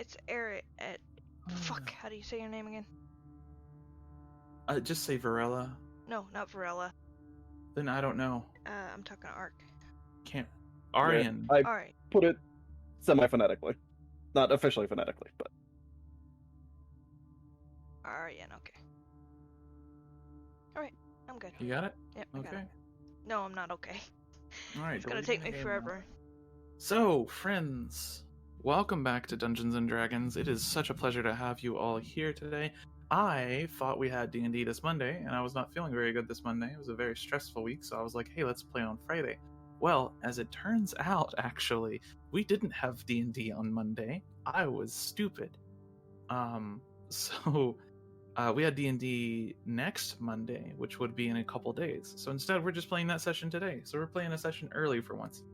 it's fuck, how do you say your name again? Just say Varella. No, not Varella. Then I don't know. I'm talking to Arc. Can't. Arienne. I Alright. put it semi-phonetically. Not officially phonetically, but... Arienne, okay. Alright, I'm good. You got it? Yep, I got Okay. it. No, I'm not okay. Alright. It's gonna take me forever. So, friends, welcome back to Dungeons & Dragons. It is such a pleasure to have you all here today. I thought we had D&D this Monday, and I was not feeling very good this Monday. It was a very stressful week, so I was like, hey, let's play on Friday. Well, as it turns out, actually, we didn't have D&D on Monday. I was stupid. So we had D&D next Monday, which would be in a couple days. So instead, we're just playing that session today. So we're playing a session early for once.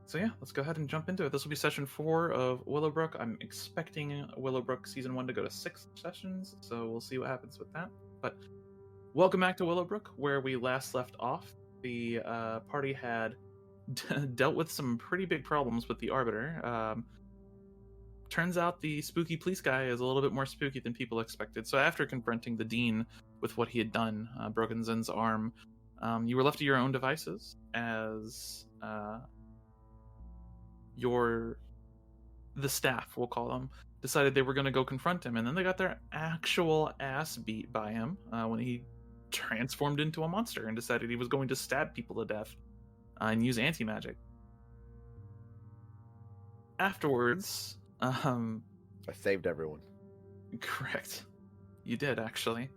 So yeah, let's go ahead and jump into it. This will be session 4 of Willowbrook. I'm expecting Willowbrook Season 1 to go to 6 sessions, so we'll see what happens with that. But welcome back to Willowbrook, where we last left off. The party had dealt with some pretty big problems with the Arbiter. Turns out the spooky police guy is a little bit more spooky than people expected. So after confronting the Dean with what he had done, broken Zen's arm, you were left to your own devices as the staff, we'll call them, decided they were going to go confront him, and then they got their actual ass beat by him when he transformed into a monster and decided he was going to stab people to death and use anti-magic. Afterwards, I saved everyone. Correct. You did, actually.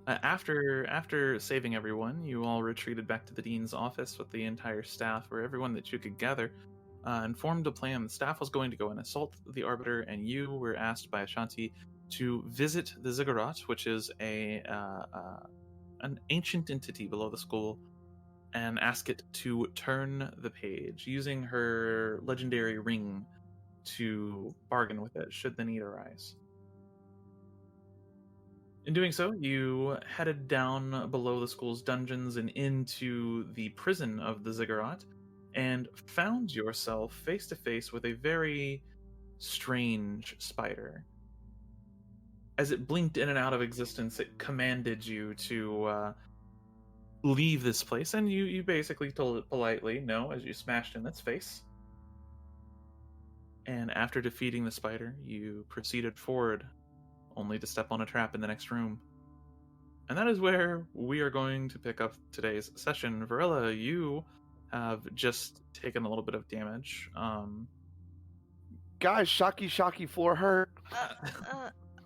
After saving everyone, you all retreated back to the Dean's office with the entire staff, or everyone that you could gather, and formed a plan. The staff was going to go and assault the Arbiter, and you were asked by Ashanti to visit the Ziggurat, which is an ancient entity below the school, and ask it to turn the page, using her legendary ring to bargain with it should the need arise. In doing so, you headed down below the school's dungeons and into the prison of the Ziggurat, and found yourself face to face with a very strange spider. As it blinked in and out of existence, it commanded you to leave this place, and you basically told it politely no as you smashed in its face. And after defeating the spider, you proceeded forward, only to step on a trap in the next room. And that is where we are going to pick up today's session. Varella, you have just taken a little bit of damage. Guys, shocky floor hurt.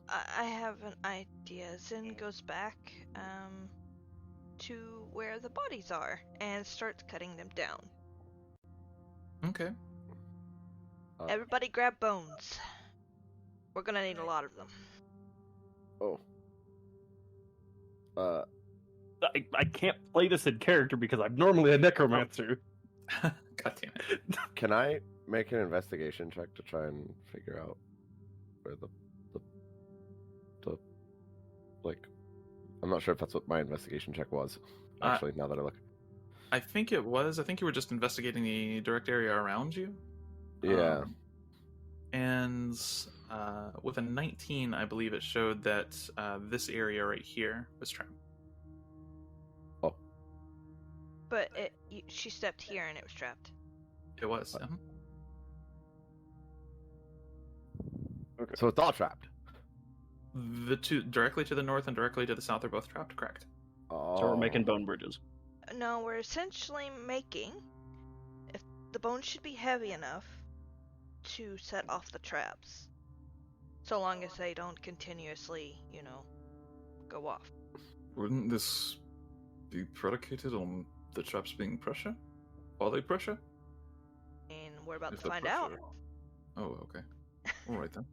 I have an idea. Zen goes back to where the bodies are and starts cutting them down. Okay. Everybody grab bones. We're gonna need a lot of them. Oh. I can't play this in character because I'm normally a necromancer. God damn it. Can I make an investigation check to try and figure out where the like, I'm not sure if that's what my investigation check was. Actually, now that I look. I think it was. I think you were just investigating the direct area around you. Yeah. And with a 19, I believe it showed that this area right here was trapped. Oh. But she stepped here and it was trapped. It was. Okay. So it's all trapped. The two directly to the north and directly to the south are both trapped, correct? Oh. So we're making bone bridges. No, we're essentially making, if the bones should be heavy enough to set off the traps, so long as they don't continuously, go off. Wouldn't this be predicated on the traps being pressure? Are they pressure? And we're about If to they're find out. pressure- Oh, okay. All right then.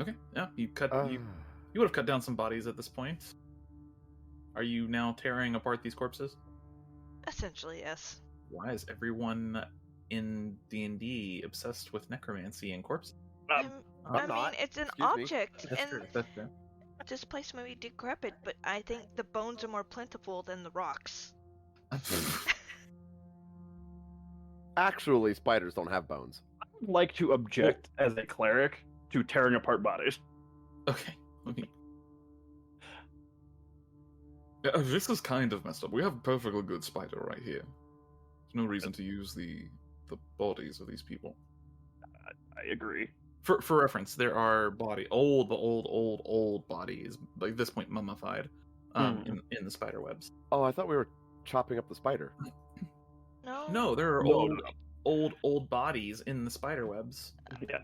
Okay, yeah, you would have cut down some bodies at this point. Are you now tearing apart these corpses? Essentially, yes. Why is everyone in D&D obsessed with necromancy and corpses? I I'm not. mean, it's an Excuse me. object, That's and true. That's true. this place may be decrepit, but I think the bones are more plentiful than the rocks. Actually, spiders don't have bones. I would like to object as a cleric to tearing apart bodies. Okay. Let me... Yeah, this is kind of messed up. We have a perfectly good spider right here. There's no reason to use the bodies of these people. I agree. For reference, there are old bodies, like at this point mummified, in the spider webs. Oh, I thought we were chopping up the spider. No, there are old bodies in the spider webs. Yeah.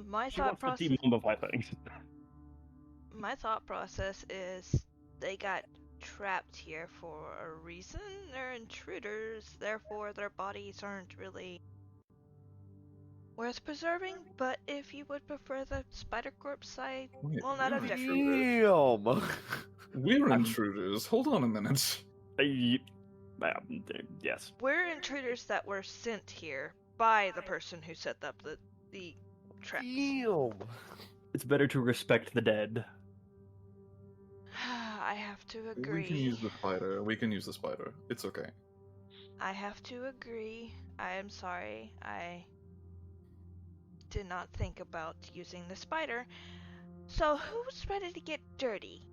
My She thought wants to process. demummify things. My thought process is they got trapped here for a reason. They're intruders, therefore their bodies aren't really worth preserving. But if you would prefer the spider corpse, I will not object. Damn. We're intruders. Hold on a minute. Yes. We're intruders that were sent here by the person who set up the traps. Damn. It's better to respect the dead. I have to We can agree. use the spider. We can use the spider. It's okay. I have to agree. I am sorry. I did not think about using the spider. So who's ready to get dirty?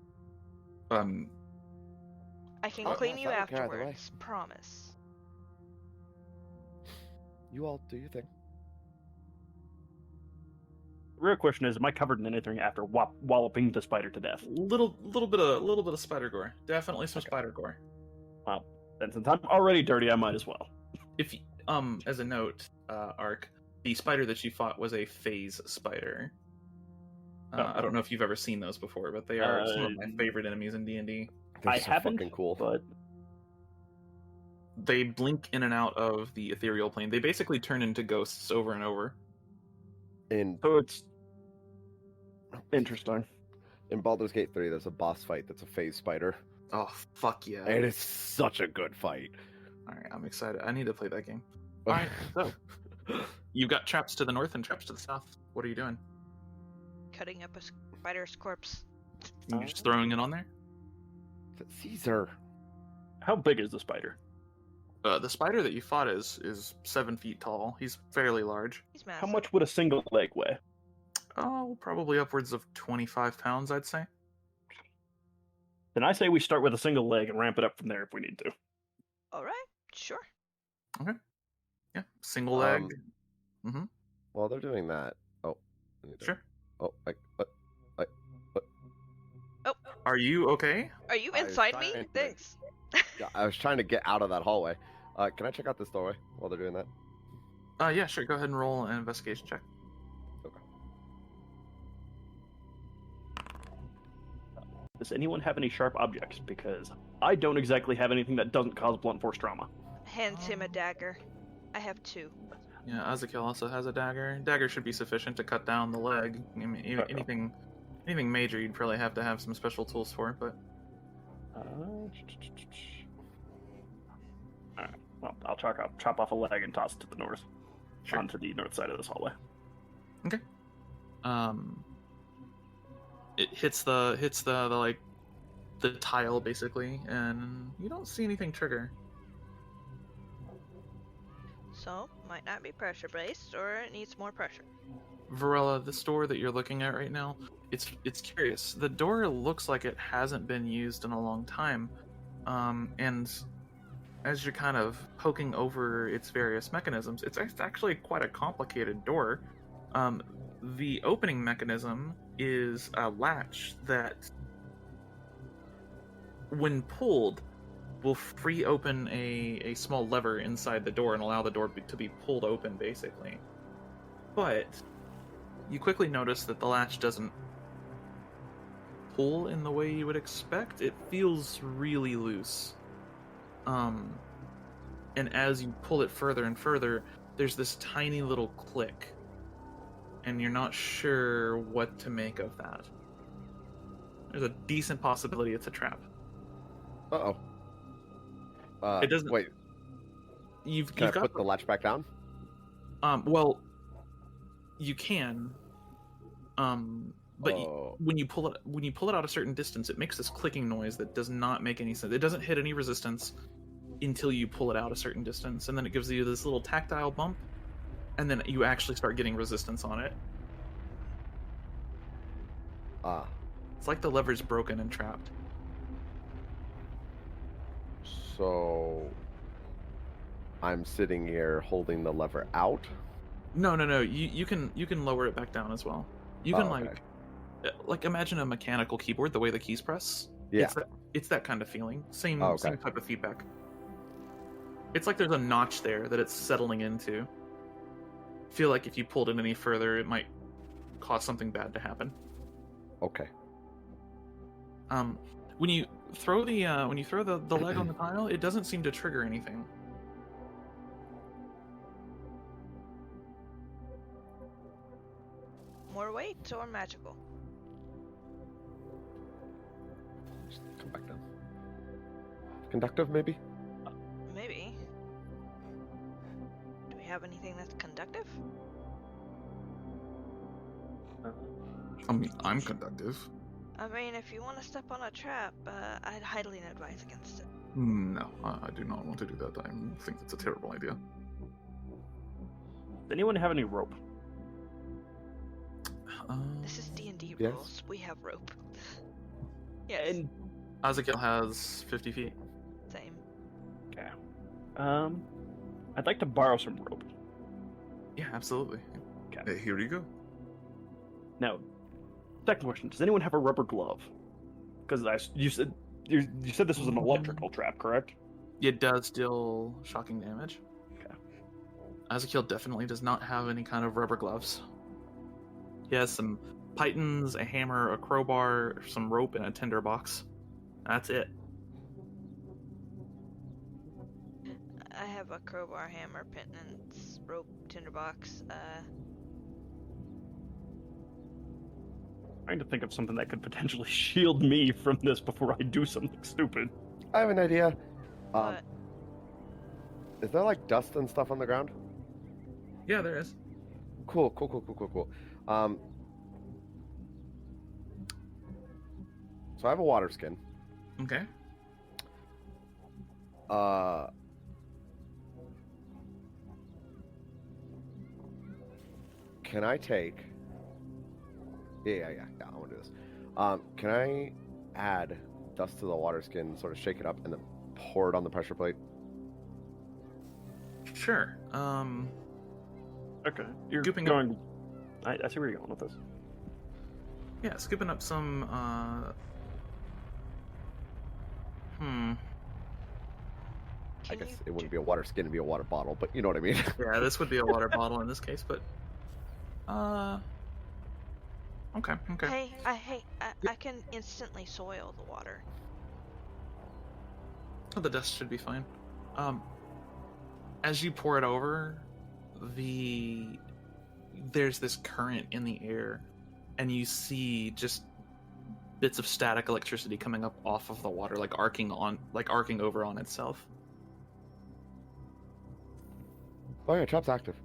I can Oh, clean you I don't care either way. afterwards. Promise. You all do your thing. The real question is, am I covered in anything after walloping the spider to death? Little bit of spider gore. Definitely some spider gore. Well, then since I'm already dirty, I might as well. If as a note, Arc, the spider that you fought was a phase spider. I don't know if you've ever seen those before, but they are some of my favorite enemies in D&D. They're I so haven't, fucking cool. but They blink in and out of the ethereal plane. They basically turn into ghosts over and over. So it's interesting. In Baldur's Gate 3, there's a boss fight that's a phase spider. Oh, fuck yeah. And it's such a good fight. Alright, I'm excited. I need to play that game. Alright, so you've got traps to the north and traps to the south. What are you doing? Cutting up a spider's corpse. You're just throwing it on there? Caesar. How big is the spider? The spider that you fought is 7 feet tall. He's fairly large. He's massive. How much would a single leg weigh? Oh, probably upwards of 25 pounds, I'd say. Then I say we start with a single leg and ramp it up from there if we need to. Alright, sure. Yeah, single leg. While they're doing that, Sure. Are you okay? Are you I was inside me? trying to- Thanks. Yeah, I was trying to get out of that hallway. Can I check out this doorway while they're doing that? Yeah, sure. Go ahead and roll an investigation check. Okay. Does anyone have any sharp objects? Because I don't exactly have anything that doesn't cause blunt force trauma. Hands him a dagger. I have 2. Yeah, Azakel also has a dagger. Dagger should be sufficient to cut down the leg. I mean, anything major, you'd probably have to have some special tools for. But Alright, well, I'll chop off a leg and toss it to the north, Sure. onto the north side of this hallway. Okay. It hits the like the tile basically, and you don't see anything trigger. So, might not be pressure based, or it needs more pressure. Varella, this door that you're looking at right now, it's curious. The door looks like it hasn't been used in a long time, and as you're kind of poking over its various mechanisms, it's actually quite a complicated door. The opening mechanism is a latch that, when pulled, will free open a small lever inside the door and allow the door to be pulled open, basically. But you quickly notice that the latch doesn't pull in the way you would expect. It feels really loose. And as you pull it further and further, there's this tiny little click. And you're not sure what to make of that. There's a decent possibility it's a trap. Uh-oh. It doesn't... Wait, You've can I got... put the latch back down? Well, you can. But when you pull it out a certain distance, it makes this clicking noise that does not make any sense. It doesn't hit any resistance. until you pull it out a certain distance, and then it gives you this little tactile bump, and then you actually start getting resistance on it. Ah. It's like the lever's broken and trapped. So I'm sitting here holding the lever out. No. You can lower it back down as well. You can okay. like imagine a mechanical keyboard, the way the keys press. Yeah. It's that kind of feeling. Same type of feedback. It's like there's a notch there that it's settling into. I feel like if you pulled it any further, it might cause something bad to happen. Okay. When you throw the leg on the tile, it doesn't seem to trigger anything. More weight or magical? Just come back down. Conductive, maybe? Maybe. Do we have anything that's conductive? I'm conductive. I mean, if you want to step on a trap, I'd highly advise against it. No, I do not want to do that. I think that's a terrible idea. Does anyone have any rope? This is D&D Yes. rules. We have rope. Yes. And Ezekiel has 50 feet. Same. okay. I'd like to borrow some rope. Yeah, absolutely. Okay. Here you go. Now, second question: does anyone have a rubber glove? Because you said this was an electrical trap, correct? It does deal shocking damage. Okay. Ezekiel definitely does not have any kind of rubber gloves. He has some pythons, a hammer, a crowbar, some rope, and a tinderbox. That's it. I have a crowbar, hammer, pittance, rope, tinderbox. Trying to think of something that could potentially shield me from this before I do something stupid. I have an idea. What? Is there like dust and stuff on the ground? Yeah, there is. Cool. So I have a water skin. Okay. Can I take? Yeah. I want to do this. Can I add dust to the water skin, sort of shake it up, and then pour it on the pressure plate? Sure. Okay, you're Scooping going. I see where you're going with this. Yeah, scooping up some, I guess it wouldn't be a water skin, it'd be a water bottle, but you know what I mean. Yeah, this would be a water bottle in this case, but, okay. Hey, I can instantly soil the water. Oh, the dust should be fine. As you pour it over, there's this current in the air, and you see just bits of static electricity coming up off of the water, like arcing over on itself. Oh yeah, trap's active.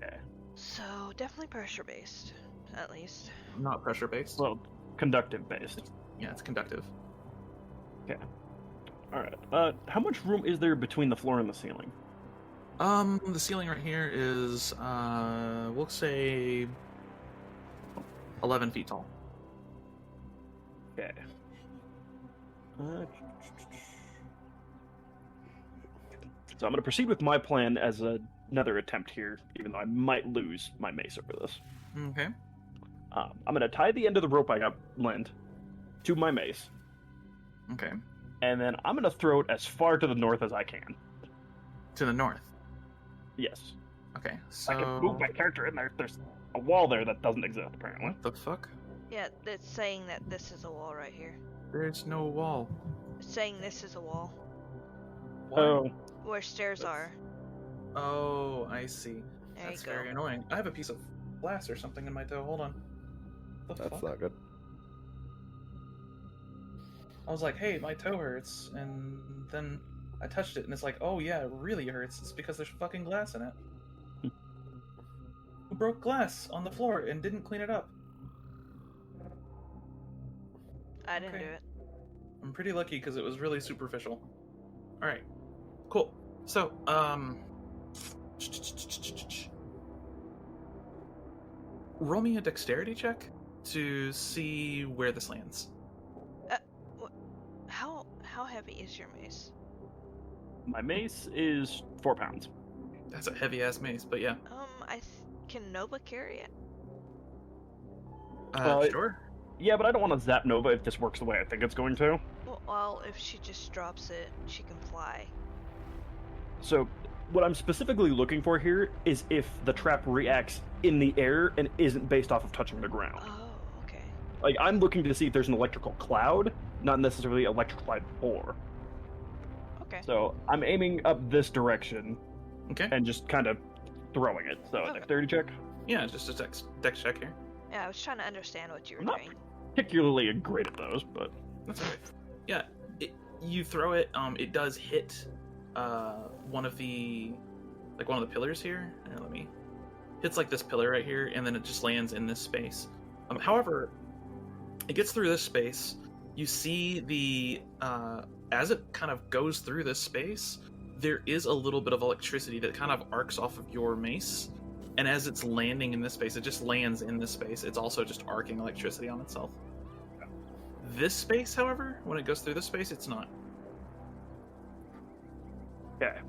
Yeah. So definitely pressure based, at least. Not pressure based. Well, conductive based. Yeah, it's conductive. Okay. All right. How much room is there between the floor and the ceiling? The ceiling right here is, we'll say 11 feet tall. Okay. So I'm going to proceed with my plan as another attempt here, even though I might lose my mace over this. Okay. I'm going to tie the end of the rope I got lent to my mace, Okay. and then I'm going to throw it as far to the north as I can. To the north. Yes. Okay, I can move so... my character in there. There's a wall there that doesn't exist, apparently. What the fuck? Yeah, it's saying that this is a wall right here. There's no wall. It's saying this is a wall. Oh, Where stairs are. Oh, I see. There That's you go. very annoying. I have a piece of glass or something in my toe. Hold on. What the That's fuck? not good. I was like, hey, my toe hurts, and then I touched it, and it's like, oh yeah, it really hurts. It's because there's fucking glass in it. Who broke glass on the floor and didn't clean it up? I didn't Okay. do it. I'm pretty lucky because it was really superficial. Alright. Cool. So, roll me a dexterity check to see where this lands. How heavy is your mace? My mace is 4 pounds. That's a heavy ass mace, but yeah. Can Nova carry it? Sure. Yeah, but I don't want to zap Nova if this works the way I think it's going to. Well, if she just drops it, she can fly. So, what I'm specifically looking for here is if the trap reacts in the air and isn't based off of touching the ground. Oh, okay. Like, I'm looking to see if there's an electrical cloud, not necessarily electrified ore. Okay. So, I'm aiming up this direction Okay. and just kind of throwing it. So, Okay. dexterity check. Yeah, just a dex check here. Yeah, I was trying to understand what you were Not doing. particularly great at those, but That's alright. Yeah, you throw it. It does hit one of the pillars here. Let me. Hits like this pillar right here, and then it just lands in this space. However, it gets through this space. You see the as it kind of goes through this space, there is a little bit of electricity that kind of arcs off of your mace. And as it's landing in this space, it just lands in this space. It's also just arcing electricity on itself. This space, however, when it goes through this space, it's not. okay.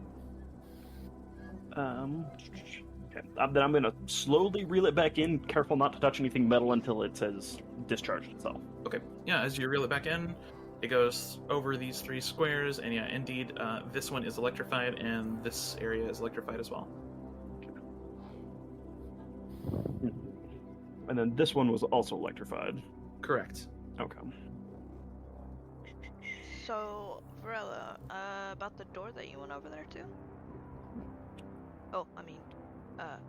Okay. Then I'm going to slowly reel it back in, careful not to touch anything metal until it says discharged itself. Okay. Yeah, as you reel it back in, it goes over these 3 squares, and yeah, indeed, this one is electrified, and this area is electrified as well. And then this one was also electrified. Correct. Okay. So, Varella, about the door that you went over there to? Oh, I mean,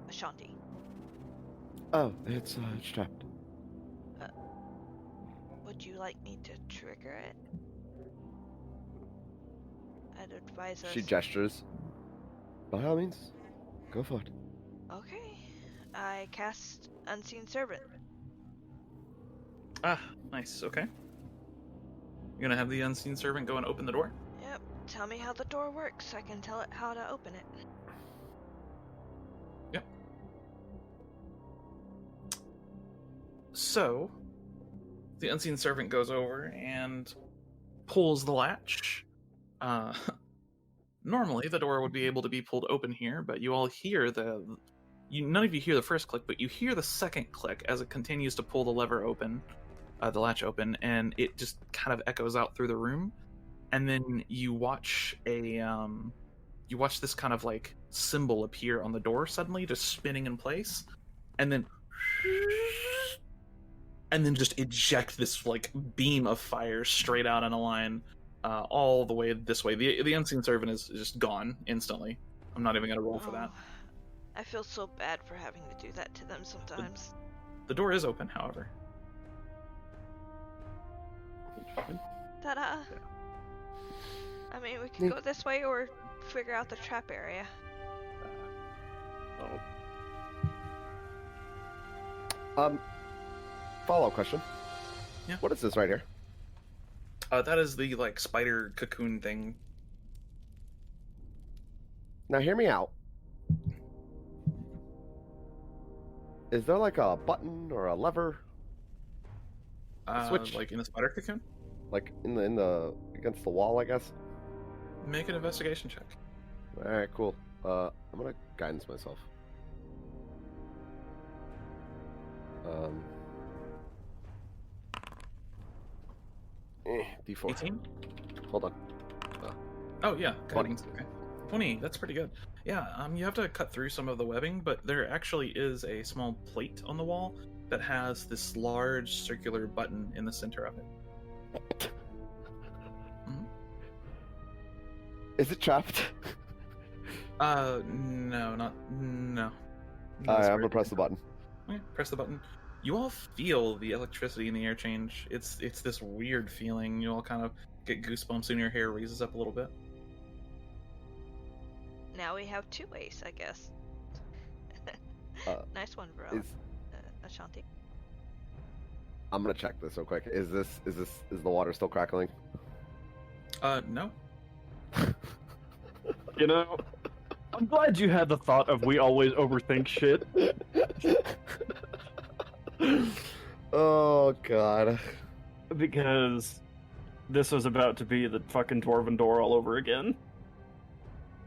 Ashanti. Oh, it's trapped. Would you like me to trigger it? I'd advise us... She gestures. By all means, go for it. Okay. I cast Unseen Servant. Ah, nice. Okay. You're gonna have the unseen servant go and open the door? Yep. Tell me how the door works. I can tell it how to open it. Yep. So, the unseen servant goes over and pulls the latch. Normally, the door would be able to be pulled open here, but you all hear none of you hear the first click, but you hear the second click as it continues to pull the lever open, the latch open, and it just kind of echoes out through the room. And then you watch this kind of like symbol appear on the door suddenly, just spinning in place, and then just eject this like beam of fire straight out in a line, all the way this way. The unseen servant is just gone instantly. I'm not even gonna roll for that. I feel so bad for having to do that to them sometimes. The door is open, however. Ta-da! I mean, we can go this way or figure out the trap area. Follow-up question. Yeah. What is this right here? That is the like spider cocoon thing. Now hear me out. Is there like a button or a lever? Switch? Like in the spider cocoon? Like in the against the wall, I guess? Make an investigation check. Alright, cool. I'm gonna guidance myself. D4. 18? Hold on. Oh yeah, 20. guidance. Okay. 20, that's pretty good. Yeah, you have to cut through some of the webbing, but there actually is a small plate on the wall that has this large circular button in the center of it. Is it trapped? No. Alright, I'm gonna press the button. Okay, press the button. You all feel the electricity in the air change. It's this weird feeling. You all kind of get goosebumps and your hair raises up a little bit. Now we have 2 ways, I guess. Nice one, bro. Ashanti. I'm gonna check this real quick. Is the water still crackling? No. You know, I'm glad you had the thought of we always overthink shit. Oh god. Because this was about to be the fucking dwarven door all over again.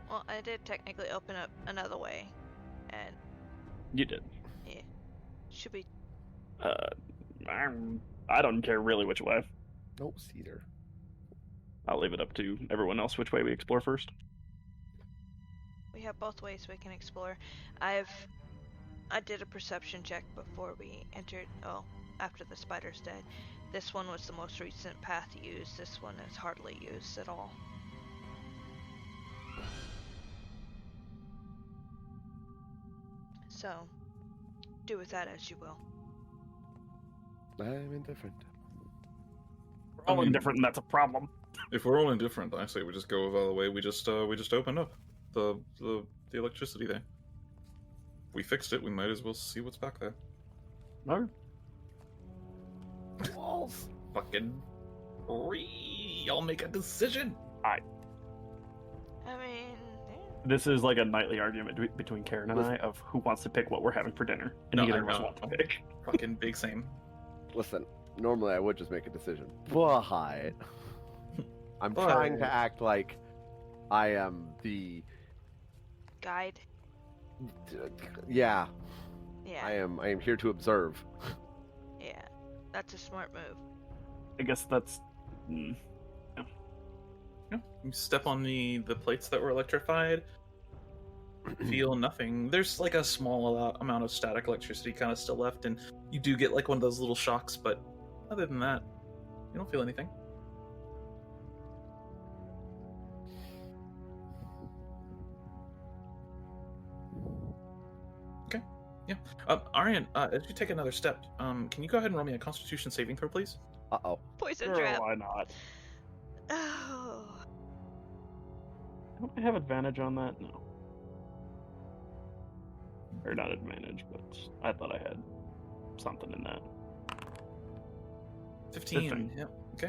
Well, I did technically open up another way, and You did. should be. I don't care really which way. No cedar. I'll leave it up to everyone else which way we explore first. We have both ways we can explore. I did a perception check before we entered. Oh, after the spiders died. This one was the most recent path used. This one is hardly used at all. So, do with that as you will. I'm indifferent. We're all indifferent, and that's a problem. If we're all indifferent, I say we just go the other way. We just opened up the electricity there. We fixed it. We might as well see what's back there. Okay. Walls. Fucking I'll make a decision. I mean, This is like a nightly argument between Karen and I of who wants to pick what we're having for dinner, and No, neither I of us know. want to pick. Fucking big same. Listen, normally I would just make a decision, but I'm trying to act like I am the guide. yeah. Yeah. I am here to observe. Yeah. That's a smart move. I guess that's. Yeah, you step on the plates that were electrified. Feel nothing. There's like a small amount of static electricity kind of still left, and you do get like one of those little shocks, but other than that, you don't feel anything. Okay. Yeah. Arian, as you take another step, can you go ahead and roll me a Constitution saving throw, please? Uh-oh. Poison Sure, trap. why not? Oh. Don't I have advantage on that? No. Or not advantage, but I thought I had something in that. 15. Yeah. Okay.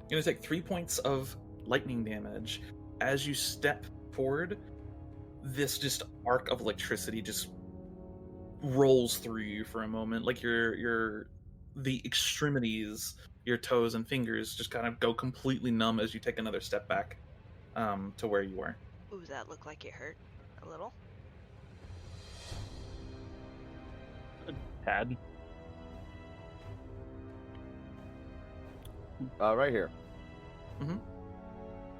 You're gonna take 3 points of lightning damage as you step forward. This just arc of electricity just rolls through you for a moment, like the extremities, your toes and fingers, just kind of go completely numb as you take another step back to where you were. Ooh, that looked like it hurt a little. Tad. Right here. Mhm.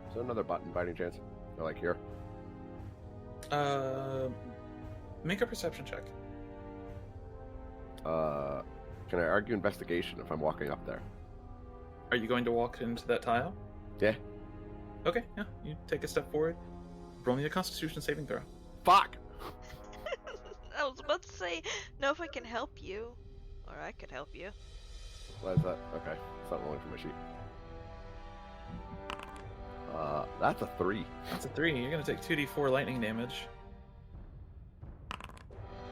Is there another button by any chance? Or like here? Make a perception check. Can I argue investigation if I'm walking up there? Are you going to walk into that tile? Yeah. Okay, yeah. You take a step forward. Roll me a Constitution saving throw. Fuck! I was about to say, no, if I can help you. Or I could help you. What is that? Okay. It's not rolling from my sheet. That's a 3. That's a 3. You're going to take 2d4 lightning damage.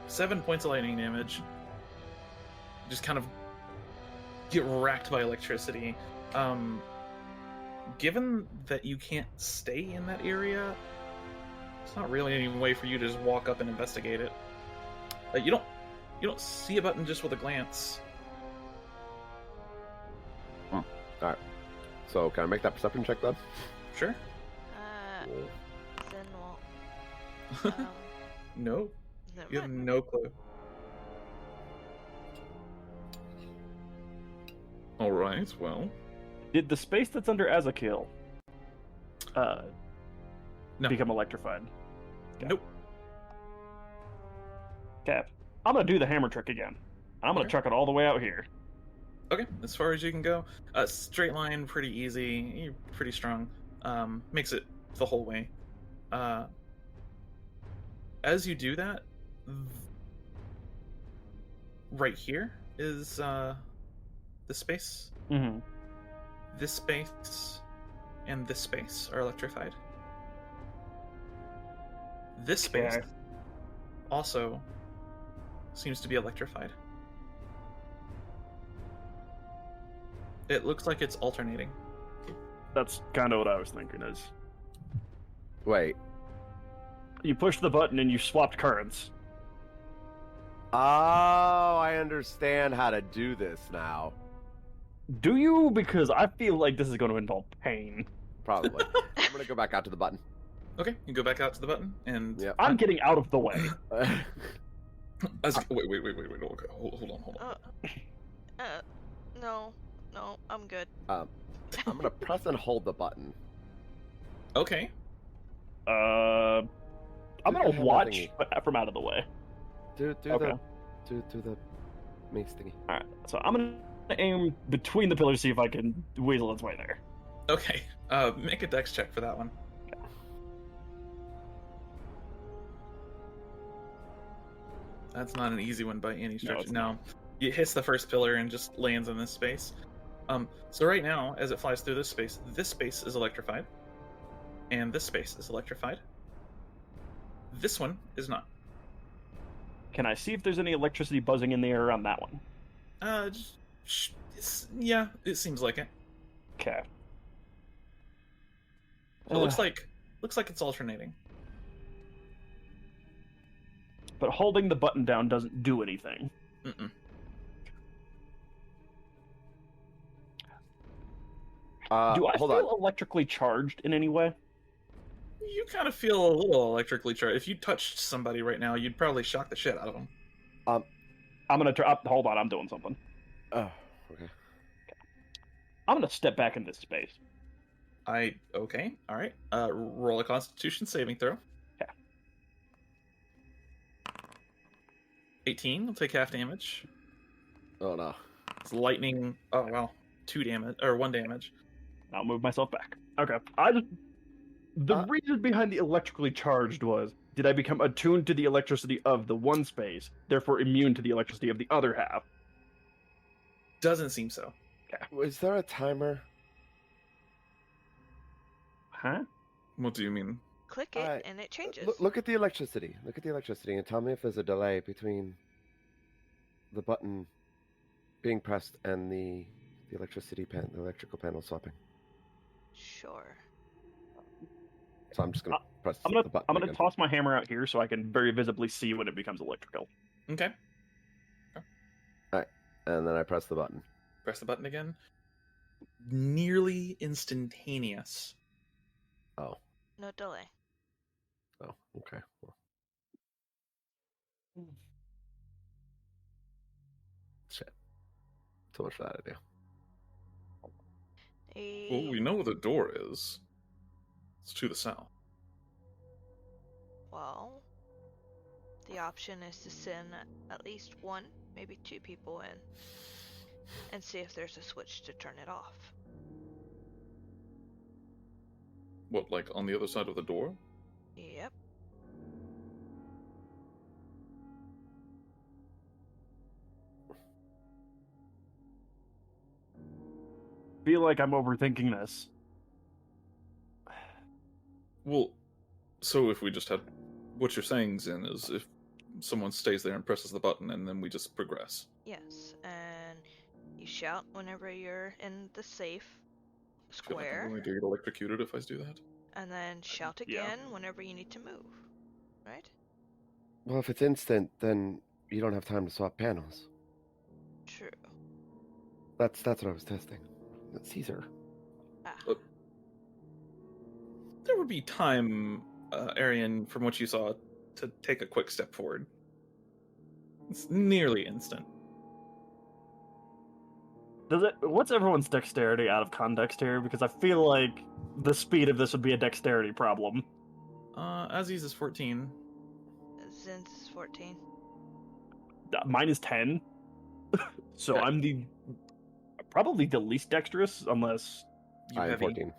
7 points of lightning damage. Just kind of get racked by electricity. Given that you can't stay in that area, it's not really any way for you to just walk up and investigate it. You don't see a button just with a glance. Alright. So, can I make that perception check then? Sure. Then we'll... No. never You have mind. no clue. Alright, well. Did the space that's under Azakil No. become electrified? Nope. Cap. I'm gonna do the hammer trick again. I'm gonna Okay. chuck it all the way out here. Okay, as far as you can go. Straight line, pretty easy. You're pretty strong. Makes it the whole way. As you do that, right here is this space. Mm-hmm. This space and this space are electrified. This space Okay. also seems to be electrified. It looks like it's alternating. That's kind of what I was thinking. Is Wait. You pushed the button and you swapped currents. Oh, I understand how to do this now. Do you? Because I feel like this is going to involve pain. Probably. I'm gonna go back out to the button. Okay, you go back out to the button, and Yep. I'm getting out of the way. wait. Okay, hold on. No, I'm good. I'm gonna press and hold the button. Okay. I'm gonna Look at watch, thingy. but from out of the way. Do Okay. the mace thingy. All right. So I'm gonna aim between the pillars, see if I can weasel its way there. Okay. Make a dex check for that one. That's not an easy one by any stretch. it's No, it hits the first pillar and just lands in this space. So right now, as it flies through this space is electrified, and this space is electrified. This one is not. Can I see if there's any electricity buzzing in the air around that one? Yeah, it seems like it. Okay. It looks like it's alternating. But holding the button down doesn't do anything. Mm-mm. Do I hold feel on. electrically charged in any way? You kind of feel a little electrically charged. If you touched somebody right now, you'd probably shock the shit out of them. I'm gonna hold on, I'm doing something. Oh, okay. I'm gonna step back in this space. Okay, all right. Roll a Constitution saving throw. Yeah. 18 will take half damage. Oh no. It's lightning. Oh wow, 2 damage or 1 damage. I'll move myself back. Okay. The reason behind the electrically charged was, did I become attuned to the electricity of the one space, therefore immune to the electricity of the other half? Doesn't seem so. Is there a timer? Huh? What do you mean? Click it Alright. and it changes. Look at the electricity. Look at the electricity and tell me if there's a delay between the button being pressed and the electrical panel swapping. Sure. So I'm just gonna press I'm the button. gonna again. toss my hammer out here so I can very visibly see when it becomes electrical. Okay. And then I press the button. Press the button again. Nearly instantaneous. Oh. No delay. Oh. Okay. Well. Shit. So much for that idea. Well, we know where the door is. It's to the south. Well, the option is to send at least 1, maybe 2 people in and see if there's a switch to turn it off. What, like on the other side of the door? Yep. Feel like I'm overthinking this. Well, so if we just had... What you're saying, Zin, is if someone stays there and presses the button and then we just progress. Yes, and you shout whenever you're in the safe I feel like I'm square, going to get electrocuted if I do that. and then shout Yeah. again whenever you need to move. Right? Well, if it's instant, then you don't have time to swap panels. True. That's what I was testing. Caesar. Ah. There would be time, Arian, from what you saw, to take a quick step forward. It's nearly instant. What's everyone's dexterity out of context here? Because I feel like the speed of this would be a dexterity problem. Aziz is 14. Zin's is 14. Mine is 10. So Okay. I'm probably the least dexterous, unless... You I'm heavy. 14.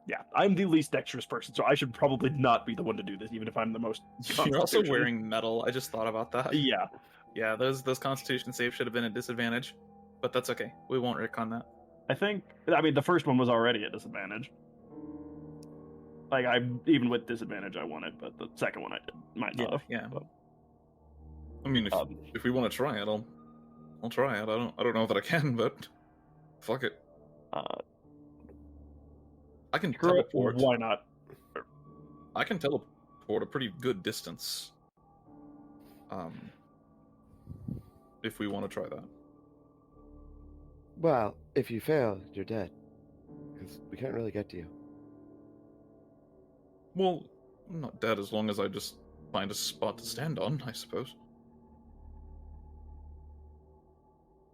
Yeah, I'm the least dexterous person, so I should probably not be the one to do this, even if I'm the most... You're also constitution. wearing metal. I just thought about that. Yeah. Yeah, those Constitution saves should have been a disadvantage, but that's okay. We won't recon that. I mean, the first one was already a disadvantage. Like, even with disadvantage, I won it, but the second one I might not have. Yeah. But, I mean, if we want to try it, I'll try it. I don't know that I can, but fuck it. I can teleport. why not? I can teleport teleport a pretty good distance. If we want to try that. Well, if you fail, you're dead. Because we can't really get to you. Well, I'm not dead as long as I just find a spot to stand on, I suppose.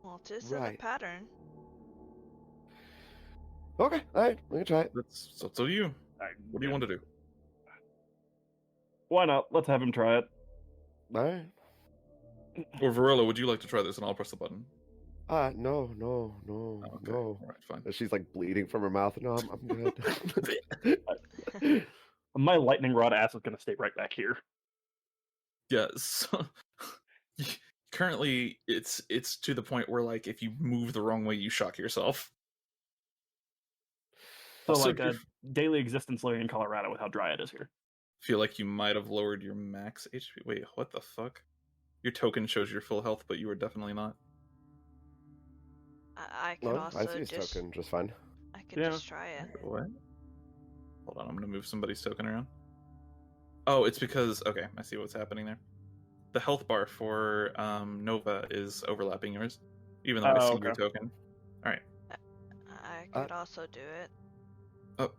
Well, it is in the Right. pattern. Okay, alright, we can try it. It's up to you. What do you want to do? Why not? Let's have him try it. Alright. Or Varela, would you like to try this, and I'll press the button? No. Okay. All right, fine. She's like bleeding from her mouth. No, I'm good. My lightning rod ass is gonna stay right back here. Yes. Currently, it's to the point where, like, if you move the wrong way, you shock yourself. So, Also, like, a daily existence living in Colorado with how dry it is here. feel like you might have lowered your max HP. Wait, what the fuck? Your token shows your full health, but you were definitely not. I could No, also I see his just token just fine. I could Yeah. just try it. What? Hold on, I'm gonna move somebody's token around. Oh, it's because okay, I see what's happening there. The health bar for Nova is overlapping yours, even though I see your okay. token. All right. I could also do it.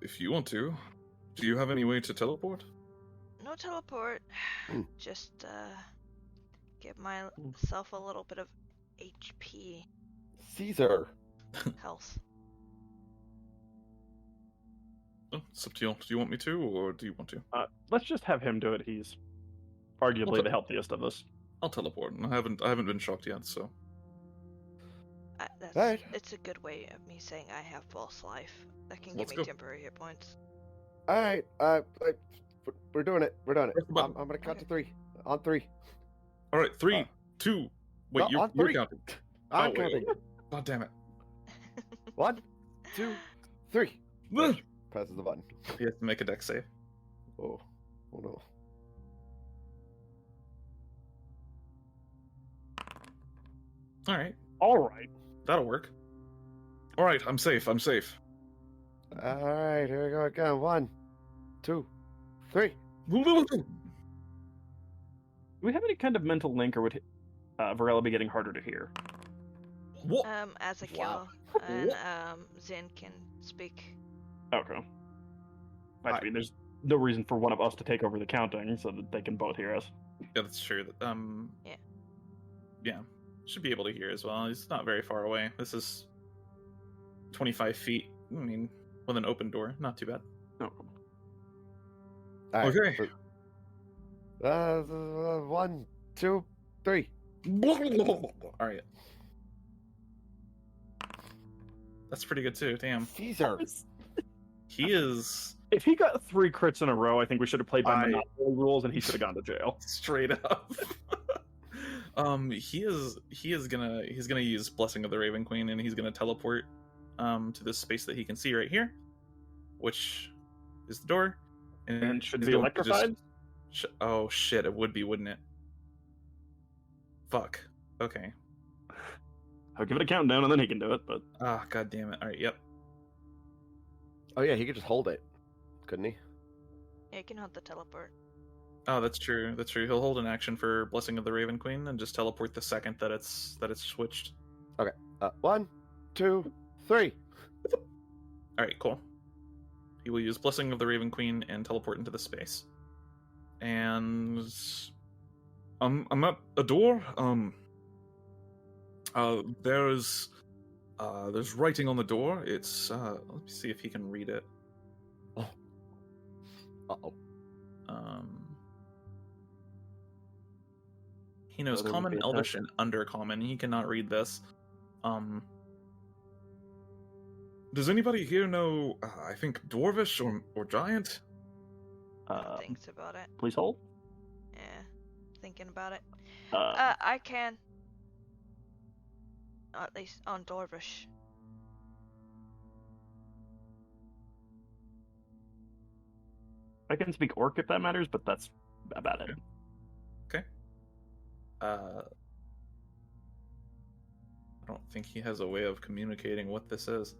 If you want to, do you have any way to teleport? No teleport. Just give myself a little bit of HP Caesar. health. Oh, it's up to you. Do you want me to, or do you want to? Let's just have him do it. He's arguably Okay. the healthiest of us. I'll teleport. I haven't been shocked yet, so. Right. It's a good way of me saying I have false life. That can Let's give me go. temporary hit points. Alright, we're doing it. We're doing it. Press the button. I'm gonna count Okay. to 3. On 3. All right, 3, 2. Wait, no, you're on 3. counting. I'm Oh, wait. counting. God damn it. 1, 2, 3. Ugh. Presses the button. He has to make a dex save. Oh no. All right, All right. that'll work. All right, I'm safe. Alright, here we go again. 1, 2, 3. Do we have any kind of mental link, or would Varela be getting harder to hear? What? As a Wow. kill, and Zin can speak. Okay. I mean, there's no reason for one of us to take over the counting, so that they can both hear us. Yeah, that's true. Yeah. Yeah, should be able to hear as well. He's not very far away. This is 25 feet. I mean, with an open door, not too bad. No. Alright, Okay. 1, 2, 3. All right. That's pretty good too. Damn. Caesar. He is If he got 3 crits in a row, I think we should have played by I- Monopoly rules, and he should have gone to jail. straight up. He's gonna use Blessing of the Raven Queen, and he's gonna teleport to this space that he can see right here, which is the door, And should he's be going to just- electrified. Oh shit! It would be, wouldn't it? Fuck. Okay. I'll give it a countdown, and then he can do it. But Ah, god damn it. All right. Yep. Oh yeah, he could just hold it. Couldn't he? Yeah, you can hold the teleport. Oh, that's true. That's true. He'll hold an action for Blessing of the Raven Queen and just teleport the second that it's switched. 1, 2, 3. All right. Cool. He will use Blessing of the Raven Queen and teleport into the space. And I'm at a door. There's writing on the door. It's let me see if he can read it. Uh-oh. He knows That would Common, be a Elvish, and Undercommon. He cannot read this. Does anybody here know? I think Dwarvish or Giant. Thinks about it. please hold. Yeah, thinking about it. Uh, I can. At least on Dwarvish. I can speak Orc if that matters, but that's about it. I don't think he has a way of communicating what this is.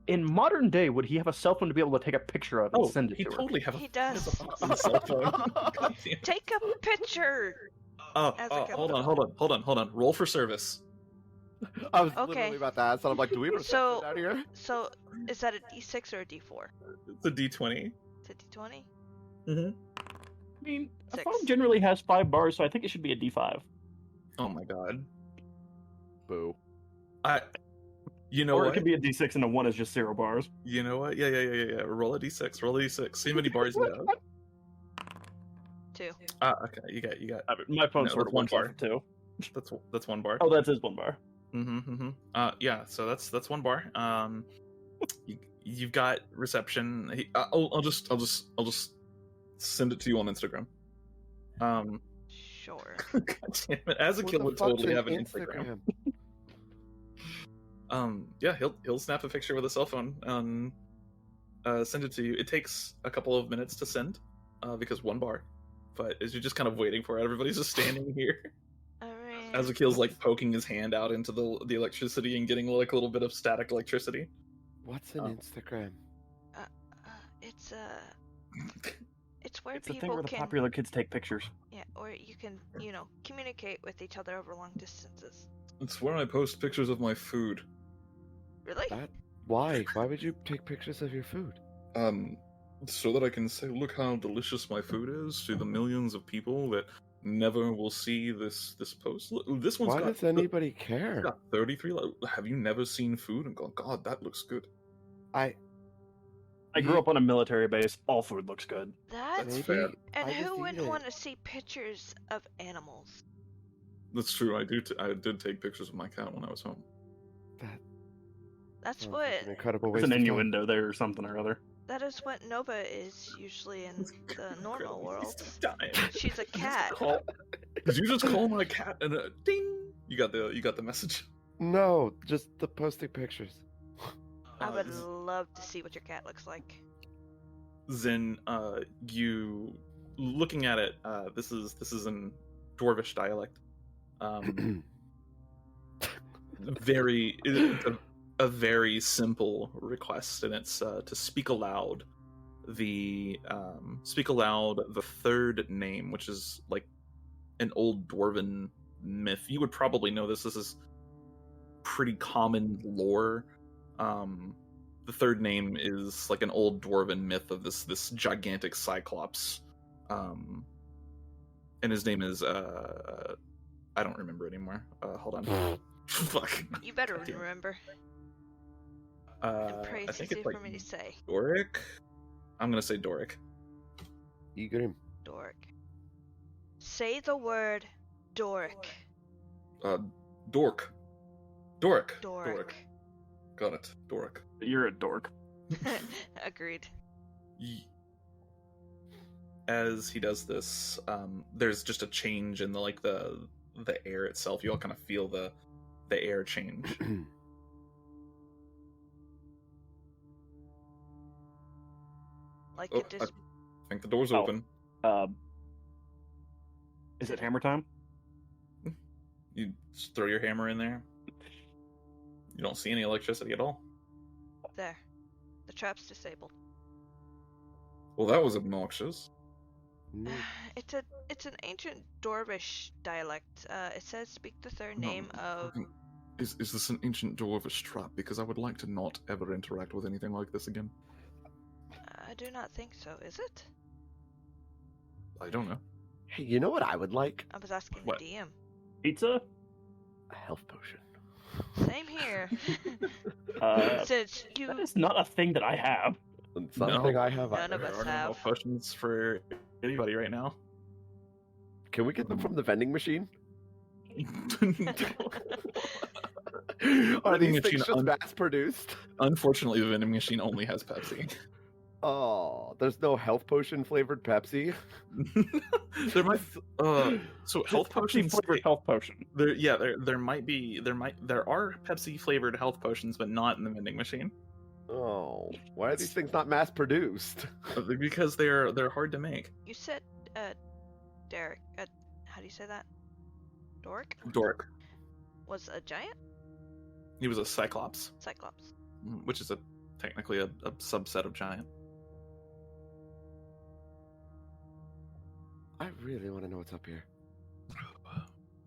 In modern day, would he have a cell phone to be able to take a picture of and send it he to her? totally have He a does. fucking cell phone. God damn it. Take a picture. As a Hold killer. on. Roll for service. I was Okay. literally about to ask, so I'm like, do we have reception So- out here? So, is that a D6 or a D4? It's a D20. It's a D20? Mm-hmm. I mean, a 6. phone generally has 5 bars, so I think it should be a D5. Oh my god. Boo. You know Or what? it could be a D6 and a 1 is just 0 bars. You know what? Yeah. Roll a D6. Roll a D6. See how many bars you have. 2. Okay. You got. I mean, my phone No, sort that's of one works off bar. of 2. That's one bar. Oh, that's his 1 bar. Yeah. So that's one bar. You've got reception. I'll just send it to you on Instagram. Sure. God damn it. As a What killer the would fuck's totally an have an Instagram. Yeah, he'll snap a picture with a cell phone and send it to you. It takes a couple of minutes to send, because 1 bar. But as you're just kind of waiting for it, everybody's just standing here. Alright. Azakil's like poking his hand out into the electricity and getting like a little bit of static electricity. What's an Instagram? It's it's where It's the people thing where the can popular kids take pictures. yeah, or you can communicate with each other over long distances. It's where I post pictures of my food. Really? Why? Why would you take pictures of your food? So that I can say, look how delicious my food is to the millions of people that never will see this post. Look, this one's Why got does anybody care? got 33. Have you never seen food and gone, God, that looks good? I grew up on a military base. All food looks good. That's That's fair. and I just who eat wouldn't it. want to see pictures of animals? That's true. I did take pictures of my cat when I was home. That's Sounds what like an incredible There's waste an of time. innuendo there or something or other. that is what Nova is usually in the normal world. Dying. She's a cat. Did you just call my cat and a ding? You got the message. No, just the posting pictures. I would love to see what your cat looks like. Zen, you looking at it. This is in Dwarvish dialect. It's a very simple request, and it's to speak aloud the third name, which is like an old dwarven myth. You would probably know this. This is pretty common lore. The third name is like an old dwarven myth of this gigantic cyclops, and his name is I don't remember anymore. Hold on. Fuck. You better God damn it. remember. And I praise think easy it's like for me to say. Doric. I'm gonna say Doric. Igrim. Doric. Say the word Doric. Dork. Doric. Doric. Got it. Doric. You're a dork. Agreed. As he does this, there's just a change in the air itself. You all kind of feel the air change. Like Oh, it just I think the door's Oh. open. Is it hammer time? You just throw your hammer in there. You don't see any electricity at all. there. The trap's disabled. Well, that was obnoxious. No. It's an ancient Dwarvish dialect. It says speak the third No, name of Is this an ancient dwarvish trap? Because I would like to not ever interact with anything like this again. I do not think so, is it? I don't know. Hey, you know what I would like? I was asking What? the DM. Pizza? A health potion. Same here. Since you That is not a thing that I have. It's something No. I have. None of There us are no have. potions for anybody right now. Can we get them from the vending machine? Are Vending these things machine just mass produced? Unfortunately, the vending machine only has Pepsi. Oh, there's no health potion flavored Pepsi. There might so health potions. flavored health potion. There are Pepsi flavored health potions, but not in the vending machine Oh, why are these things not mass produced? because they're hard to make. you said Derek, how do you say that? Doric Doric, was a giant he was a cyclops, cyclops. which is a technically a subset of giant. I really want to know what's up here.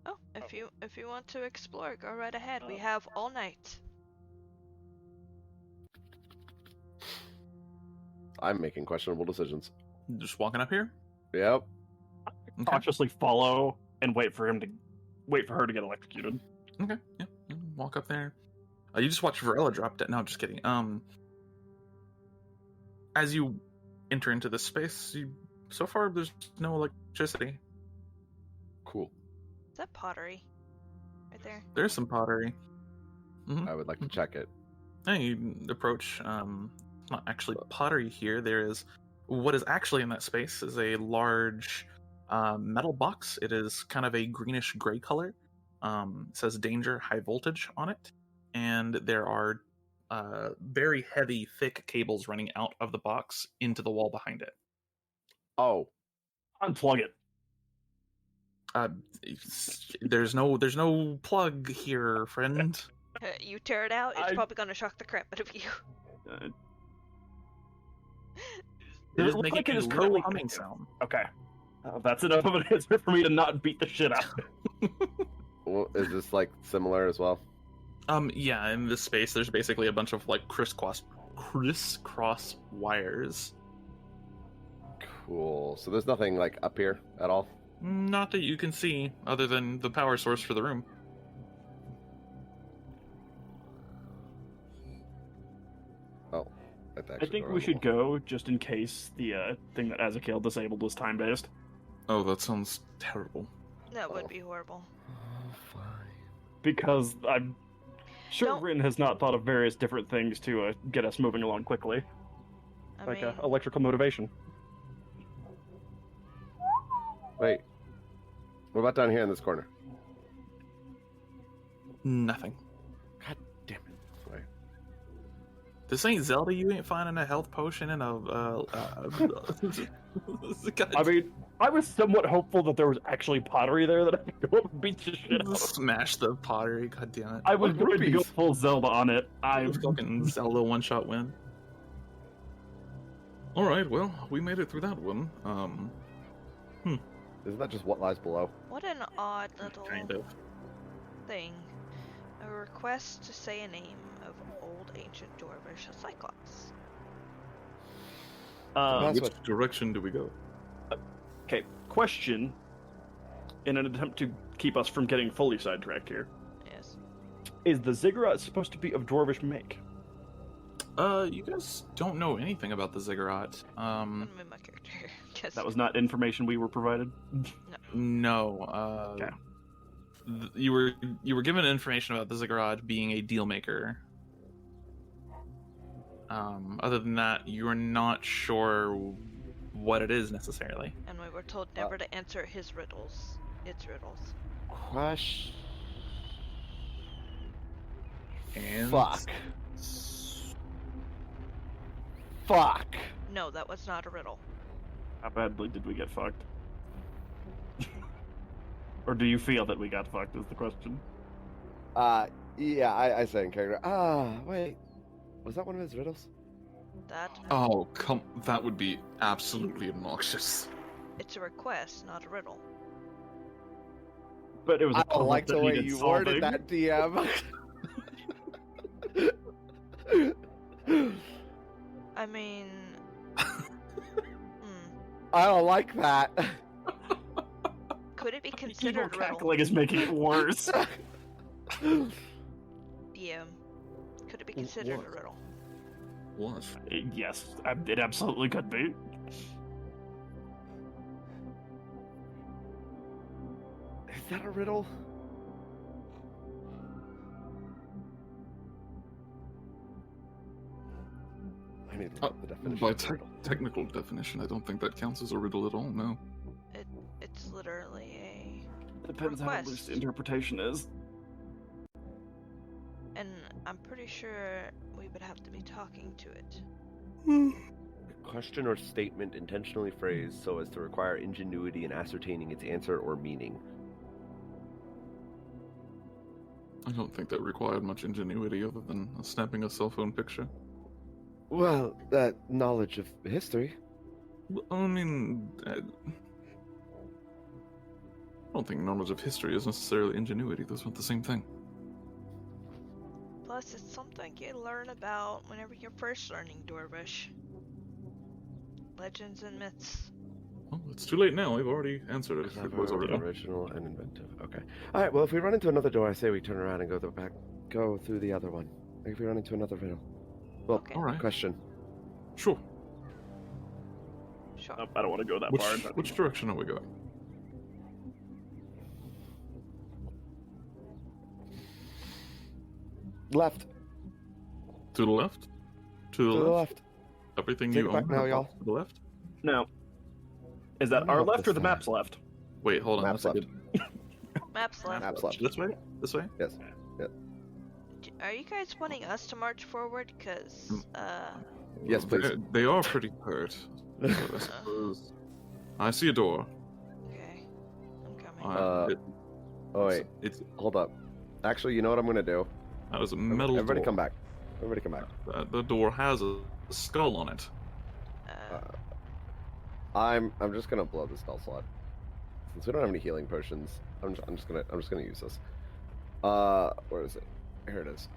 Oh, if you want to explore, go right ahead. We have all night. I'm making questionable decisions. Just walking up here. Yep. Okay. Cautiously follow and wait for her to get electrocuted. Okay. Yeah. Walk up there. You just watch Varela drop dead. No, just kidding. As you enter into this space, so far there's no electricity. Cool. Is that pottery? Right there. There's some pottery. I would like to check it. And you approach. Not actually pottery here. There is what is actually in that space is a large metal box. It is kind of a greenish gray color. It says "Danger, High Voltage" on it, and there are very heavy, thick cables running out of the box into the wall behind it. Oh. Unplug it. There's no plug here, friend. You tear it out, it's probably gonna shock the crap out of you. It is looks making like it a is low currently humming active. sound. Okay. That's enough of an answer for me to not beat the shit out of it. Well, is this similar as well? Yeah, in this space, there's basically a bunch of crisscross wires. Cool. So there's nothing up here at all? Not that you can see, other than the power source for the room. Oh. I think we should go just in case the thing that Ezekiel disabled was time-based. Oh, that sounds terrible. That would be horrible. Oh, fine. Because I'm sure Don't- Rin has not thought of various different things to get us moving along quickly. I Like mean, electrical motivation. Wait. What about down here in this corner? Nothing. God damn it. Wait. This ain't Zelda. You ain't finding a health potion and a. I mean, I was somewhat hopeful that there was actually pottery there that I could go up and beat the shit out of. Smash the pottery. God damn it! I was Like going to go rupees. full Zelda on it. I fucking Zelda one-shot win. All right. Well, we made it through that one. Isn't that just what lies below? what an odd little Kind of. thing. A request to say a name of old ancient dwarvish cyclops. That's Which direction do we go? Okay, question. In an attempt to keep us from getting fully sidetracked here, Yes. is the ziggurat supposed to be of dwarvish make? You guys don't know anything about the ziggurat. I'm gonna move my character. Guess. That was not information we were provided. No. Okay. You were given information about the ziggurat being a deal maker. Other than that, you're not sure what it is necessarily. And we were told never to answer his riddles. Its riddles. Crush. And Fuck. Fuck. No, that was not a riddle. How badly did we get fucked? Or do you feel that we got fucked is the question. Yeah, I say in character. Wait. Was that one of his riddles? That Oh, that would be absolutely obnoxious. it's a request, not a riddle. But it was I a don't puzzle like that the way needed you solving. worded that, DM. I mean, I don't like that. could it be Evil considered a riddle? cackling is making it worse. DM. Could it be considered a riddle? What? Yes, it absolutely could be. Is that a riddle? I need to look up the definition. By of a riddle. technical definition, I don't think that counts as a riddle at all. No. It's literally Depends how Request. loose the interpretation is. and I'm pretty sure we would have to be talking to it. A question or statement intentionally phrased so as to require ingenuity in ascertaining its answer or meaning. I don't think that required much ingenuity other than snapping a cell phone picture. Well, that knowledge of history. I mean, I don't think knowledge of history is necessarily ingenuity. Those aren't the same thing. Plus, it's something you learn about whenever you're first learning Dwarvish. Legends and myths. Well, it's too late now. We've already answered it. It was already done. Original and inventive. Okay. All right. Well, if we run into another door, I say we turn around and go through the other one. If we run into another riddle. Well, Okay. All right. question. Sure. Sure. I don't want to go that far. Which direction are we going? Left. To the left? To the left? Everything Take you it back own now, is y'all. to the left? No. Is that Let me our look left this or the thing. map's left? Wait, hold on. Maps a left. second. Maps left. Maps left. This way? This way? Yes. Are you guys wanting us to march forward? Cause, Yes, please. They are pretty hurt. So I suppose. I see a door. okay. I'm coming. Oh wait. It's Hold up. Actually, you know what I'm gonna do? that was a metal Everybody door. come back. Everybody come back. The door has a skull on it. I'm just gonna blow the spell slot. Since we don't have any healing potions, I'm just gonna use this. Where is it? Here it is.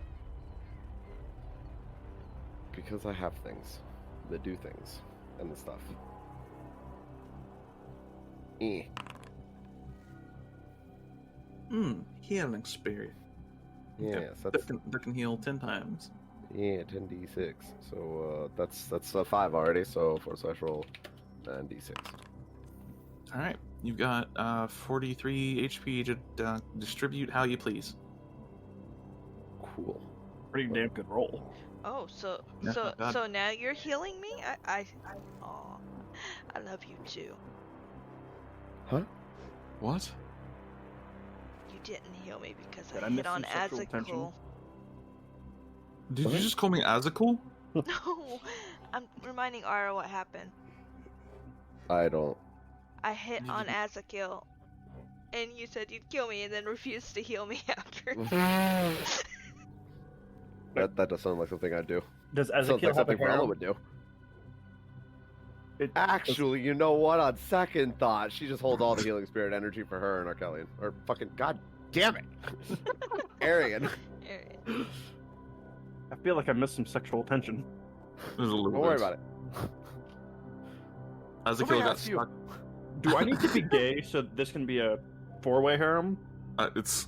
Because I have things that do things and the stuff. Healing spirit. Yes, that's That can heal 10 times. 10d6. So that's a 5 already. So 4 slash roll and d6. All right, you've got 43 HP to distribute how you please. Cool. Pretty damn good roll. Oh, so Yeah, so not bad. so now you're healing me? I love you too. Huh? What? You didn't heal me because Did I I hit miss on some sexual tension? Azakel. Did What? you just call me Azakel? No, I'm reminding Ara what happened. I don't. I hit You on didn't- Azakel, and you said you'd kill me, and then refused to heal me after. That does sound like something I'd do. Does Sounds Ezekiel like have a something Varela harem? would do. It- Actually, you know what? On second thought, she just holds all the healing spirit energy for her and Arcangel-Arienne. Or fucking god damn it, Arian. Alright. I feel like I missed some sexual tension. There's a little Don't worry bit. about it. Azakel Somebody got asked you. stuck. Do I need to be gay so this can be a four-way harem? It's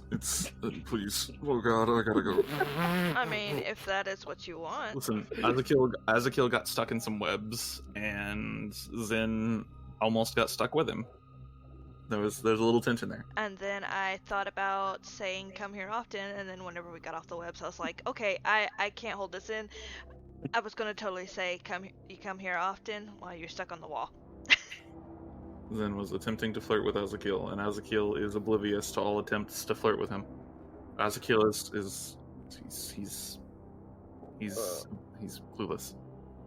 please. Oh god, I gotta go. I mean, if that is what you want. Listen, Azakel got stuck in some webs, and Zen almost got stuck with him. There's a little tension there. And then I thought about saying come here often, and then whenever we got off the webs, I was like, okay, I can't hold this in. I was gonna totally say you come here often while you're stuck on the wall. Zen was attempting to flirt with Azakel, and Azakel is oblivious to all attempts to flirt with him. Azakel is he's clueless.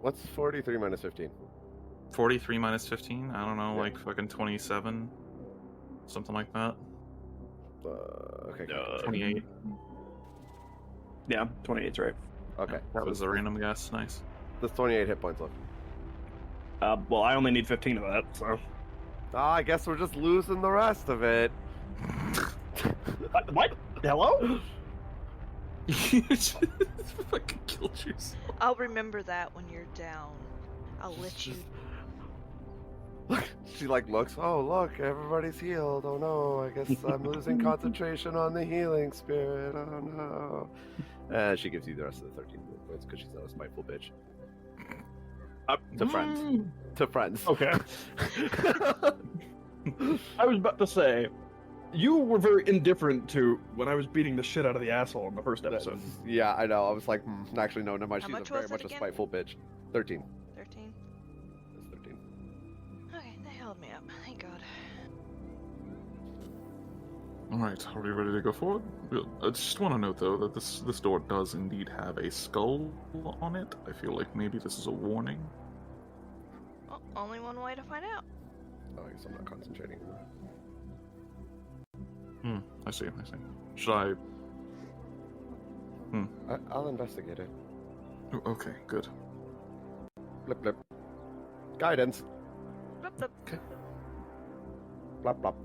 What's 43 minus 15? 43 minus 15? I don't know, Yeah. like fucking 27, something like that. Okay. 28. Yeah, 28's right. Okay. That was a random guess. Nice. There's 28 hit points left. Well, I only need 15 of that, so. I guess we're just losing the rest of it. What? Hello? You just fucking killed yourself. I'll remember that when you're down. I'll let you. Look, she like looks. Oh, look, everybody's healed. Oh no, I guess I'm losing concentration on the healing spirit. Oh no. She gives you the rest of the 13 points because she's not a spiteful bitch. To friends. To friends. Okay. I was about to say, you were very indifferent to when I was beating the shit out of the asshole in the first episode. Yeah, I know. I was like, actually, no, never mind. How She's much very was it much a again? spiteful bitch. 13. 13. It's 13. Okay, they held me up. Thank God. Alright, are we ready to go forward? I just want to note, though, that this door does indeed have a skull on it. I feel like maybe this is a warning. Well, only one way to find out. Oh, I guess I'm not concentrating. I see. Should I... I'll investigate it. Oh, okay, good. Blip blip. Guidance. Blip, blip, Blop blop.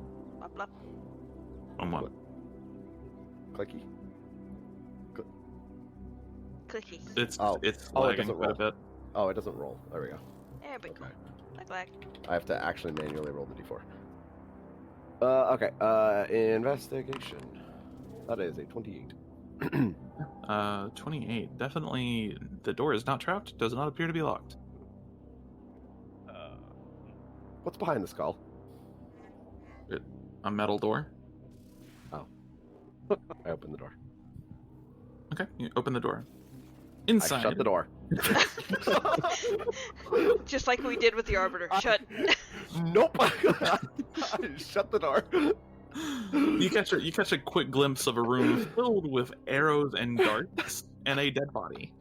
blop, blop. On what? Clicky. Clicky. It's it lagging doesn't quite a roll. bit. Oh, it doesn't roll. There we go. There we go. Okay. Lag. I have to actually manually roll the d4. Okay. Investigation. That is a 28. 28. Definitely, the door is not trapped. Does not appear to be locked. What's behind the skull? A metal door. I open the door. Okay, you open the door. I Inside. shut the door. Just like we did with the Arbiter. Shut. Nope. I shut the door. You catch a quick glimpse of a room filled with arrows and darts and a dead body.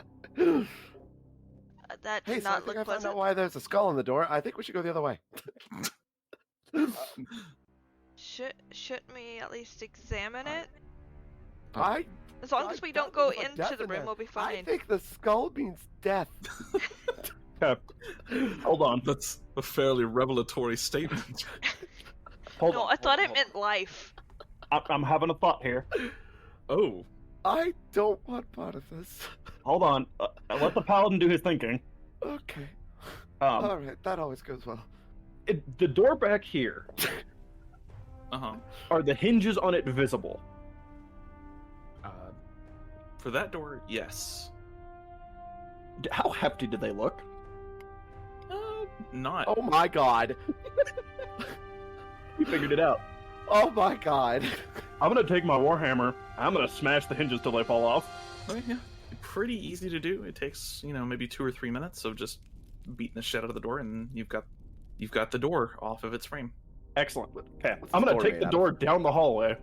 That Hey, did so I not think look I found pleasant. out why there's a skull in the door. I think we should go the other way. Shouldn't we at least examine it? As long as we don't go into the room, we'll be I fine. think the skull means death. Hold on. That's a fairly revelatory statement. Hold No, on. I thought it hold meant life. on. I'm having a thought here. Oh, I don't want part of this. Hold on. Let the paladin do his thinking. Okay. All right, that always goes well. The door back here, uh-huh. are the hinges on it visible? For that door, yes. How hefty do they look? Not. Oh my god. You figured it out. Oh my god. I'm gonna take my warhammer. I'm gonna smash the hinges till they fall off. Okay, yeah. Pretty easy to do. It takes, maybe 2 or 3 minutes of just beating the shit out of the door, and you've got the door off of its frame. Excellent. Okay, What's I'm the gonna door take made the out door of? down the hallway.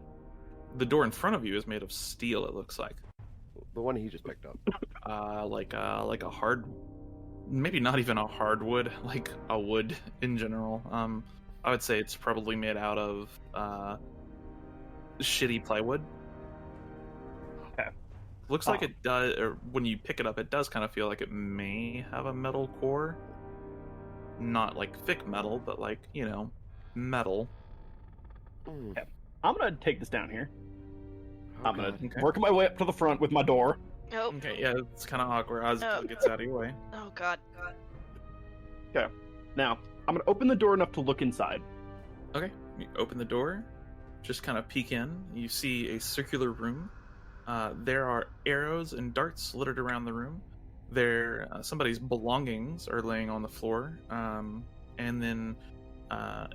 The door in front of you is made of steel. It looks like, The one he just picked up. like a hard, maybe not even a hardwood, like a wood in general. I would say it's probably made out of shitty plywood. Okay. Looks like it does, or when you pick it up, it does kind of feel like it may have a metal core. Not like thick metal, but like, metal. Mm. Okay. I'm gonna take this down here. Oh, I'm gonna God. work my way up to the front with my door. Nope. Okay, yeah, it's kind of awkward as Oh. it gets out of your way. Oh god. Now, I'm gonna open the door enough to look inside. Okay, you open the door, just kind of peek in. You see a circular room. There are arrows and darts littered around the room. Somebody's belongings are laying on the floor. And then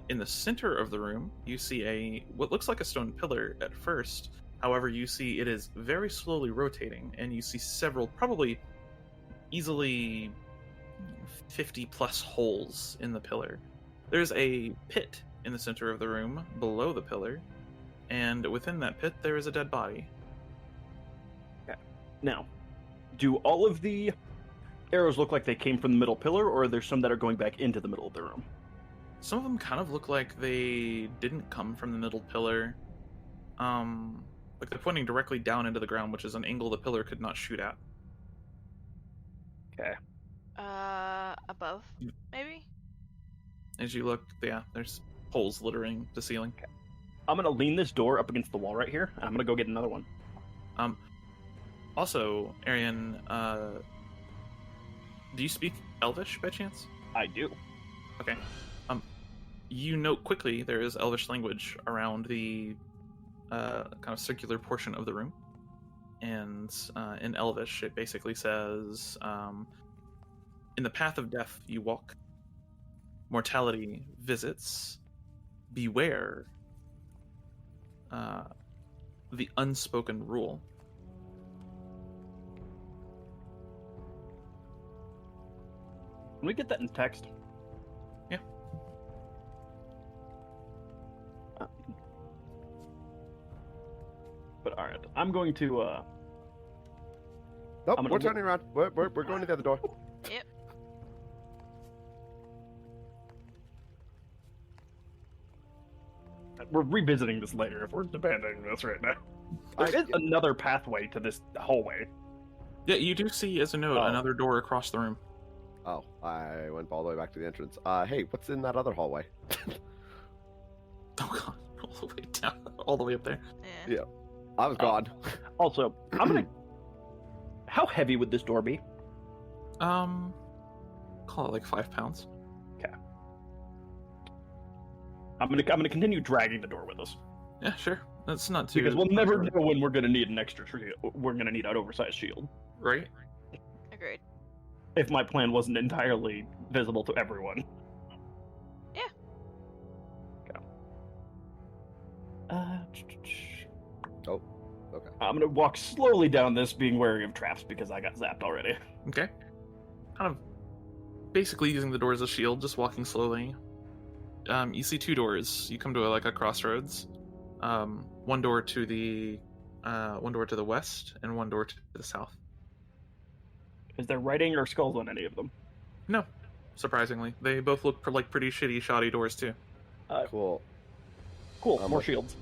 in the center of the room, you see what looks like a stone pillar at first. However, you see it is very slowly rotating, and you see several, probably easily 50 plus holes in the pillar. There's a pit in the center of the room below the pillar, and within that pit there is a dead body. Now, do all of the arrows look like they came from the middle pillar, or are there some that are going back into the middle of the room? Some of them kind of look like they didn't come from the middle pillar. Like they're pointing directly down into the ground, which is an angle the pillar could not shoot at. Okay. Above, maybe? As you look, yeah, there's holes littering the ceiling. I'm gonna lean this door up against the wall right here, and I'm gonna go get another one. Also, Arian, do you speak Elvish by chance? I do. Okay. You note quickly there is Elvish language around the kind of circular portion of the room, and in Elvish it basically says, "In the path of death you walk. Mortality visits. Beware. The unspoken rule." Can we get that in text? Yeah. But all right, I'm going to. Nope, I'm gonna we're look- turning around. We're going to the other door. Yep. We're revisiting this later if we're abandoning this right now. There is another pathway to this hallway. Yeah, you do see, as a note, Oh. another door across the room. Oh, I went all the way back to the entrance. Hey, what's in that other hallway? Oh god, all the way down, all the way up there. Yeah. Yeah. I was gone. Also, I'm gonna. How heavy would this door be? Call it like 5 pounds. I'm gonna continue dragging the door with us Yeah, sure. That's not too. because we'll never know when we're gonna need an extra shield. We're gonna need an oversized shield. Right. Agreed. If my plan wasn't entirely visible to everyone. Yeah. Oh, okay. I'm gonna walk slowly down this, being wary of traps because I got zapped already. Okay. Kind of basically using the door as a shield, just walking slowly. You see 2 doors. You come to like a crossroads. One door to the west and one door to the south. Is there writing or skulls on any of them? No, surprisingly, they both look like pretty shitty, shoddy doors too. Cool. Cool. I'm More a- shields.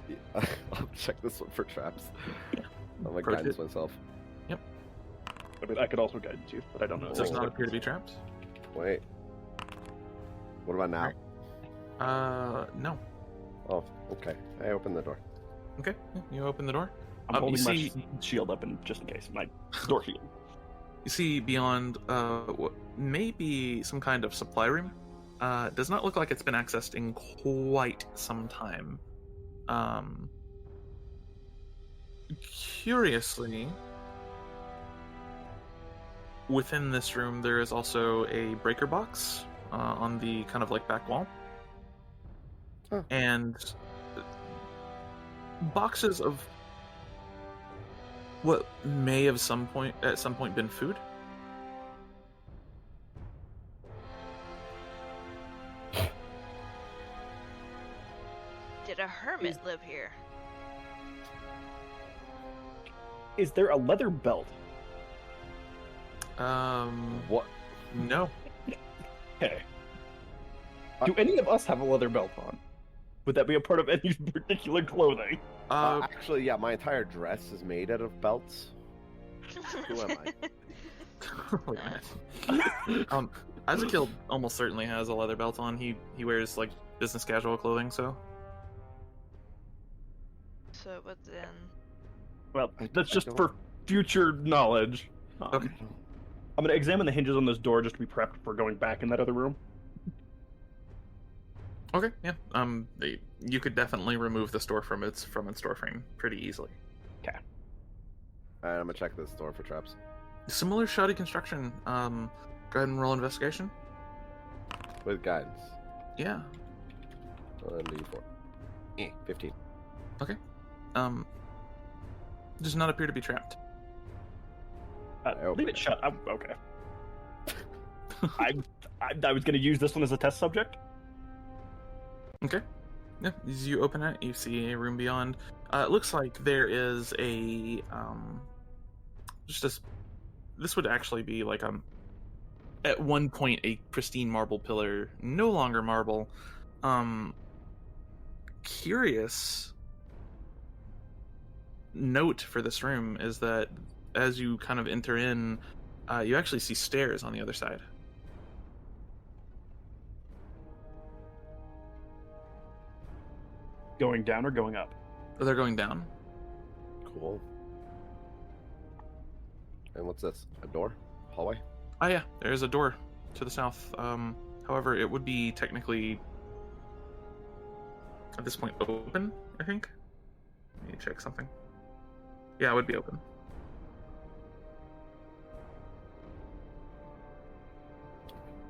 Yeah, I'll check this one for traps. I'm like Pro guidance tip. myself. I mean, I could also guide you, but I don't know. Does not appear to be trapped. Wait. What about now? No. Oh, okay. I opened the door. Okay, yeah, you open the door. I'm you holding my see- shield up, and just in case, my door shield. You see beyond what may be some kind of supply room. Does not look like it's been accessed in quite some time. Curiously, within this room there is also a breaker box on the kind of like back wall. Oh. And boxes of what may have at some point been food. Did a hermit live here? Is there a leather belt? What? No. Okay. Do any of us have a leather belt on? Would that be a part of any particular clothing? Actually, yeah, my entire dress is made out of belts. Who am I? Ezekiel almost certainly has a leather belt on. He wears like business casual clothing, so So, but then... Well, I that's just don't- for future knowledge. Okay. I'm gonna examine the hinges on this door just to be prepped for going back in that other room. Okay, yeah. You could definitely remove this door from its door frame pretty easily. Alright, I'm gonna check this door for traps. Similar shoddy construction. Go ahead and roll investigation. With guidance. Yeah. 1d4. 15. Does not appear to be trapped. open Leave it. it shut. Okay. I was gonna use this one as a test subject. Okay. Yeah, as you open it, you see a room beyond. It looks like there is a this would actually be like at one point a pristine marble pillar, no longer marble. Curious note for this room is that as you kind of enter in, you actually see stairs on the other side. Going down or going up? They're going down. Cool. And what's this? A door? Hallway? Oh yeah, there's a door to the south. However, it would be technically at this point open, I think. Let me check something. Yeah, it would be open.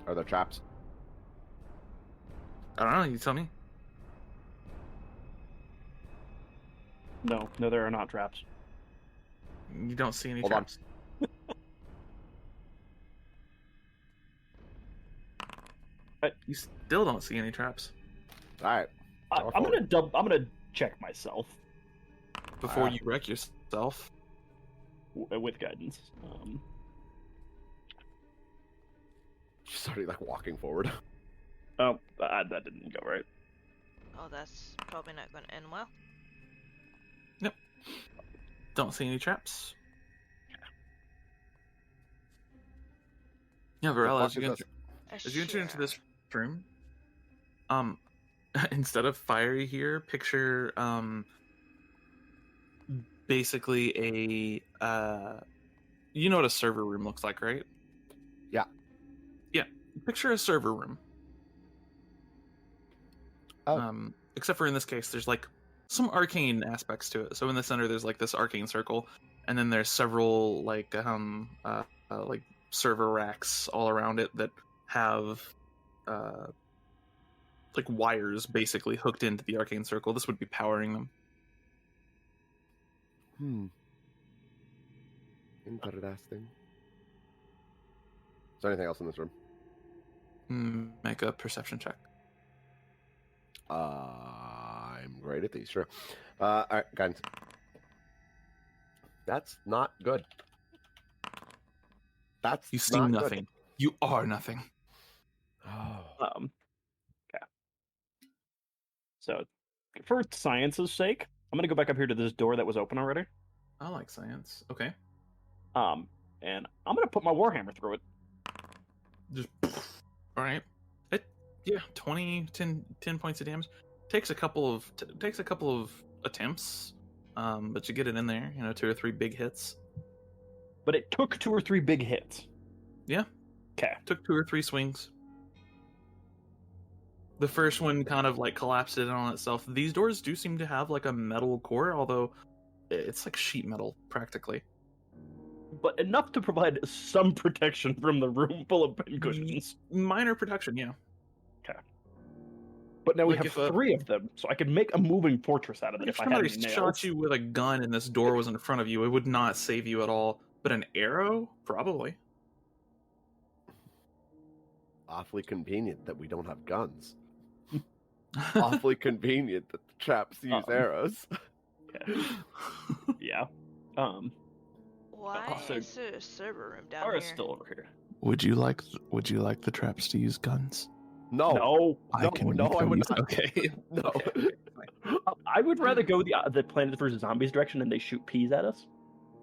Are there traps? I don't know, you tell me. No, there are not traps. You don't see any Hold on. traps. You still don't see any traps. Alright. I'm gonna check myself Before you wreck yourself. with guidance. She's already like walking forward. Oh, that didn't go right. Oh, that's probably not going to end well. Don't see any traps. Yeah, Varela, fuck as you is enter, this? as you enter into Sure. this room, instead of fire here, picture basically you know what a server room looks like, right? Yeah. Yeah. Picture a server room. Oh. Except for in this case, there's like some arcane aspects to it. So in the center, there's like this arcane circle, and then there's several like server racks all around it that have like wires basically hooked into the arcane circle. This would be powering them. Interesting. Is there anything else in this room? Make a perception check. I'm great at these, sure. All right, guidance. That's not good. That's You see not nothing. Good. You are nothing. Oh. Okay. So, for science's sake, I'm gonna go back up here to this door that was open already. I like science. Okay. And I'm gonna put my warhammer through it. Just all right. 10 points of damage. Takes a couple of attempts, but you get it in there. 2 or 3 big hits. But it took 2 or 3 big hits. Yeah. Okay. Took 2 or 3 swings. The first one kind of like collapsed it on itself. These doors do seem to have like a metal core, although it's like sheet metal practically. But enough to provide some protection from the room full of pincushions. Minor protection, yeah. Okay. But now we Like have if, 3 of them, so I could make a moving fortress out of it If if I had somebody any nails. shot you with a gun and this door was in front of you, it would not save you at all. But an arrow? Probably. Awfully convenient that we don't have guns. Awfully convenient that the traps use arrows. Yeah. Why Also, is there a server room down Ara's here? still over here. Would you like the traps to use guns? No, No. I would not. Okay. No. I would rather go the Planet vs. Zombies direction and they shoot peas at us.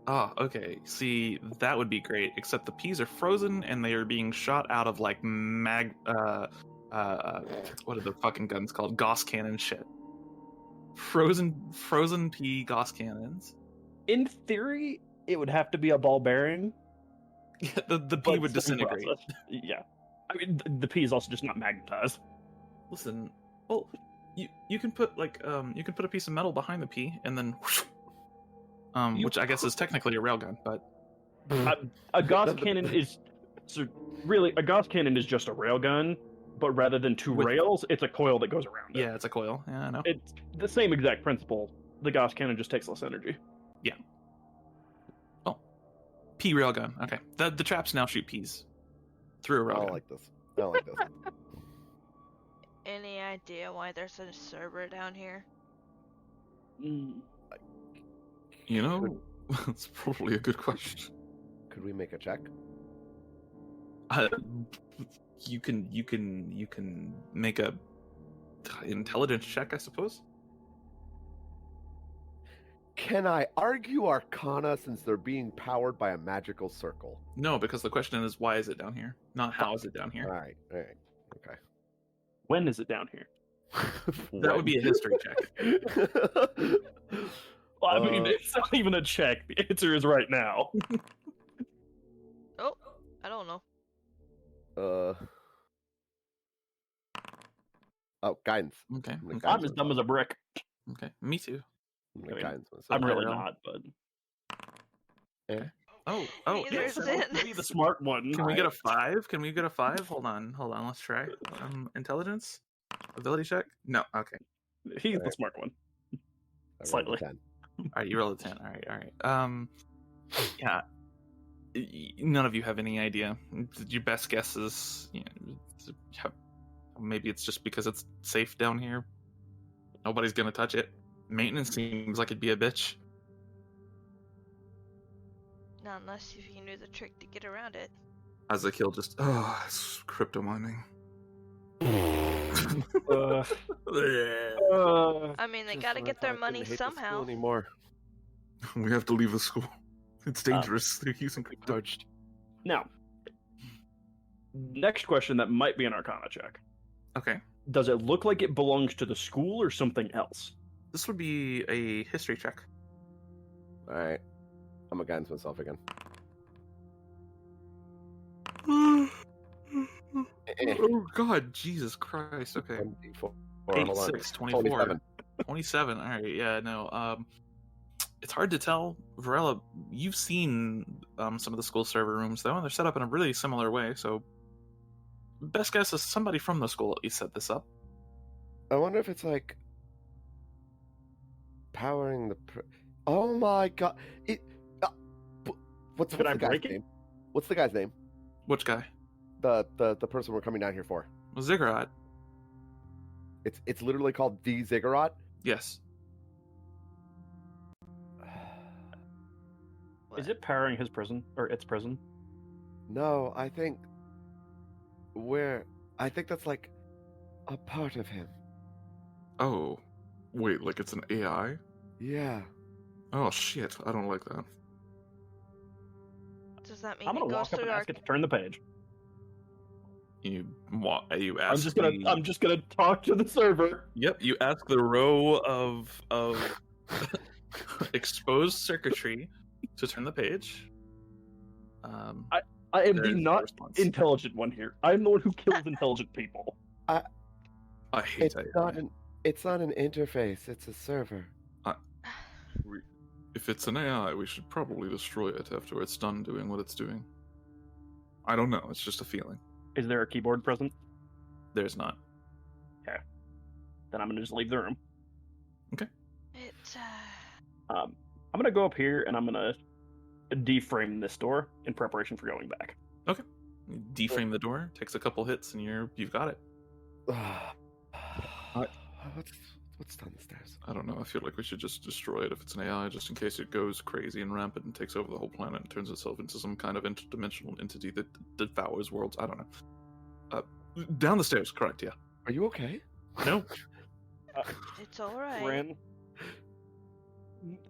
Oh, okay. See, that would be great. Except the peas are frozen and they are being shot out of like what are the fucking guns called? Gauss cannon shit. Frozen pea Gauss cannons. In theory, it would have to be a ball bearing. Yeah, the pea but would same disintegrate. process. Yeah. I mean, the pea is also just not magnetized. Listen, well, you can put like you can put a piece of metal behind the pea and then which I guess is technically a railgun, but A Gauss cannon is really a Gauss cannon is just a railgun, but rather than 2 rails, it's a coil that goes around it. yeah, it's a coil. Yeah, I know. It's the same exact principle. The Gauss cannon just takes less energy. Yeah. Oh, pea railgun. Okay, the traps now shoot peas through a I railgun. don't like this. I don't like this. Any idea why there's a server down here? That's probably a good question. Could we make a check? You can make a intelligence check, I suppose. Can I argue Arcana since they're being powered by a magical circle? No, because the question is why is it down here, not how is it down here. All right. Okay. When is it down here? That would be a history check. Well, I mean, it's not even a check. The answer is right now. Oh, I don't know. Oh, guidance. Okay. I'm gonna Okay. I'm as dumb as a brick. Okay. Me too. I'm gonna I mean, guidance myself. I'm really Well. not, but Oh. Neither Yeah, is so it. be the smart one. Can we get a 5? Can we get a 5? Hold on. Let's try. Intelligence, ability check. No. Okay. He's the smart one. I rolled a Slightly. 10. All right. You rolled a 10. All right. Yeah. None of you have any idea. Your best guess is, maybe it's just because it's safe down here. Nobody's gonna touch it. Maintenance seems like it'd be a bitch. Not unless you knew the trick to get around it. As a kill, just it's crypto mining. I mean, they Just gotta when I get thought their I couldn't money hate the school somehow. anymore. We have to leave the school. It's dangerous. They're using crypto. Dodged. Now, Next question that might be an Arcana check. Okay. Does it look like it belongs to the school or something else? This would be a history check. All right. I'm against myself again. Oh God, Jesus Christ. Okay. 1d4. 8, Hold on. 6, 24. 27. 27. All right. Yeah. No. It's hard to tell. Varela, you've seen some of the school server rooms though, and they're set up in a really similar way. So, best guess is somebody from the school at least set this up. I wonder if it's like powering the. Oh my God! What's Could the I guy's break it? name? What's the guy's name? Which guy? The person we're coming down here for. Ziggurat. It's literally called the Ziggurat. Yes. Is it powering his prison or its prison? No, I think that's like a part of him. Oh, wait, like it's an AI? Yeah. Oh shit, I don't like that. Does that mean I'm gonna it goes walk up through and our... ask it to turn the page. You ask. I'm just gonna talk to the server. Yep, you ask the row of exposed circuitry to turn the page. I am the there's no not response. intelligent one here. I'm the one who kills intelligent people. I hate It's not an interface. It's a server. If it's an AI, we should probably destroy it after it's done doing what it's doing. I don't know. It's just a feeling. Is there a keyboard present? There's not. Then I'm gonna just leave the room. It, I'm gonna go up here and I'm gonna deframe this door in preparation for going back. Okay. You deframe the door. Takes a couple hits, and you've got it. What's down the stairs? I don't know. I feel like we should just destroy it if it's an AI, just in case it goes crazy and rampant and takes over the whole planet and turns itself into some kind of interdimensional entity that devours worlds. I don't know. Down the stairs, correct? Yeah. Are you okay? No. it's alright. Ren,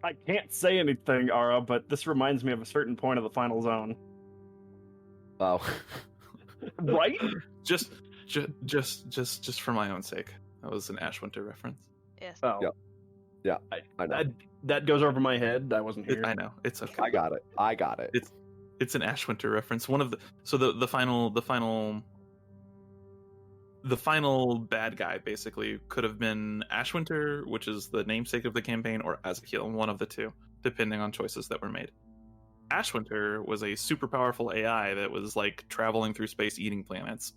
I can't say anything, Ara, but this reminds me of a certain point of the final zone. Oh. Right? just for my own sake. That was an Ash Winter reference. Yes. Oh. Yep. Yeah, I know. That goes over my head. I wasn't here. I know. It's okay. I got it. It's an Ash Winter reference. One of the final bad guy basically could have been Ash Winter, which is the namesake of the campaign, or Ezekiel, one of the two, depending on choices that were made. Ash Winter was a super powerful AI that was like traveling through space eating planets.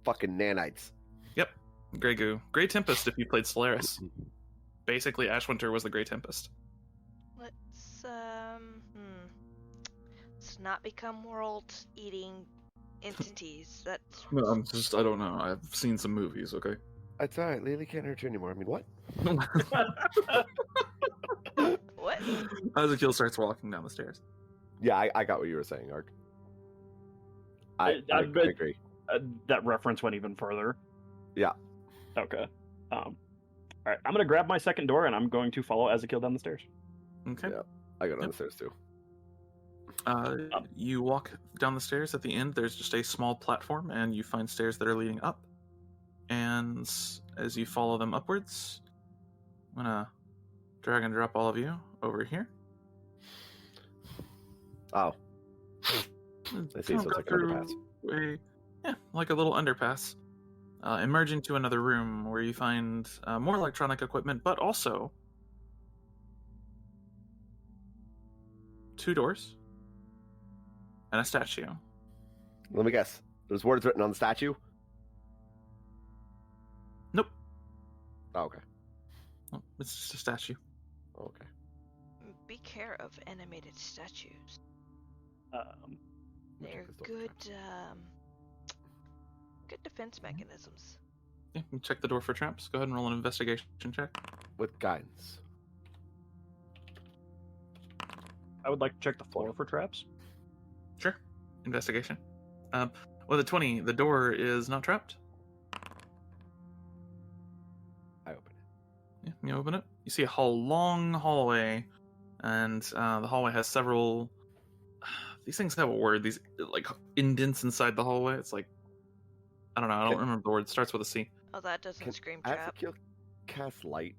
Fucking nanites. Yep. Grey Goo. Grey Tempest if you played Solaris. Basically, Ash Winter was the Grey Tempest. Let's not become world-eating entities. That's... No, I don't know. I've seen some movies, okay? It's alright. Lily can't hurt you anymore. I mean, what? What? Ezekiel starts walking down the stairs. Yeah, I got what you were saying, Ark. I agree. That reference went even further. Yeah. Okay. All right. I'm gonna grab my second door and I'm going to follow Ezekiel down the stairs. Okay. Yeah. I go down the stairs too. You walk down the stairs. At the end, there's just a small platform, and you find stairs that are leading up. And as you follow them upwards, I'm gonna drag and drop all of you over here. Oh. I see, so it's like an underpass. Like a little underpass. Emerging to another room where you find more electronic equipment, but also 2 doors and a statue. Let me guess. There's words written on the statue? Nope. Oh, okay. Oh, it's just a statue. Okay. Be care of animated statues. They're good, good defense mechanisms. Yeah, you check the door for traps. Go ahead and roll an investigation check. With guidance. I would like to check the floor for traps. Sure. Investigation. With a 20, the door is not trapped. I open it. Yeah, you open it. You see a long hallway, and the hallway has several... these things have a word. These like indents inside the hallway. It's like I don't know. I don't remember the word. It starts with a C. Oh, that doesn't Can scream trap. Azekil cast light?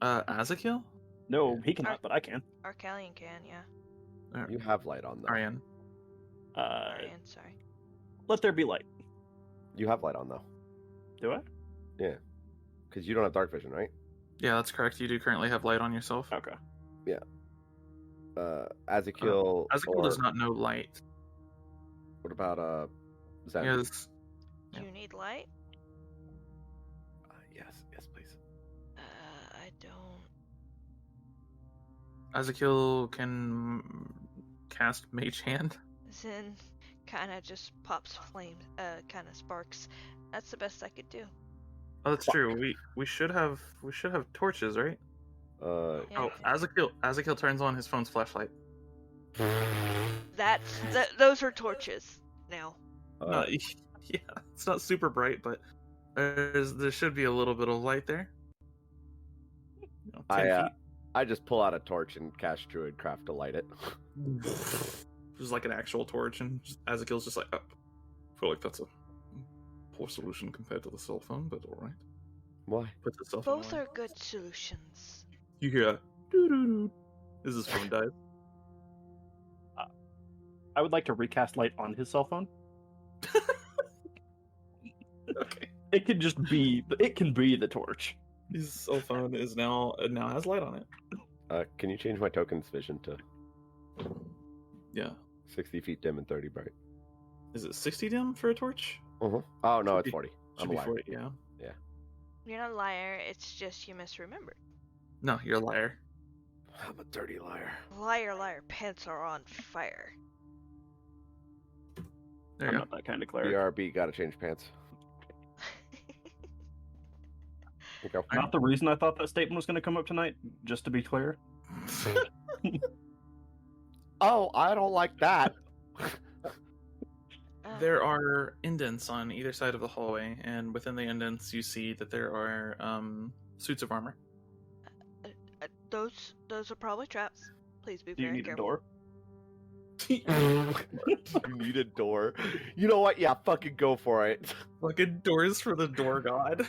Azekil? No, he cannot, but I can. Arcalian can, yeah. You have light on though. Ariane. Ariane, sorry. Let there be light. You have light on though. Do I? Yeah. Because you don't have dark vision, right? Yeah, that's correct. You do currently have light on yourself. Okay. Azekil. Azekil does not know light. What about Zen? Yeah, this, Do you need light? Yes, please. I don't. Azekil can cast Mage Hand. Zen kind of just pops flame, kind of sparks. That's the best I could do. Oh, that's true. We should have torches, right? Yeah. Oh, Azekil turns on his phone's flashlight. Those are torches now. No, yeah, it's not super bright, but there should be a little bit of light there. 10 feet. I just pull out a torch and cast Druidcraft to light it. Just like an actual torch, and Azekil's just like, oh, I feel like that's a poor solution compared to the cell phone, but all right. Why? Put the cell phone Both away. are good solutions. You hear doo-doo-doo as his phone dies. I would like to recast light on his cell phone. Okay. It can just be. It can be the torch. His cell phone is now has light on it. Can you change my token's vision to Yeah. 60 feet dim and 30 bright? Is it 60 dim for a torch? Oh no, Should it's be- 40. Should I'm be a liar. 40, yeah. You're not a liar, it's just you misremembered. No, you're a liar. I'm a dirty liar. Liar, liar, pants are on fire. There I'm you not that kind of cleric. BRB, gotta change pants. Okay. Not the reason I thought that statement was going to come up tonight. Just to be clear. go. Oh, I don't like that. There are indents on either side of the hallway, and within the indents, you see that there are suits of armor. Those are probably traps. Please be Do you very need a careful. door? You need a door. You know what? Yeah, fucking go for it. Fucking doors for the door god.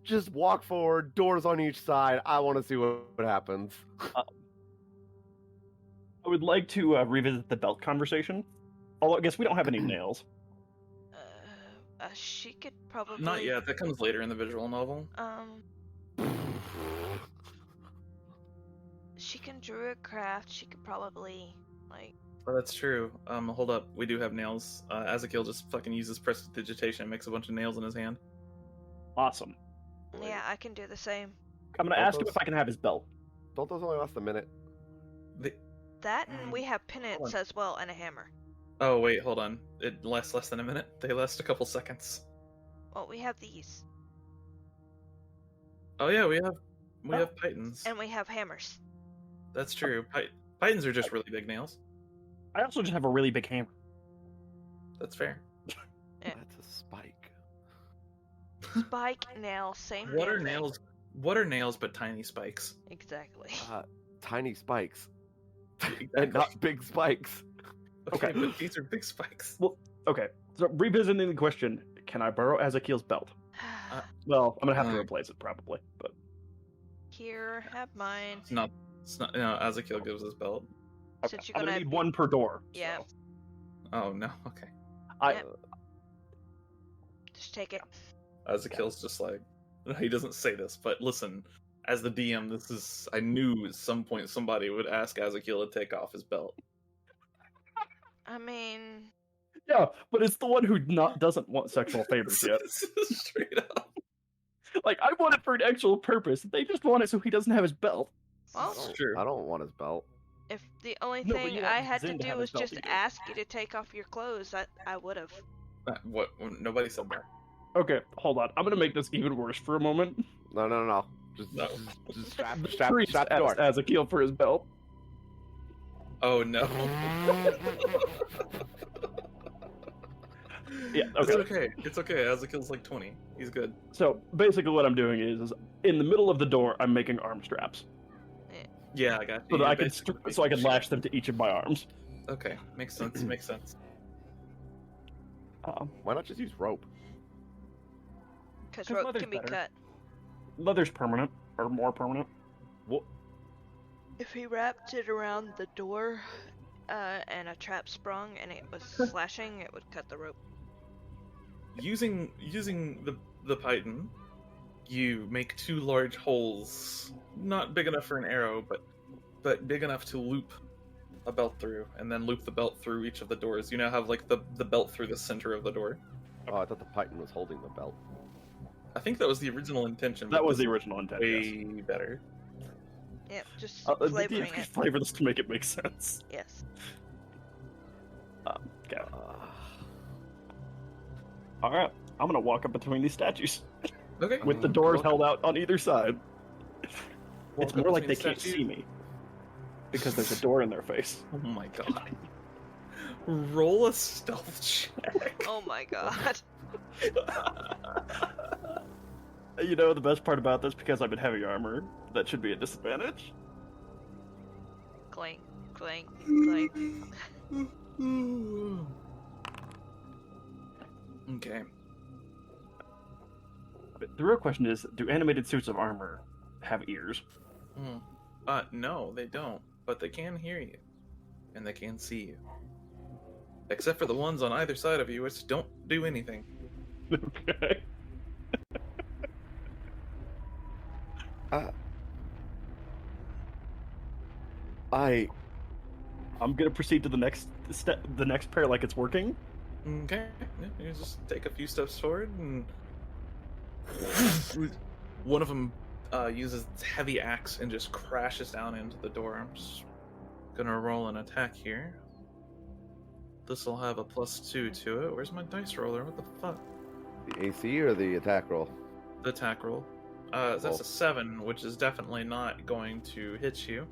Just walk forward. Doors on each side. I want to see what happens. I would like to revisit the belt conversation. Although I guess we don't have any nails. She could probably. Not yet. That comes later in the visual novel. She can Druidcraft. She could probably Oh, that's true. Hold up. We do have nails. Azekil just fucking uses prestidigitation and makes a bunch of nails in his hand. Awesome. Yeah, I can do the same. I'm going to ask him if I can have his belt. Don't those only last a minute? That and we have penance as well and a hammer. Oh, wait, hold on. It lasts less than a minute. They last a couple seconds. Well, we have these Oh, yeah, we have pythons. and we have hammers. That's true. Pythons are just really big nails. I also just have a really big hammer. That's fair. Yeah. That's a spike. Spike, nail, same. What are damn thing. nails? What are nails but tiny spikes? Exactly. Tiny spikes. And not big spikes. Okay, Okay. but these are big spikes. Okay, so revisiting the question, can I borrow Azekil's belt? Well, I'm going to have to Uh, replace it probably, but... Here, have mine. It's not. No, Azekil gives his belt. Okay. Since you're I'm gonna need one per door. Yeah. so. Oh no. Okay. Yep. Just take it. Azekil's just like he doesn't say this, but listen. As the DM, this is I knew at some point somebody would ask Azekil to take off his belt. I mean, Yeah, but it's the one who doesn't want sexual favors yet. Straight up. Like, I want it for an actual purpose. They just want it so he doesn't have his belt. well, True. I don't want his belt. if the only No, but thing you I want had to Zin to do have was his belt just either. ask you to take off your clothes, I would have. What? Nobody said that. Okay, hold on. I'm gonna make this even worse for a moment. No. Just No. just strap Priest the door. asks Azekil for his belt. Oh no. Yeah, okay. It's okay. It's okay. Azekil's like 20. He's good. So basically, what I'm doing is in the middle of the door, I'm making arm straps. Yeah, I got so you. that You're I can basically so I can making lash them to each of my arms. sure. Okay, makes sense. Makes sense. Why not just use rope? Because 'Cause rope leather's can be better. cut. Leather's permanent or more permanent. What? If he wrapped it around the door, and a trap sprung and it was slashing, it would cut the rope. Using the python, you make 2 large holes, not big enough for an arrow, but big enough to loop a belt through, and then loop the belt through each of the doors. You now have like the belt through the center of the door. Oh, I thought the python was holding the belt. I think that was the original intention. That but was this the original intent. is Yes. way better. Yep, just The flavoring DnD it. flavor this to make it make sense. Yes. Okay. Uh, All right. I'm gonna walk up between these statues Okay. with the doors held out on either side. Walk It's up more like between they can't statues. see me because there's a door in their face. Oh my god. Roll a stealth check. Oh my god. You know the best part about this, because I'm in heavy armor, that should be a disadvantage. Clank, clank, clank. Okay. But the real question is, do animated suits of armor have ears? No, they don't. But they can hear you. And they can see you. Except for the ones on either side of you, which don't do anything. Okay. I'm gonna proceed to the next step, the next pair, like it's working. Okay. Yeah, you just take a few steps forward, and one of them uses its heavy axe and just crashes down into the door. I'm just gonna roll an attack here. This will have a +2 to it. Where's my dice roller? What the fuck? the AC or the attack roll? The attack roll. That's a 7, which is definitely not going to hit you.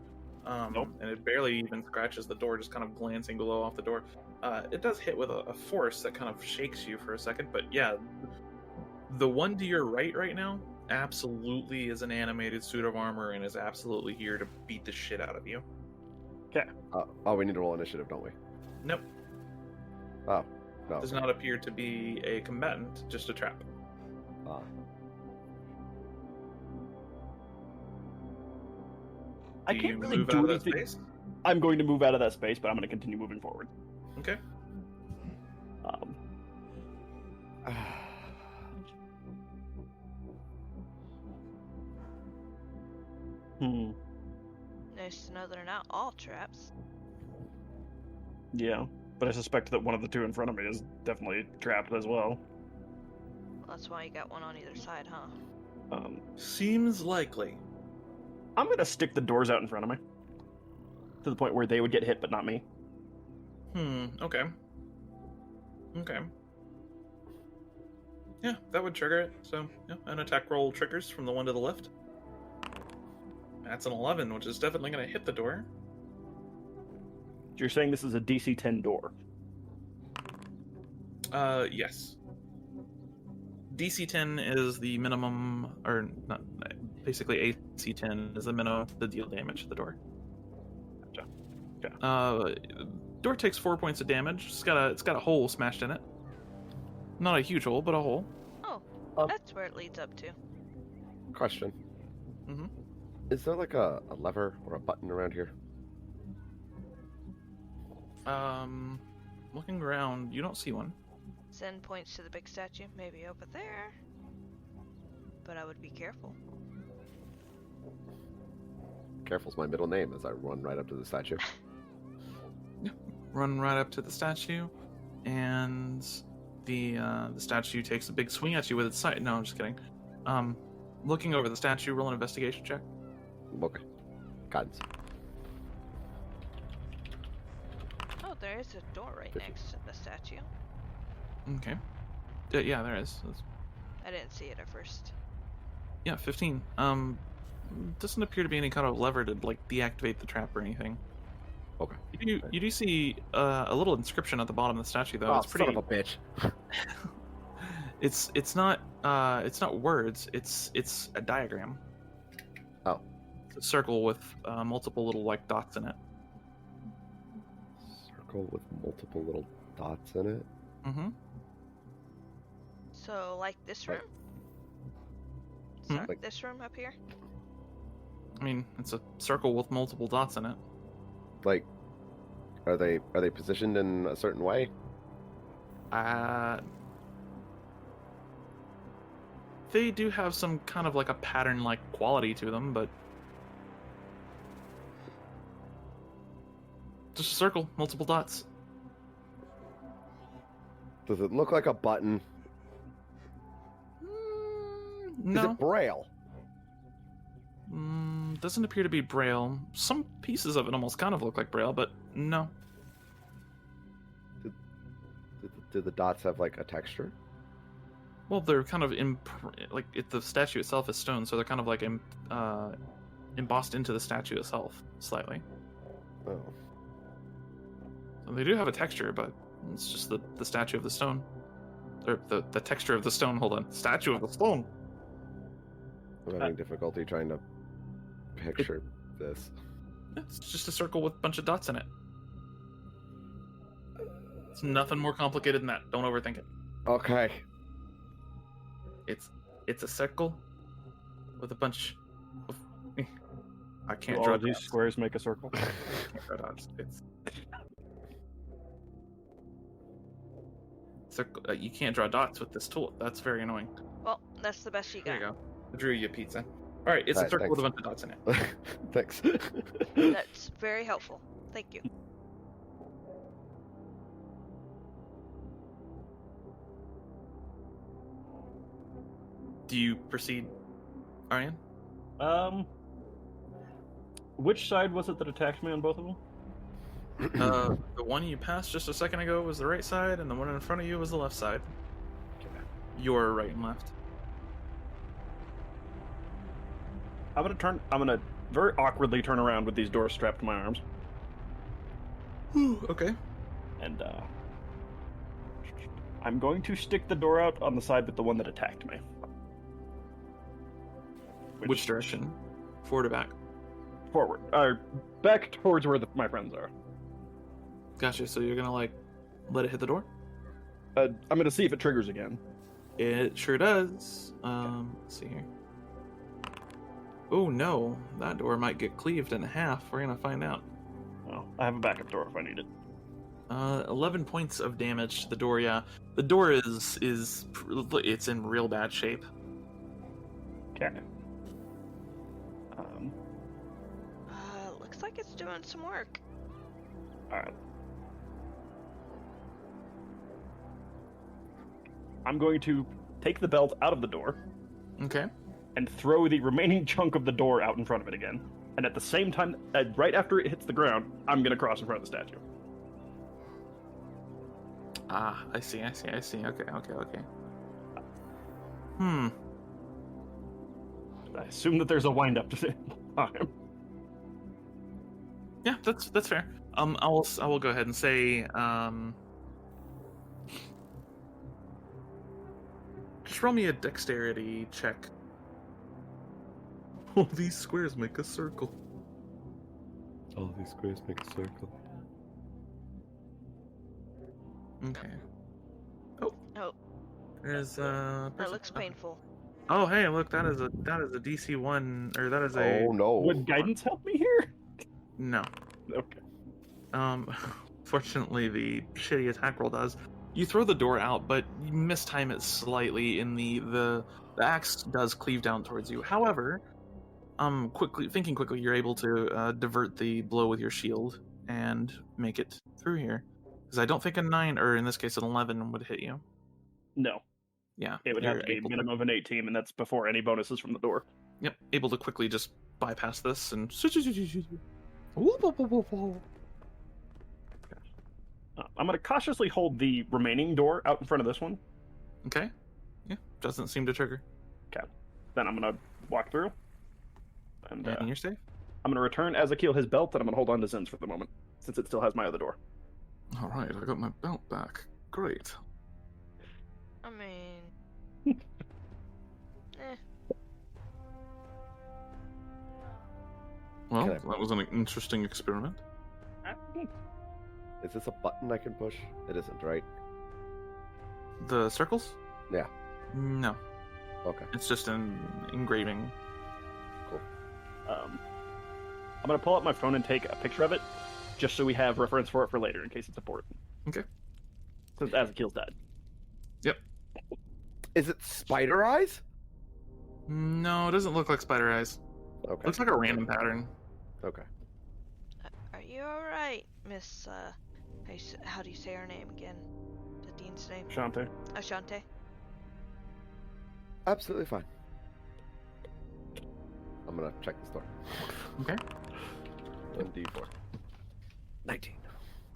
Nope. And it barely even scratches the door, just kind of glancing below off the door. It does hit with a force that kind of shakes you for a second, but yeah, the one to your right now absolutely is an animated suit of armor and is absolutely here to beat the shit out of you. Oh, we need to roll initiative, don't we? Nope. Oh, no. Does not appear to be a combatant, just a trap. I Do can't you really move do out of that anything. space? I'm going to move out of that space, but I'm going to continue moving forward. Okay. Nice to know they're not all traps. Yeah, but I suspect that one of the two in front of me is definitely trapped as well. That's why you got one on either side, huh? Seems likely. I'm going to stick the doors out in front of me to the point where they would get hit, but not me. Okay. Okay. Yeah, that would trigger it. So, yeah, an attack roll triggers from the one to the left. That's an 11, which is definitely going to hit the door. You're saying this is a DC 10 door. Yes. DC 10 is the minimum, or not, basically AC 10 is the minimum to deal damage to the door. Gotcha. Okay. Door takes 4 points of damage. It's got a hole smashed in it. Not a huge hole, but a hole. Oh, that's where it leads up to. Question. Mm-hmm. Is there like a lever or a button around here? Looking around, you don't see one. Send points to the big statue, maybe over there. But I would be careful. Careful's my middle name as I run right up to the statue. Run right up to the statue, and the statue takes a big swing at you with its sight. No, I'm just kidding. Looking over the statue, roll an investigation check. Okay. Guidance. Oh, there is a door right next to the statue. Okay. Yeah, there is. I didn't see it at first. Yeah, 15. Doesn't appear to be any kind of lever to like deactivate the trap or anything. Okay. You do see a little inscription at the bottom of the statue, though. Oh, It's pretty. son of a bitch. It's not words. It's a diagram. Oh. It's a circle with multiple little like dots in it. Circle with multiple little dots in it. Mm-hmm. So, like this room? Hmm? Sorry, this room up here? I mean, it's a circle with multiple dots in it. Like, are they positioned in a certain way? They do have some kind of like a pattern-like quality to them, but just a circle, multiple dots. Does it look like a button? No. Is it Braille? Doesn't appear to be Braille. Some pieces of it almost kind of look like Braille, but no. Do the dots have like a texture? Well, they're kind of the statue itself is stone, so they're kind of like embossed into the statue itself slightly. Oh. So they do have a texture, but it's just the statue of the stone, or the texture of the stone. Hold on, statue of the stone. I'm having difficulty trying to picture this. It's just a circle with a bunch of dots in it. It's nothing more complicated than that. Don't overthink it. Okay. It's a circle with a bunch of. I can't All draw of these dots. squares make a circle. I can't draw dots. It's circle. You can't draw dots with this tool. That's very annoying. Well, that's the best you There got. you go. I drew you a pizza. All right, it's a Alright, circle with a thanks. bunch of dots in it. Thanks. That's very helpful. Thank you. Do you proceed, Arian? Which side was it that attacked me on both of them? The one you passed just a second ago was the right side, and the one in front of you was the left side. Your right and left. I'm gonna very awkwardly turn around with these doors strapped to my arms, Okay. and I'm going to stick the door out on the side with the one that attacked me. Which direction? Forward or back? Forward, or back towards where my friends are. Gotcha. So you're gonna like let it hit the door? I'm gonna see if it triggers again. It sure does. Let's see here. Oh no, that door might get cleaved in half. We're gonna find out. Oh, I have a backup door if I need it. 11 points of damage to the door. Yeah, the door is it's in real bad shape. Okay. Looks like it's doing some work. All right. I'm going to take the belt out of the door Okay. and throw the remaining chunk of the door out in front of it again. And at the same time, right after it hits the ground, I'm going to cross in front of the statue. Ah, I see. Okay. I assume that there's a wind-up to the time. Yeah, that's fair. I will go ahead and say just roll me a dexterity check. All these squares make a circle. All these squares make a circle. Okay. Oh, There's that looks painful. Oh hey, look, that is a DC 1, or that is a Oh no. Would guidance help me here? no. Okay. Fortunately the shitty attack roll does. You throw the door out, but you mistime it slightly in the axe does cleave down towards you. However, thinking quickly, you're able to divert the blow with your shield and make it through here. Because I don't think a 9, or in this case an 11, would hit you. No. Yeah. It would have you're to be a able minimum of an 18, and that's before any bonuses from the door. Yep, able to quickly just bypass this and. I'm going to cautiously hold the remaining door out in front of this one. Okay. Yeah, doesn't seem to trigger. Then I'm going to walk through. And And you're safe. I'm going to return Ezekiel his belt, and I'm going to hold on to Zin's for the moment, since it still has my other door. All right, I got my belt back. Great. I mean, Well, Can I- that was an interesting experiment. Is this a button I can push? It isn't, right? The circles? Yeah. No, Okay. it's just an engraving. I'm gonna pull up my phone and take a picture of it, just so we have reference for it for later in case it's important. Okay. Since Azakil's dead. Yep. Is it spider eyes? No, it doesn't look like spider eyes. Okay. Looks like a random pattern. Okay. Are you alright, Miss, how do you say her name again? The dean's name? Shante. Ashante? Absolutely fine. I'm gonna check this door. Okay. 1d4. 19.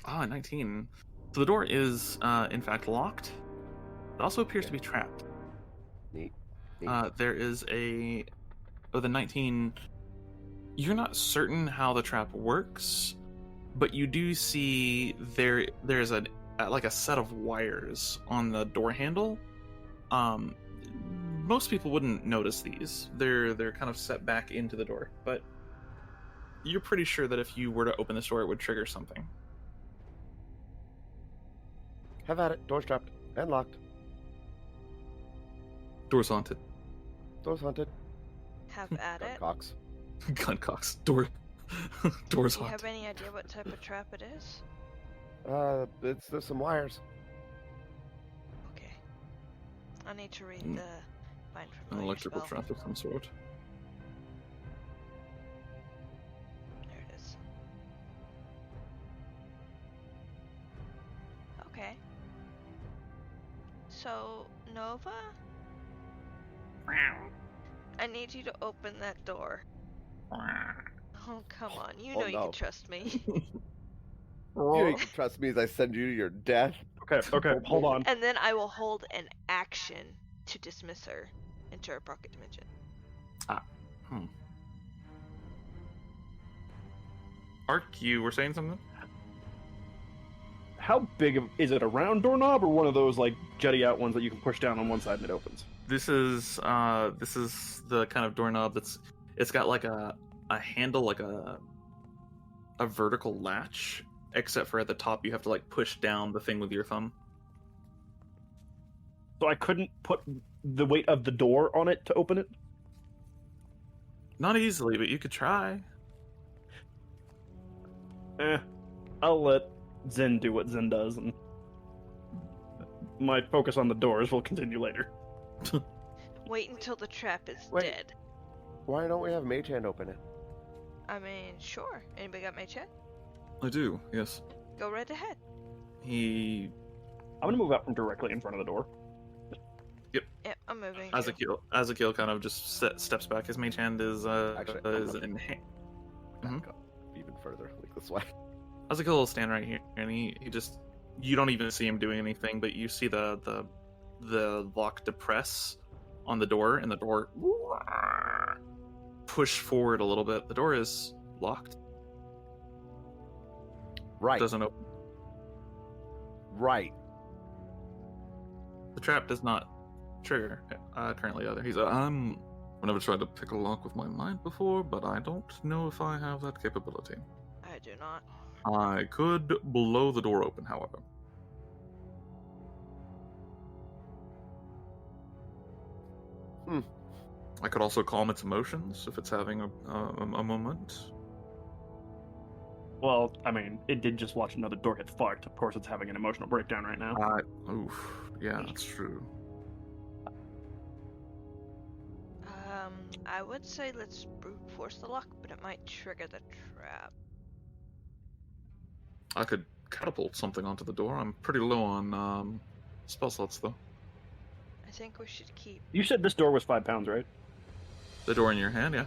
Ah, 19. So the door is, in fact, locked. It also appears to be trapped. Neat. There is a... With a 19, you're not certain how the trap works, but you do see there's like a set of wires on the door handle. Most people wouldn't notice these. They're kind of set back into the door, but you're pretty sure that if you were to open this door, it would trigger something. Have at it. Door's trapped and locked. Door's haunted. Door's haunted. Have at it. Cox. Guncock's door. Door's Do you haunted. have any idea what type of trap it is? There's some wires. Okay. I need to read Mm. the Find An Familiar electrical spell. trap of some sort. There it is. Okay. So, Nova? I need you to open that door. Oh, come on. You Oh, know you no. can trust me. You can trust me as I send you to your death. Okay, hold on. And then I will hold an action to dismiss her into her pocket dimension. Ark, you were saying something? How big is it? A round doorknob or one of those like jutty out ones that you can push down on one side and it opens? This is the kind of doorknob it's got like a handle, like a vertical latch, except for at the top you have to like push down the thing with your thumb. So I couldn't put the weight of the door on it to open it? Not easily, but you could try. I'll let Zen do what Zen does, and my focus on the doors will continue later. Wait until the trap is Wait. dead. Why don't we have Mage Hand open it? I mean, sure. Anybody got my check? I do, yes. Go right ahead. He I'm gonna move out from directly in front of the door. Yep, I'm moving. too. Ezekiel kind of just steps back. His mage hand is Actually, I'm gonna in hand. Back up even further, like this way. Ezekiel will stand right here, and he just, you don't even see him doing anything, but you see the lock depress on the door, and the door push forward a little bit. The door is locked. Right. Doesn't open. Right. The trap does not trigger currently either. He's I've never tried to pick a lock with my mind before, but I don't know if I have that capability. I do not. I could blow the door open, however. I could also calm its emotions if it's having a moment. Well, I mean, it did just watch another door get fucked. Of course, it's having an emotional breakdown right now. Oof. Yeah, that's true. I would say let's brute force the lock, but it might trigger the trap. I could catapult something onto the door. I'm pretty low on spell slots, though. I think we should keep. You said this door was 5 pounds, right? The door in your hand, yeah.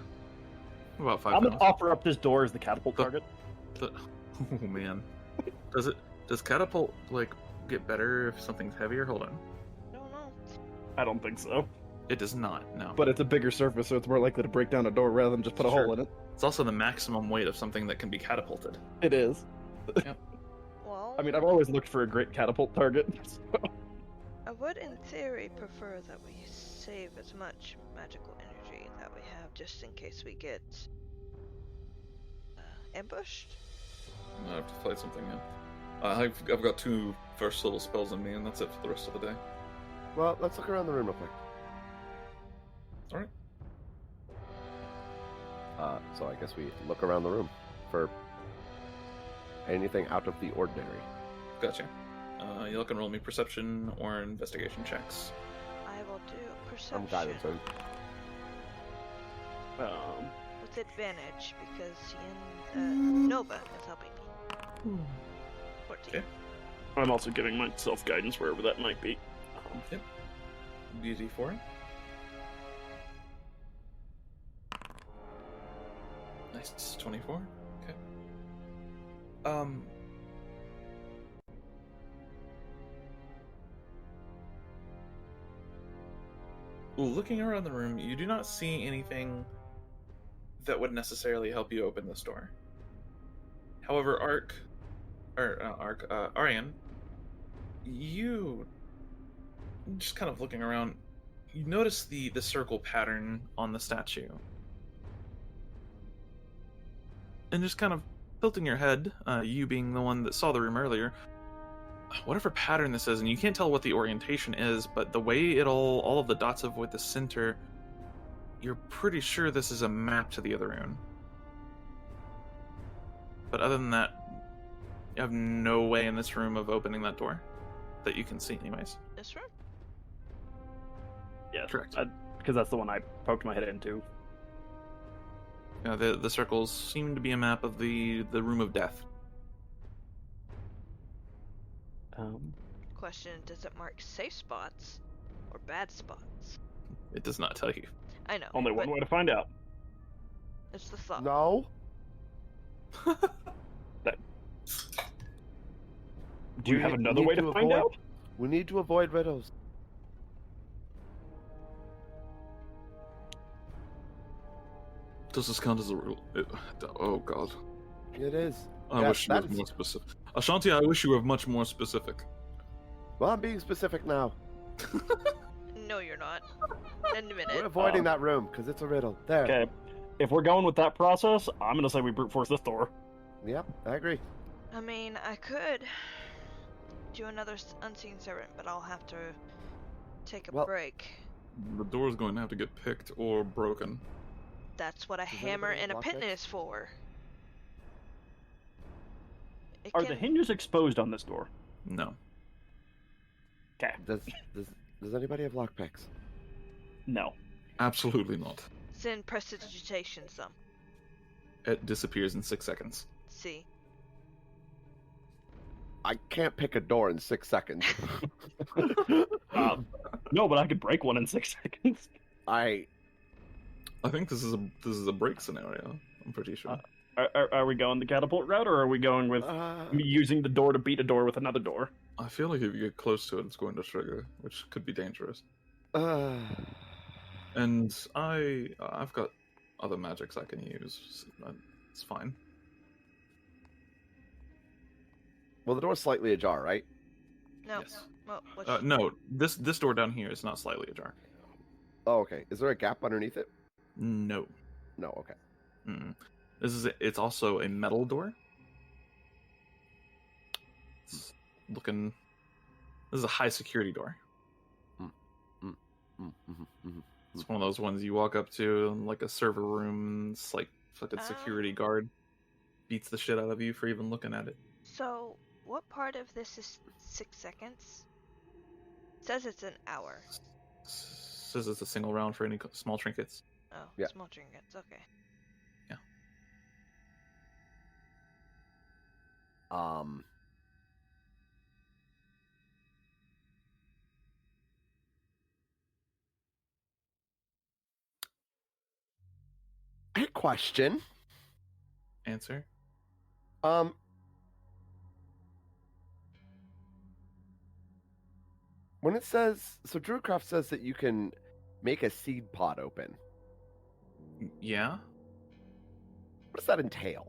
About 5 I'm pounds. gonna offer up this door as the catapult The- target. Oh man. Does catapult like get better if something's heavier? Hold on. I don't know. I don't think so. It does not, no. But it's a bigger surface, so it's more likely to break down a door rather than just put a Sure. hole in it. It's also the maximum weight of something that can be catapulted. It is. Well, I mean, I've always looked for a great catapult target. I would, in theory, prefer that we save as much magical energy that we have, just in case we get ambushed? I have to fight something in. I've got 2 first level spells in me, and that's it for the rest of the day. Well, let's look around the room real quick. All right. So I guess we look around the room for anything out of the ordinary. Gotcha. You can roll me perception or investigation checks. I will do perception. I'm guided, so With advantage, because Nova is helping me. 14. Okay. I'm also giving myself guidance wherever that might be. Yep. DD4. Nice. 24. Okay. Looking around the room, you do not see anything that would necessarily help you open this door. However, Ariane, you just kind of looking around, you notice the circle pattern on the statue. And just kind of tilting your head, you being the one that saw the room earlier, whatever pattern this is, and you can't tell what the orientation is, but the way all of the dots avoid the center, you're pretty sure this is a map to the other rune. But other than that, you have no way in this room of opening that door that you can see anyways. This room? Yeah, Correct. Because that's the one I poked my head into. The circles seem to be a map of the room of death. Question, does it mark safe spots or bad spots? It does not tell you. I know. Only one but way to find out. It's the thought. no. Do you have another way to find out? We need to avoid riddles. Does this count as a riddle? Oh god. It is. I Yeah, wish you were that's- more specific. Ashanti, I wish you were much more specific. Well, I'm being specific now. No, you're not. In a minute. We're avoiding that room because it's a riddle. There. Okay. If we're going with that process, I'm gonna say we brute force this door. Yep, I agree. I mean, I could do another unseen servant, but I'll have to take a Well- break. The door's going to have to get picked or broken. That's what a Does hammer anybody and a have pin lockpicks? is for. It Are can... the hinges exposed on this door? No. Okay. Does anybody have lockpicks? No. Absolutely not. Send prestidigitation some. It disappears in 6 seconds. See. I can't pick a door in 6 seconds. No, but I could break one in 6 seconds. I think this is a break scenario. I'm pretty sure. Are we going the catapult route, or are we going with me using the door to beat a door with another door? I feel like if you get close to it, it's going to trigger, which could be dangerous. And I've got other magics I can use. It's fine. Well, the door's slightly ajar, right? No. Yes. Well, No, this door down here is not slightly ajar. Oh, okay. Is there a gap underneath it? No. No, okay. Mm-mm. It's also a metal door. It's looking. This is a high security door. It's one of those ones you walk up to, like a server room. It's like fucking security guard beats the shit out of you for even looking at it. So, what part of this is 6 seconds? It says it's an hour. Says it's a single round for any small trinkets. Oh, Yeah. small trinkets, okay. Hey, question. Answer. When it says, so Drewcraft says that you can make a seed pod open. Yeah, What does that entail?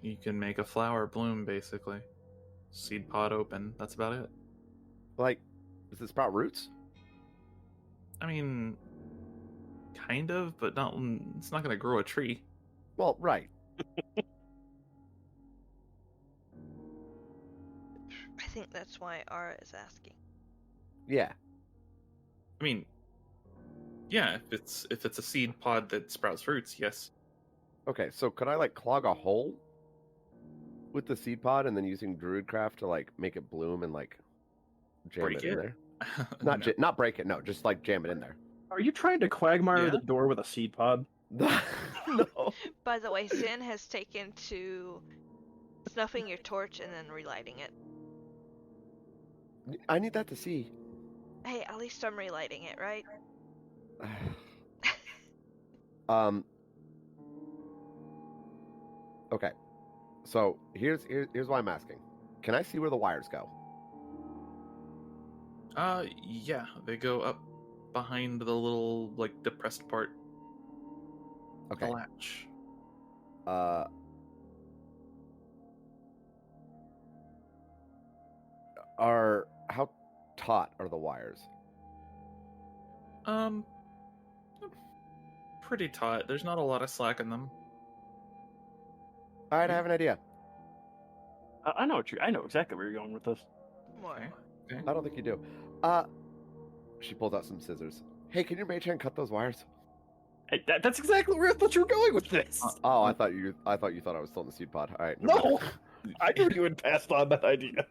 you can make a flower bloom basically. Seed pod open. That's about it. Like, does it sprout roots? I mean, kind of, but not. It's not going to grow a tree. Well, right. think that's why Ara is asking. Yeah. I mean, yeah, if it's a seed pod that sprouts fruits, yes. Okay, so could I like clog a hole with the seed pod and then using Druidcraft to like make it bloom and like jam Break it in it? there? No. Not break it, no, just like jam it in there. Are you trying to quagmire Yeah. the door with a seed pod? No. By the way, Sin has taken to snuffing your torch and then relighting it. I need that to see. Hey, at least I'm relighting it, right? Okay. So here's why I'm asking. Can I see where the wires go? Yeah, they go up behind the little like depressed part. Okay. The latch. How taut are the wires? Pretty taut. There's not a lot of slack in them. All right, I have an idea. I know I know exactly where you're going with this. More. Okay. I don't think you do. She pulls out some scissors. Hey, can your mage hand cut those wires? Hey, that's exactly where I thought you were going with this. Oh, I thought you thought I was still in the seed pod. All right. No, I knew you had passed on that idea.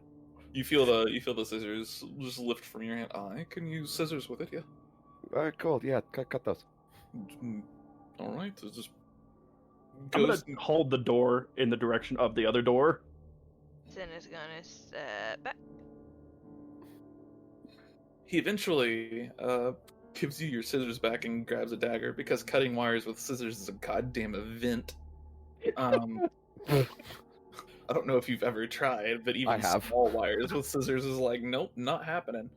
You feel the scissors just lift from your hand. I can use scissors with it, yeah. All right, cool. Yeah, cut those. All right, it just I'm goes. gonna hold the door in the direction of the other door. Sin is gonna step back. He eventually gives you your scissors back and grabs a dagger because cutting wires with scissors is a goddamn event. I don't know if you've ever tried, but I even have. small wires with scissors is like, nope, not happening.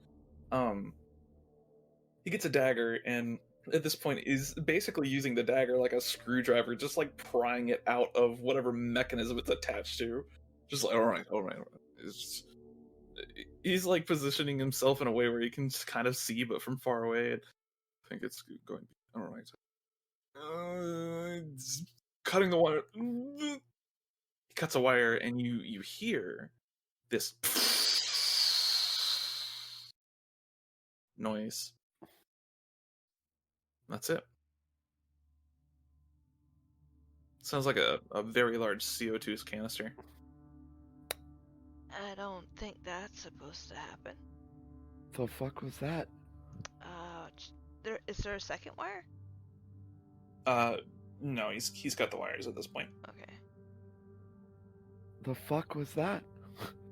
He gets a dagger and at this point is basically using the dagger like a screwdriver, just like prying it out of whatever mechanism it's attached to. Just like, all right. It's just, he's like positioning himself in a way where he can just kind of see, but from far away. I think it's going to be all right. Cutting the wire. He cuts a wire, and you hear this noise. That's it. Sounds like a very large CO2 canister. I don't think that's supposed to happen. The fuck was that? Is there a second wire? No, he's got the wires at this point. Okay. The fuck was that?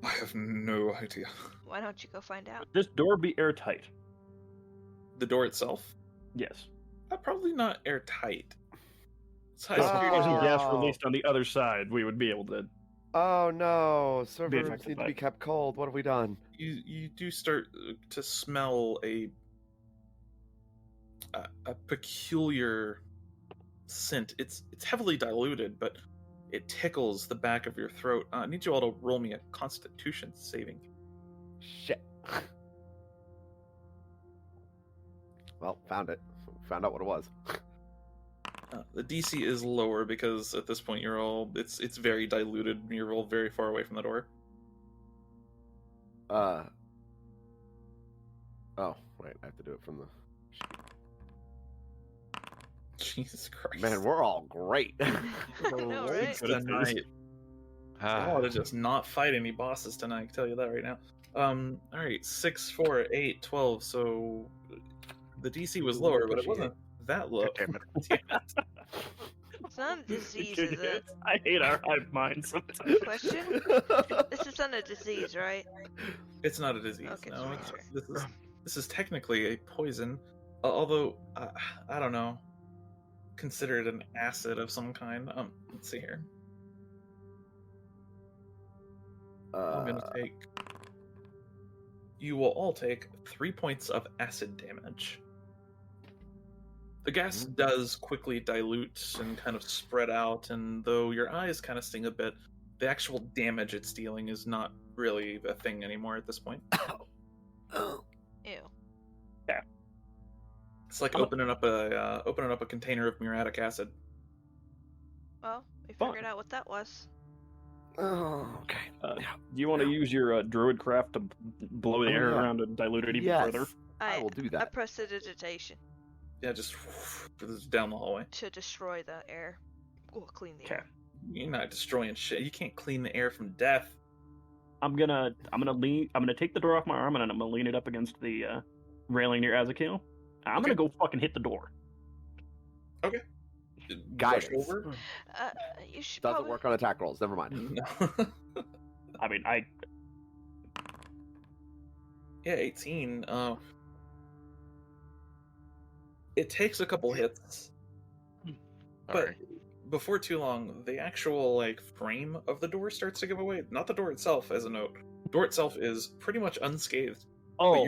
I have no idea. Why don't you go find out? This door be airtight. The door itself? Yes. Probably not airtight. It's high So if security there wasn't door. gas released on the other side, we would be able to. Oh no, servers affected need by to be it. kept cold. What have we done? You do start to smell a peculiar scent. It's heavily diluted, but it tickles the back of your throat. I need you all to roll me a Constitution saving. Shit. Well, found it. Found out what it was. The DC is lower because at this point it's very diluted. You're all very far away from the door. Oh, wait, I have to do it from the sheet. Jesus Christ. Man, we're all great. I know, right? Tonight. I want to just not fight any bosses tonight, I can tell you that right now. Alright, 6, 4, 8, 12, so the DC was lower, but it wasn't that low. Damn it. It's not a disease, is it? I hate our hive mind sometimes. Question? This is not a disease, right? It's not a disease, Okay, no. just make sure. This is technically a poison, although, I don't know, consider it an acid of some kind. Let's see here. I'm gonna take... You will all take 3 points of acid damage. The gas does quickly dilute and kind of spread out, and though your eyes kind of sting a bit, the actual damage it's dealing is not really a thing anymore at this point. Ew. It's like opening up a container of muriatic acid. Well, we Fun. figured out what that was. Oh, okay. Do you want to use your druid craft to blow the air around and dilute it even further? I will do that. I prestidigitation Yeah, just down the hallway. to destroy the air. Well, clean the air. You're not destroying shit. You can't clean the air from death. I'm gonna take the door off my arm and I'm gonna lean it up against the railing near Azakil. I'm gonna go fucking hit the door. Okay. Guidance. Rush over? You should Doesn't probably... work on attack rolls. Never mind. No. I mean, Yeah, 18. It takes a couple hits, but Alright. before too long, the actual frame of the door starts to give away. Not the door itself, as a note. The door itself is pretty much unscathed. But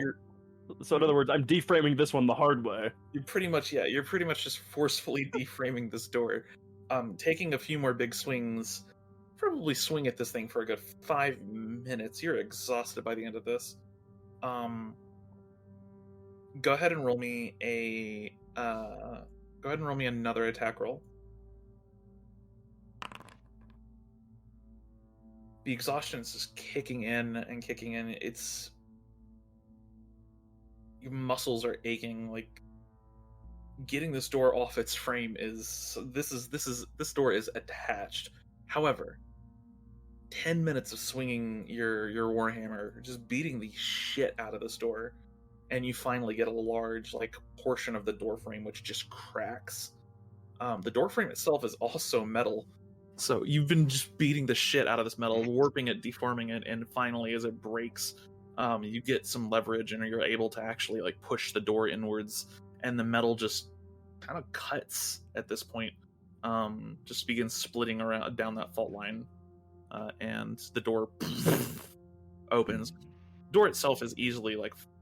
So in other words, I'm deframing this one the hard way. you're pretty much just forcefully deframing this door. Taking a few more big swings. Probably swing at this thing for a good 5 minutes. You're exhausted by the end of this. Go ahead and roll me another attack roll. The exhaustion is just kicking in and kicking in. Your muscles are aching. Like, getting this door off its frame this door is attached. However, 10 minutes of swinging your warhammer, just beating the shit out of this door, and you finally get a large portion of the door frame which just cracks. The door frame itself is also metal, so you've been just beating the shit out of this metal, warping it, deforming it, and finally, as it breaks, you get some leverage and you're able to actually push the door inwards, and the metal just kind of cuts at this point. Just begins splitting around down that fault line, and the door opens. The door itself is easily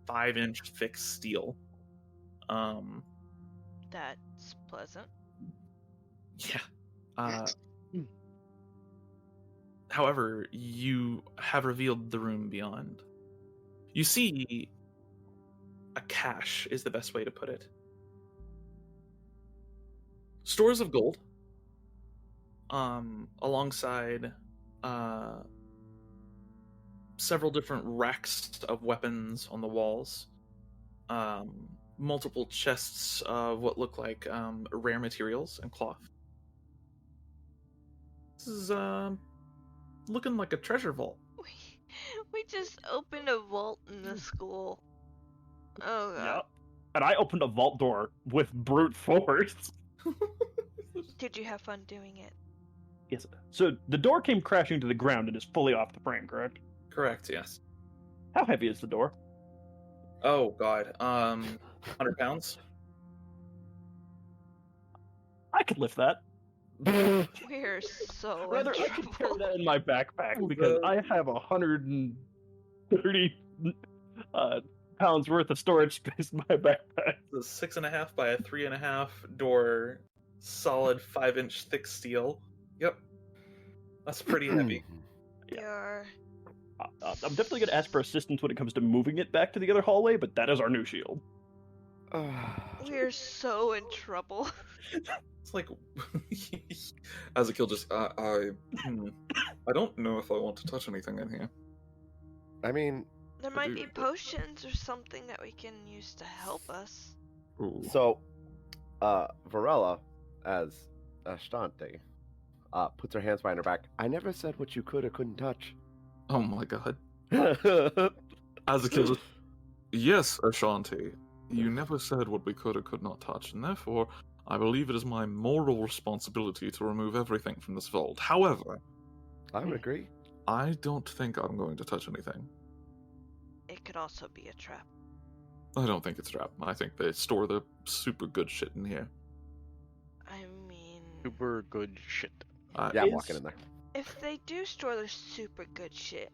5-inch thick steel. That's pleasant. Yeah. However, you have revealed the room beyond. You see a cache is the best way to put it. Stores of gold, alongside several different racks of weapons on the walls, multiple chests of what look like rare materials and cloth. This is looking like a treasure vault. We just opened a vault in the school. Oh god. Yep. And I opened a vault door with brute force. Did you have fun doing it? Yes. So the door came crashing to the ground and is fully off the frame, correct? Correct, yes. How heavy is the door? Oh god, 100 pounds? I could lift that. We're so Rather, in I could carry trouble. that in my backpack because I have 130 pounds worth of storage space in my backpack. The 6.5 by a 3.5 door, solid 5-inch thick steel. Yep, that's pretty heavy. You're... I'm definitely going to ask for assistance when it comes to moving it back to the other hallway, but that is our new shield. We're so in trouble. It's like, Azakil just, I don't know if I want to touch anything in here. I mean, There might be potions or something that we can use to help us. Ooh. so, Varella, as Ashtante, puts her hands behind her back. I never said what you could or couldn't touch. Oh my god. Azakil just, yes, Ashanti, you never said what we could or could not touch, and therefore, I believe it is my moral responsibility to remove everything from this vault. However, I would agree. I don't think I'm going to touch anything. It could also be a trap. I don't think it's a trap. I think they store the super good shit in here. I mean, Super good shit. Yeah, I'm walking in there. if they do store their super good shit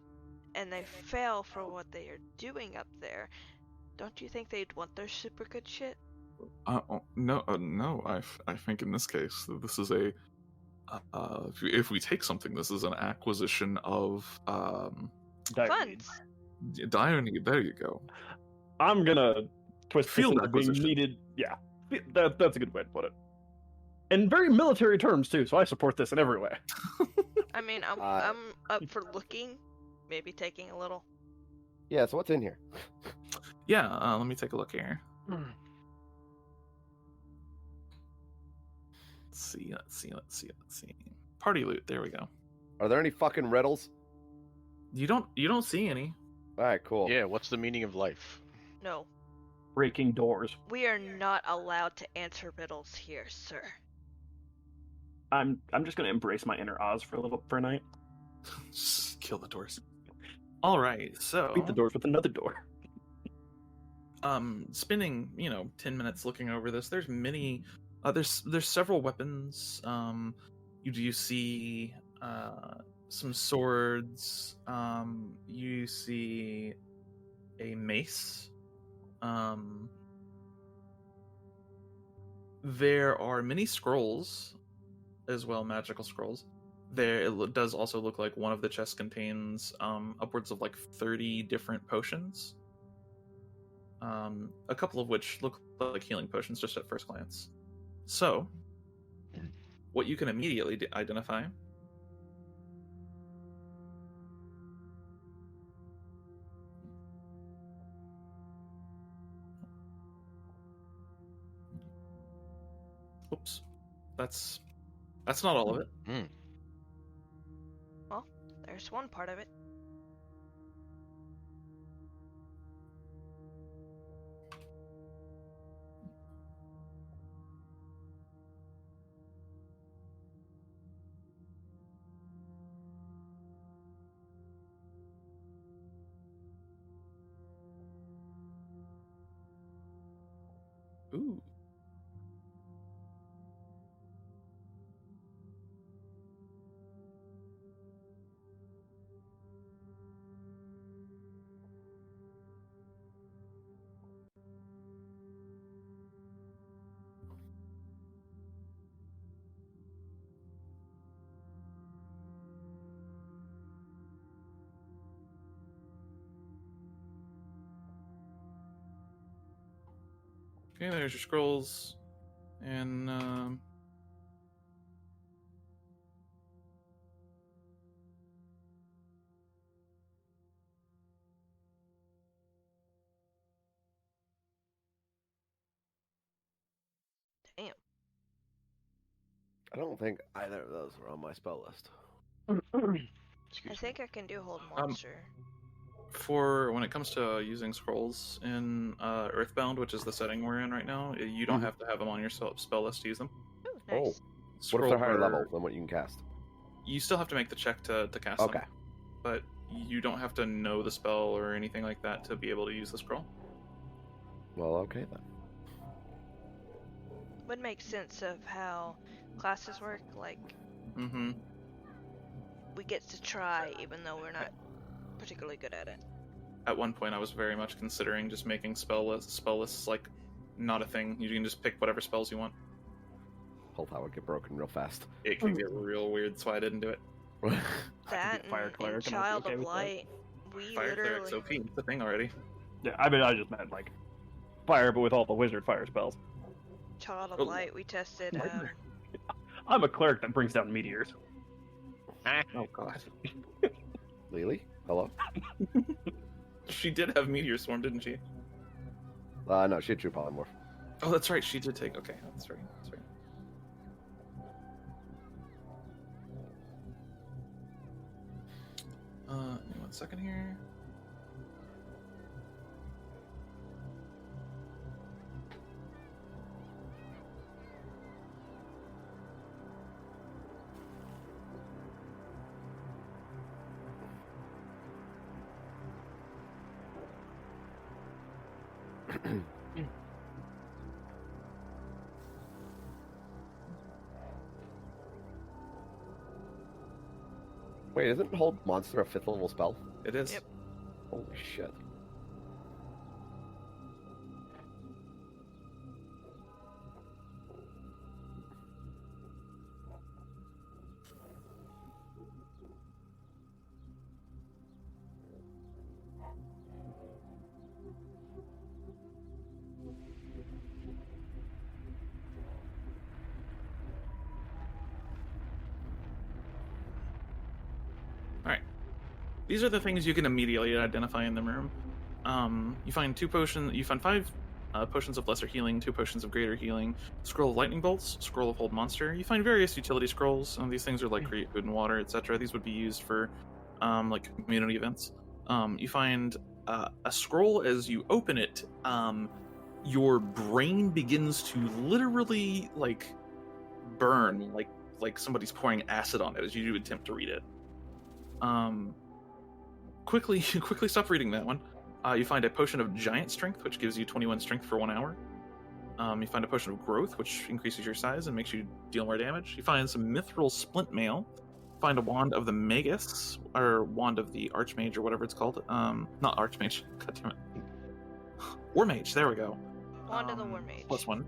and they fail for what they are doing up there, don't you think they'd want their super good shit? No. I think in this case, this is a. If we take something, this is an acquisition of Funds. Dione. There you go. I'm gonna twist Field this into being acquisition. needed. Yeah, that's a good way to put it. in very military terms too. So I support this in every way. I mean, I'm up for looking, maybe taking a little. Yeah, so what's in here? Yeah, let me take a look here. Let's see. Party loot. There we go. Are there any fucking riddles? You don't see any. All right, cool. Yeah, what's the meaning of life? No, Breaking doors. we are not allowed to answer riddles here, sir. I'm just gonna embrace my inner Oz for a night. Just kill the doors. All right, so Beat the doors with another door. spending 10 minutes looking over this. There's many. There's several weapons. You do see some swords. You see a mace. There are many scrolls as well, magical scrolls. It does also look like one of the chests contains upwards of like 30 different potions. A couple of which look like healing potions just at first glance. So, what you can immediately identify oops, that's not all of it. Well, there's one part of it. Ooh. Okay, there's your scrolls, and Damn. I don't think either of those were on my spell list. I think I can do hold monster. for when it comes to using scrolls in Earthbound, which is the setting we're in right now, you don't have to have them on your spell list to use them. Ooh, nice. What if they're higher for- level than what you can cast? You still have to make the check to cast them. Okay. But you don't have to know the spell or anything like that to be able to use the scroll. Well, okay then. Would make sense of how classes work. Like, Mm-hmm. we get to try even though we're not particularly good at it. At one point, I was very much considering just making spell lists like not a thing. You can just pick whatever spells you want. Hope would get broken real fast. It can get real weird, so I didn't do it. That Fire and Cleric, and I'd be Child okay of with that. Light, we Fire literally... Cleric's OP. It's a thing already. Yeah, I mean, I just meant like fire, but with all the wizard fire spells. Child of Oh. Light, we tested... I'm a cleric that brings down meteors. Oh god. Lily? Hello? She did have Meteor Swarm, didn't she? No, she had true polymorph. Oh, that's right. She did take. Okay, that's right. That's right. Give me 1 second here. Wait, isn't Hold Monster a 5th level spell? It is. Yep. Holy shit. these are the things you can immediately identify in the room. You find 2 potions. You find 5 potions of lesser healing, 2 potions of greater healing, scroll of lightning bolts, scroll of hold monster. You find various utility scrolls. Some of these things are like create food and water, etc. These would be used for like community events. You find a scroll. As you open it, your brain begins to literally like burn, like somebody's pouring acid on it as you do attempt to read it. Quickly stop reading that one. You find a potion of giant strength, which gives you 21 strength for 1 hour. You find a potion of growth, which increases your size and makes you deal more damage. You find some mithril splint mail. Find a wand of the magus, or wand of the archmage, or whatever it's called. Not archmage. God damn it. War mage. There we go. Wand of the War Mage. +1.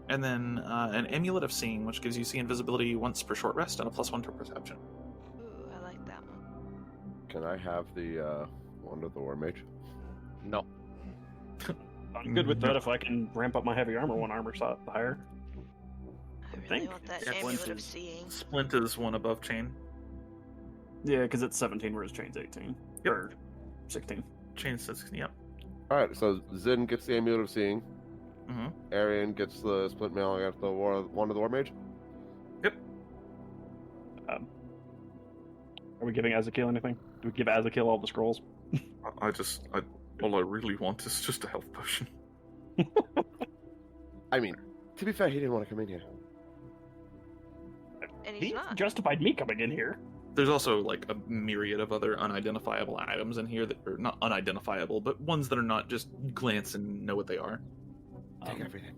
And then an amulet of seeing, which gives you see invisibility once per short rest and a +1 to perception. Ooh, I like that one. Can I have the Wand of the War Mage? No. I'm good with that if I can ramp up my heavy armor 1 armor slot higher. I really think. want that Yeah, amulet Splint of is- seeing. Splint is 1 above chain. Yeah, because it's 17, whereas chain's 18. Yep. Or 16. Chain says, yep. Alright, so Zin gets the Amulet of Seeing. Mm-hmm. Arian gets the Split Mail. I got the Wand of the War Mage. Are we giving Ezekiel anything? Do we give Ezekiel all the scrolls? All I really want is just a health potion. I mean, to be fair, he didn't want to come in here. And he's He not. justified me coming in here. There's also like a myriad of other unidentifiable items in here that are not unidentifiable, but ones that are not just glance and know what they are. Take everything.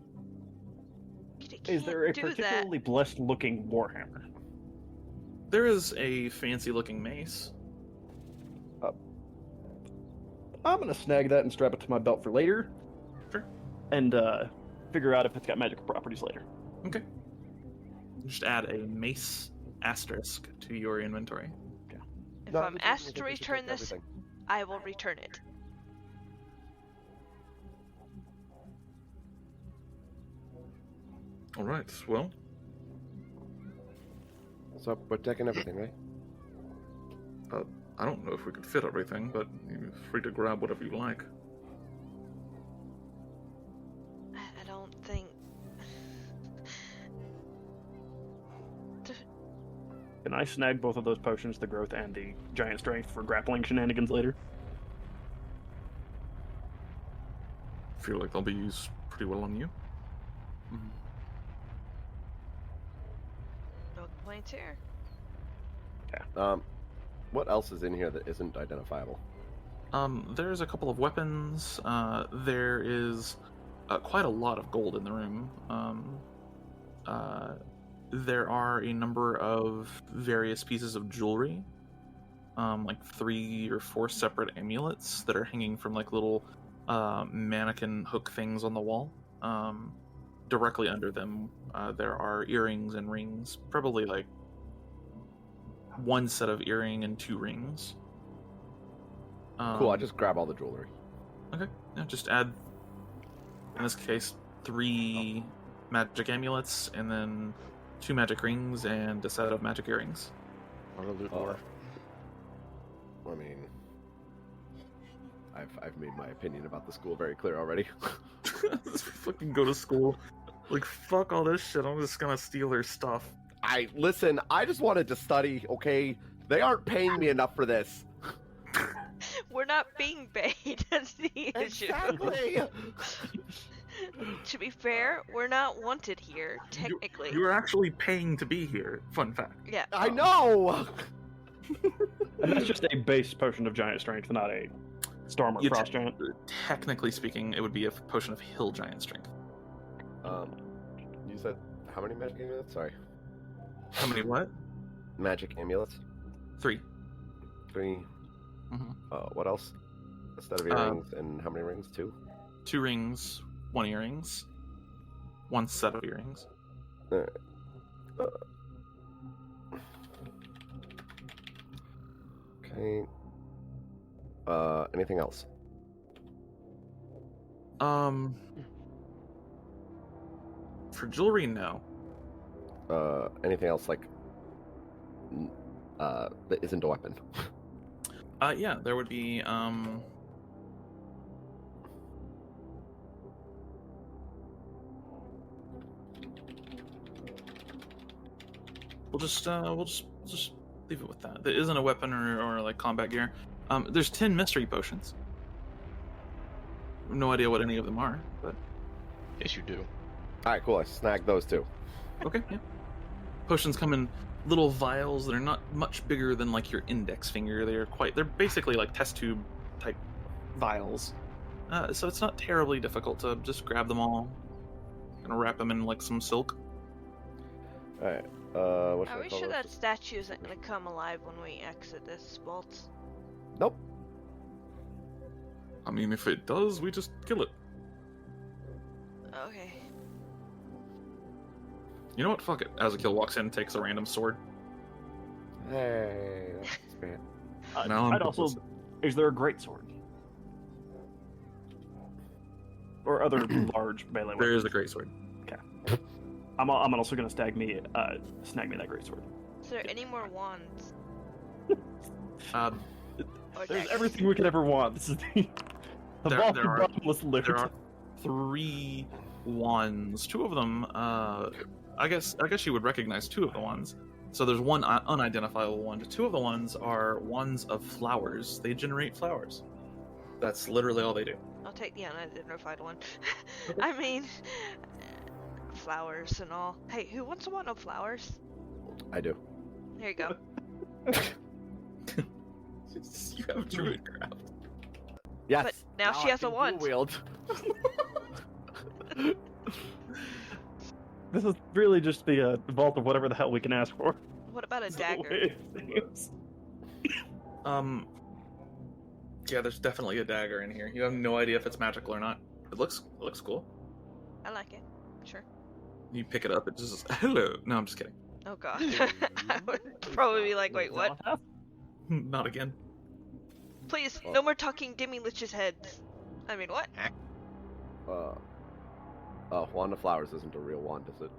You Is there a can't do that. particularly blessed looking warhammer? There is a fancy looking mace. I'm gonna snag that and strap it to my belt for later. Sure. And figure out if it's got magical properties later. Okay. Just add a mace asterisk to your inventory. If No, I'm we asked should to take return this, everything. I will return it. All right. Well, So we're taking everything, right? I don't know if we could fit everything, but you're free to grab whatever you like. I don't think. Can I snag both of those potions, the growth and the giant strength, for grappling shenanigans later? I feel like they'll be used pretty well on you. No complaints here. What else is in here that isn't identifiable? There's a couple of weapons. There is quite a lot of gold in the room. There are a number of various pieces of jewelry, like 3 or 4 separate amulets that are hanging from like little mannequin hook things on the wall. Directly under them, there are earrings and rings, probably like 1 set of earring and 2 rings. Cool, I just grab all the jewelry. Okay, yeah, just add, in this case, 3 magic amulets, and then 2 magic rings, and a set of magic earrings. Or a loot war. I mean, I've made my opinion about the school very clear already. Just fucking go to school. Like, fuck all this shit, I'm just gonna steal their stuff. Listen, I just wanted to study, okay? They aren't paying me enough for this. We're not being paid. That's the issue. Exactly. To be fair, we're not wanted here, technically. You're actually paying to be here, fun fact. Yeah. I know. And that's just a base potion of giant strength, not a storm or You frost giant. Technically speaking, it would be a potion of hill giant strength. You said how many magic amulets? Sorry. How many what? Magic amulets. 3. 3. Mhm. What else? A set of earrings and how many rings? 2. 2 rings, 1 earrings, 1 set of earrings. Okay. Anything else? For jewelry, no. Anything else like that isn't a weapon? Yeah, there would be we'll just leave it with that. There isn't a weapon or like combat gear. There's 10 mystery potions. No idea what any of them are, but Yes, you do. All right, cool. I snagged those two. okay, yeah. Potions come in little vials that are not much bigger than like your index finger. They're basically like test tube type vials. So it's not terribly difficult to just grab them all and wrap them in like some silk. All right. What should Are I we call sure those? that statue isn't gonna come alive when we exit this vault? Nope. I mean, if it does, we just kill it. Okay. You know what? Fuck it. Azakil walks in and takes a random sword. Hey, that's great. Now I'm I'd also. complicit. Is there a great sword? Or other large melee There is weapons? a great sword. I'm also gonna snag me that great sword. Is there any more wands? Uh, Or There's daggers? everything we could ever want. This is the There- vault there of are- bottomless loot. there are 3 wands. 2 of them, I guess you would recognize 2 of the ones. So there's one unidentifiable one. 2 of the ones are wands of flowers. They generate flowers. That's literally all they do. I'll take the unidentified one. I mean, flowers and all. Hey, who wants a wand of flowers? I do. Here you go. You have druidcraft. Yes. But now she has a wand. Wield. This is really just the vault of whatever the hell we can ask for. What about a Is the dagger? way it seems. Yeah, there's definitely a dagger in here. You have no idea if it's magical or not. It looks cool. I like it. Sure. You pick it up, it just hello. No, I'm just kidding. Oh god. I would probably be like, wait, what? Not again. Please, no more talking Demi Lich's heads. I mean, what? Wand of Flowers isn't a real wand, is it?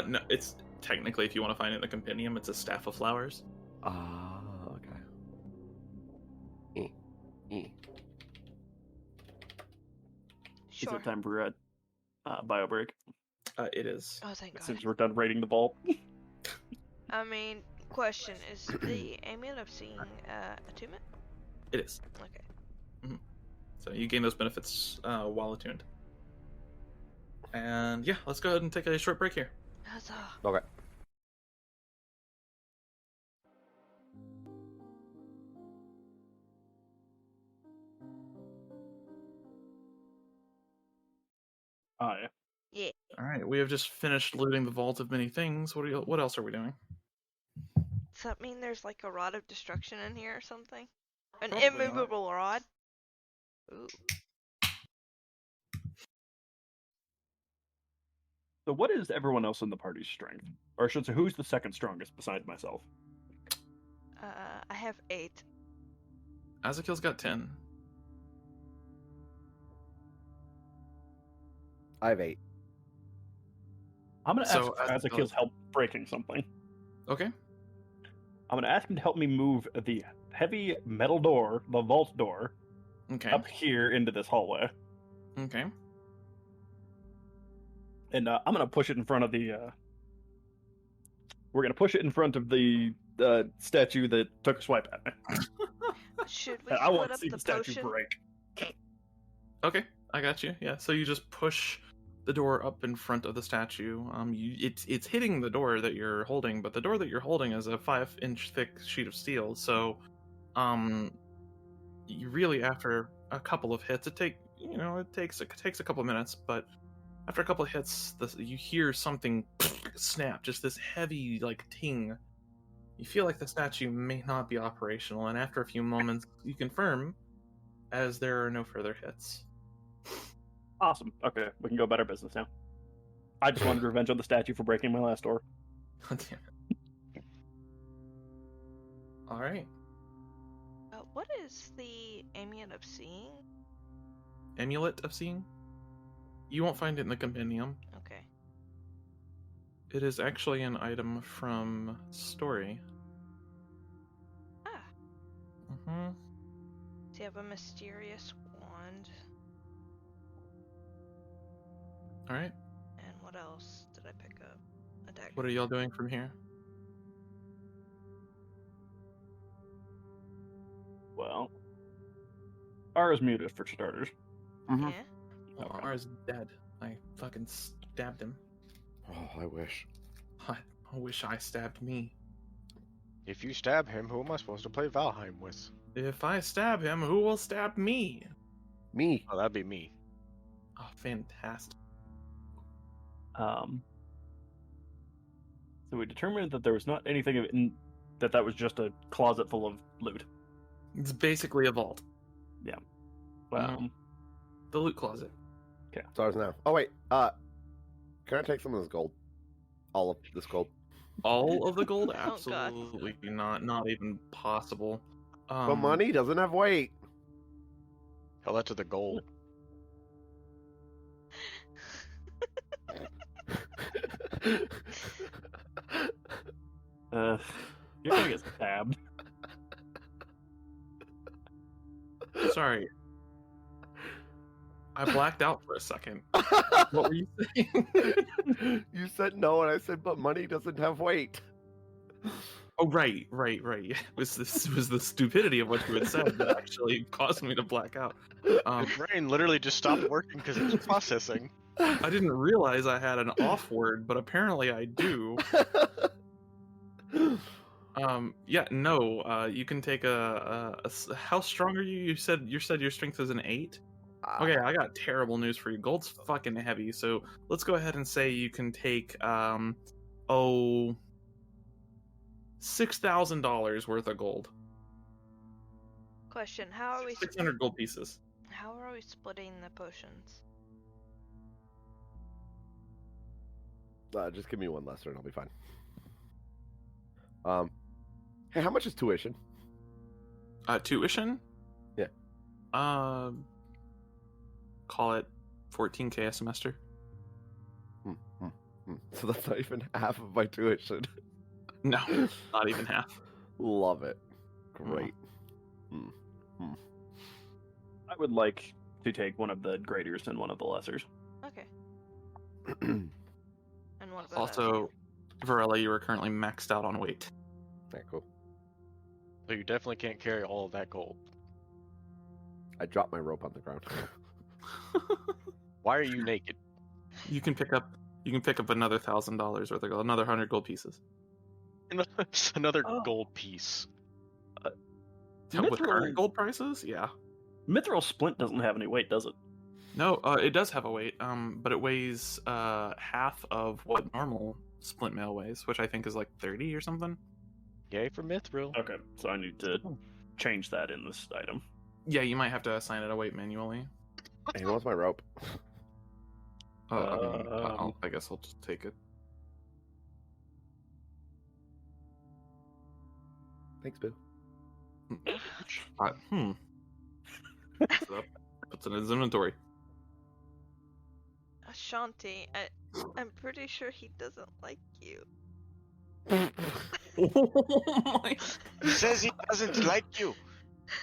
No, it's technically, if you want to find it in the compendium, it's a staff of flowers. Ah, okay. Is Sure. it time for a bio break? It is. Oh, thank god. Since we're done raiding the vault. I mean, question, is the Amulet of Seeing attunement? It is. Okay. So you gain those benefits while attuned. And yeah, let's go ahead and take a short break here. Huzzah. Okay. Oh yeah. Yeah. All right, we have just finished looting the vault of many things. What else are we doing? Does that mean there's like a rod of destruction in here or something? An Probably not. immovable rod? Ooh. So what is everyone else in the party's strength? Or I should say, who's the second strongest besides myself? I have 8. Azakil's got 10. I have 8. I'm gonna So, ask Azakil's help breaking something. Okay. I'm gonna ask him to help me move the heavy metal door, the vault door, Okay. up here into this hallway. Okay. And I'm gonna push it in front of the. We're gonna push it in front of the statue that took a swipe at me. Should we And I split want to up see the the statue potion? break. Okay, I got you. Yeah, so you just push the door up in front of the statue. It's hitting the door that you're holding, but the door that you're holding is a 5-inch thick sheet of steel. So, you really, after a couple of hits, it takes a couple of minutes, but after a couple of hits, you hear something snap, just this heavy like ting. You feel like the statue may not be operational, and after a few moments, you confirm, as there are no further hits. Awesome. Okay, we can go about our business now. I just wanted revenge on the statue for breaking my last door. Damn it. All right. What is the Amulet of Seeing? Amulet of Seeing? You won't find it in the compendium. Okay. It is actually an item from Story. Ah. Mm-hmm. Do you have a mysterious wand? All right. And what else did I pick up? A dagger. What are y'all doing from here? Well, Ara's muted for starters. Mhm. Yeah. Oh, Okay. Ara's dead. I fucking stabbed him. Oh, I wish. I wish I stabbed me. If you stab him, who am I supposed to play Valheim with? If I stab him, who will stab me? Me. Oh, that'd be me. Oh, fantastic. So we determined that there was not anything of it, that was just a closet full of loot. It's basically a vault. Um, The loot closet. It's ours now. Oh wait. Can I take some of this gold? All of this gold. All of the gold? Oh, God. Absolutely not. Not even possible. But money doesn't have weight. Tell that to the gold. you're gonna get stabbed. Sorry. I blacked out for a second. What were you saying? You said no, and I said, but money doesn't have weight. Oh, right. It was the stupidity of what you had said that actually caused me to black out. My brain literally just stopped working because it was processing. I didn't realize I had an off word, but apparently I do. You can take how strong are you? You said your strength is an 8. Okay, I got terrible news for you. Gold's fucking heavy, so let's go ahead and say you can take $6,000 worth of gold. Question: How are we? 600 gold pieces. How are we splitting the potions? Just give me one lesser and I'll be fine. Hey, how much is tuition? Tuition? Yeah. Call it 14K a semester. So that's not even half of my tuition. No, not even half. Love it. Great. I would like to take one of the graders and one of the lessers. Okay. And what about Also, Varela, you are currently maxed out on weight. Okay, cool. So you definitely can't carry all of that gold. I dropped my rope on the ground. Why are you naked? You can pick up another $1,000 worth of gold, another 100 gold pieces. Another gold piece. With current gold prices, yeah. Mithril splint doesn't have any weight, does it? No, it does have a weight, but it weighs half of what normal splint mail weighs, which I think is like 30 or something. Yay for Mithril. Okay, so I need to change that in this item. Yeah, you might have to assign it a weight manually. Hey, what's my rope? I guess I'll just take it. Thanks, Boo. Puts it in his inventory. Ashanti? I'm pretty sure he doesn't like you. Oh my! He says he doesn't like you.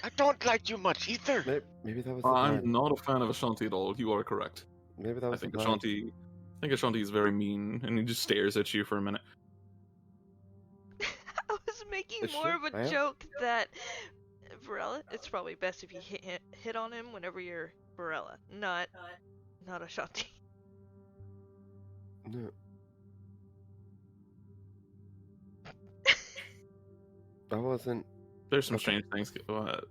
I don't like you much either. Maybe that was the I'm plan. not a fan of Ashanti at all. You are correct. Maybe that I was think the plan. Ashanti is very mean, and he just stares at you for a minute. I was making It's more true, of I a am. joke that Varela. It's probably best if you hit on him whenever you're Varela, not Ashanti. No. I wasn't. There's some Okay. strange things.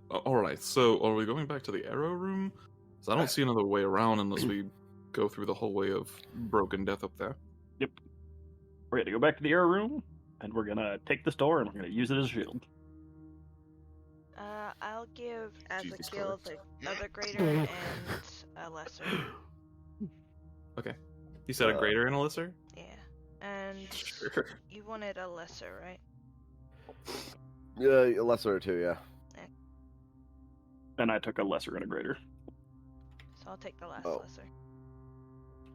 All right, so are we going back to the arrow room? 'Cause I don't see another way around unless we go through the hallway of broken death up there. Yep. We're gonna go back to the air room, and we're gonna take this door, and we're gonna use it as a shield. I'll give Jesus Azakiel Christ. the other greater and a lesser. Okay. You said a greater and a lesser? Yeah. And Sure. you wanted a lesser, right? Yeah, a lesser or two, yeah. And I took a lesser and a greater. So I'll take the last Oh. lesser.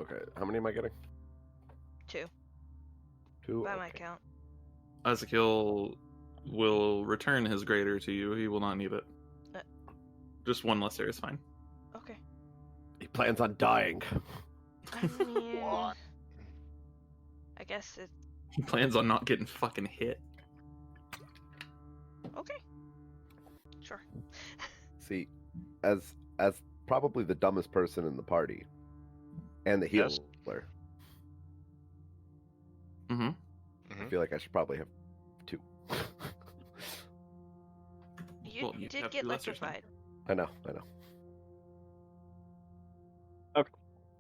Okay, how many am I getting? 2, Two? by my Okay. count. Ezekiel, will return his greater to you. He will not need it. Uh. Just one lesser is fine. Okay. He plans on dying. I mean, What? I guess it. He plans on not getting fucking hit. Okay. Sure. See, as probably the dumbest person in the party, and the healer, Yes. Mm-hmm. I feel like I should probably have 2. You Well, you did have get 2 lessers now. electrified. I know.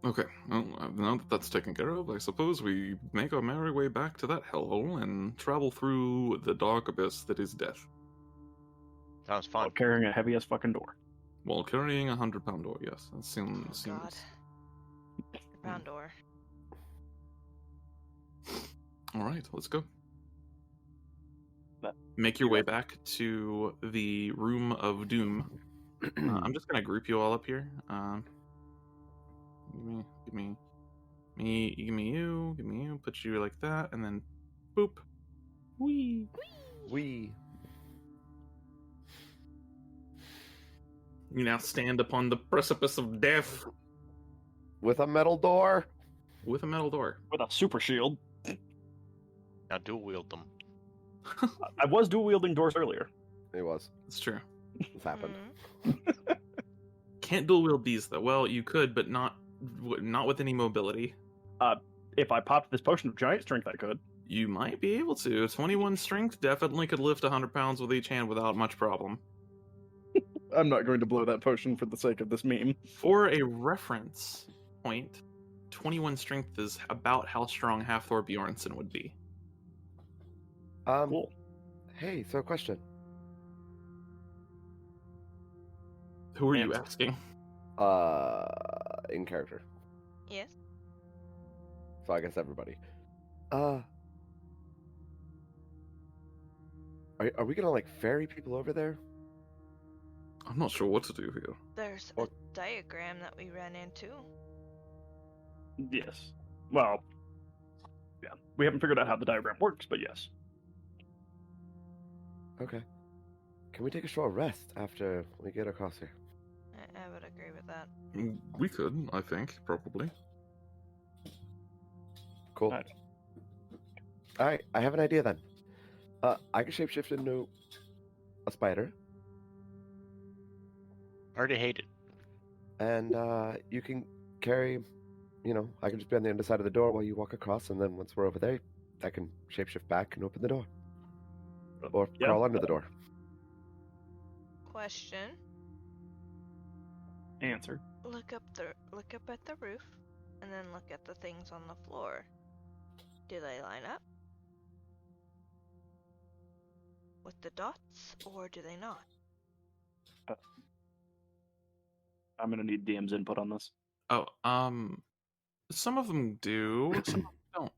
Okay, well, now that that's taken care of, I suppose we make our merry way back to that hellhole and travel through the dark abyss that is death, Sounds While fun. carrying a heavy as fucking door. while carrying a 100-pound door. Yes, that seems. Oh, God. Round door. All right, let's go. But- Make your way back to the room of doom. I'm just gonna group you all up here. Give me you. Put you like that, and then, boop. Wee. We. You now stand upon the precipice of death With a metal door. with a metal door. With a super shield. Now dual wield them. I was dual wielding doors earlier. It was. It's true. It's happened. Mhm. Can't dual wield these though. Well, you could, but not with any mobility. If I popped this potion of giant strength, I could. You might be able to. 21 strength definitely could lift 100 pounds with each hand without much problem. I'm not going to blow that potion for the sake of this meme. For a reference point, 21 strength is about how strong Half-Thor Bjornsson would be. Cool. Hey, so question. Who are you Answer. asking? In character. Yes. So I guess everybody. Are we gonna like ferry people over there? I'm not sure what to do here. There's Or- a diagram that we ran into. Yes. Well, yeah. We haven't figured out how the diagram works, but yes. Okay. Can we take a short rest after we get across here? I would agree with that. We could, I think, probably. Cool. Alright. Alright, I have an idea then. I can shapeshift into a spider, Already hate it. and you can carry, I can just be on the underside of the door while you walk across, and then once we're over there, I can shapeshift back and open the door. Or Yeah. crawl under the door. Question: Answer. Look up at the roof, and then look at the things on the floor. Do they line up with the dots, or do they not? I'm gonna need DM's input on this. Oh, some of them do, some of them don't.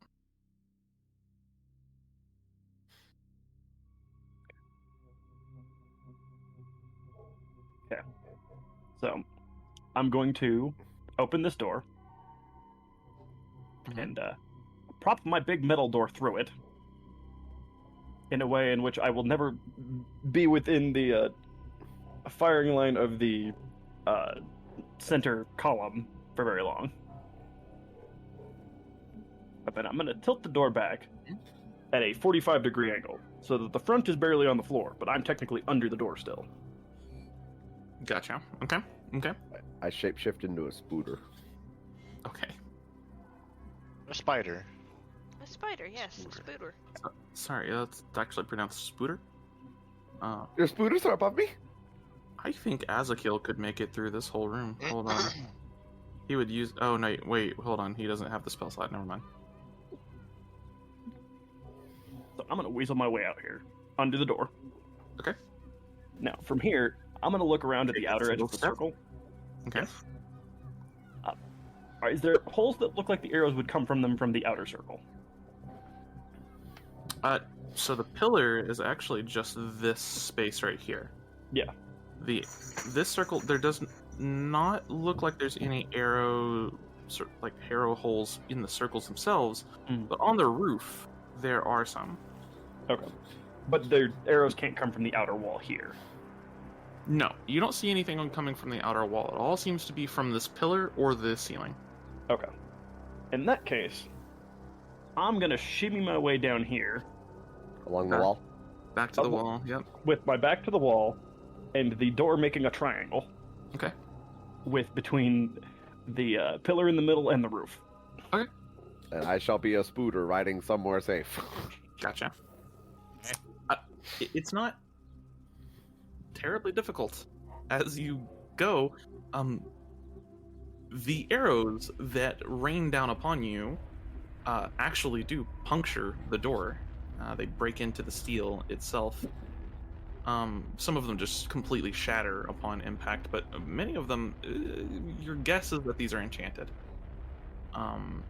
So, I'm going to open this door Mhm. and prop my big metal door through it in a way in which I will never be within the firing line of the center column for very long. But then I'm going to tilt the door back at a 45-degree angle so that the front is barely on the floor, but I'm technically under the door still. Gotcha. Okay. I shapeshift into a spooter. Okay. A spider. A spider, yes, a spooter. Sorry, that's actually pronounced spooter. Your spooters are above me? I think Azakil could make it through this whole room. Hold on. He would use. Oh no! Wait, hold on. He doesn't have the spell slot. Never mind. So I'm going to weasel my way out here, under the door. Okay. Now, from here, I'm going to look around at the outer edge of the Step. circle. Okay. Alright, is there holes that look like the arrows would come from them from the outer circle? So the pillar is actually just this space right here. Yeah. This circle, there does not look like there's any arrow holes in the circles themselves, Mm. but on the roof there are some. Okay. But their arrows can't come from the outer wall here. No, you don't see anything coming from the outer wall. It all seems to be from this pillar or the ceiling. Okay. In that case, I'm gonna shimmy my way down here Along the wall. Back to the wall, yep. with my back to the wall and the door making a triangle. Okay. With between the pillar in the middle and the roof. Okay. And I shall be a spooter riding somewhere safe. Gotcha. It's not terribly difficult. As you go, the arrows that rain down upon you actually do puncture the door. They break into the steel itself. Some of them just completely shatter upon impact, but many of them, your guess is that these are enchanted. Oh.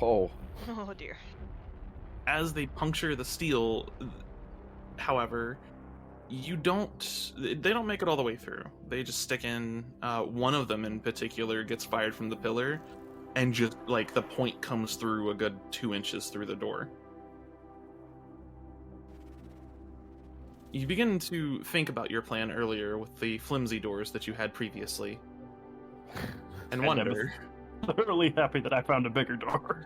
Oh dear. As they puncture the steel, however, they don't make it all the way through. They just stick in. One of them in particular gets fired from the pillar, and just like the point comes through a good 2 inches through the door. You begin to think about your plan earlier with the flimsy doors that you had previously, and wonder. Thoroughly happy that I found a bigger door.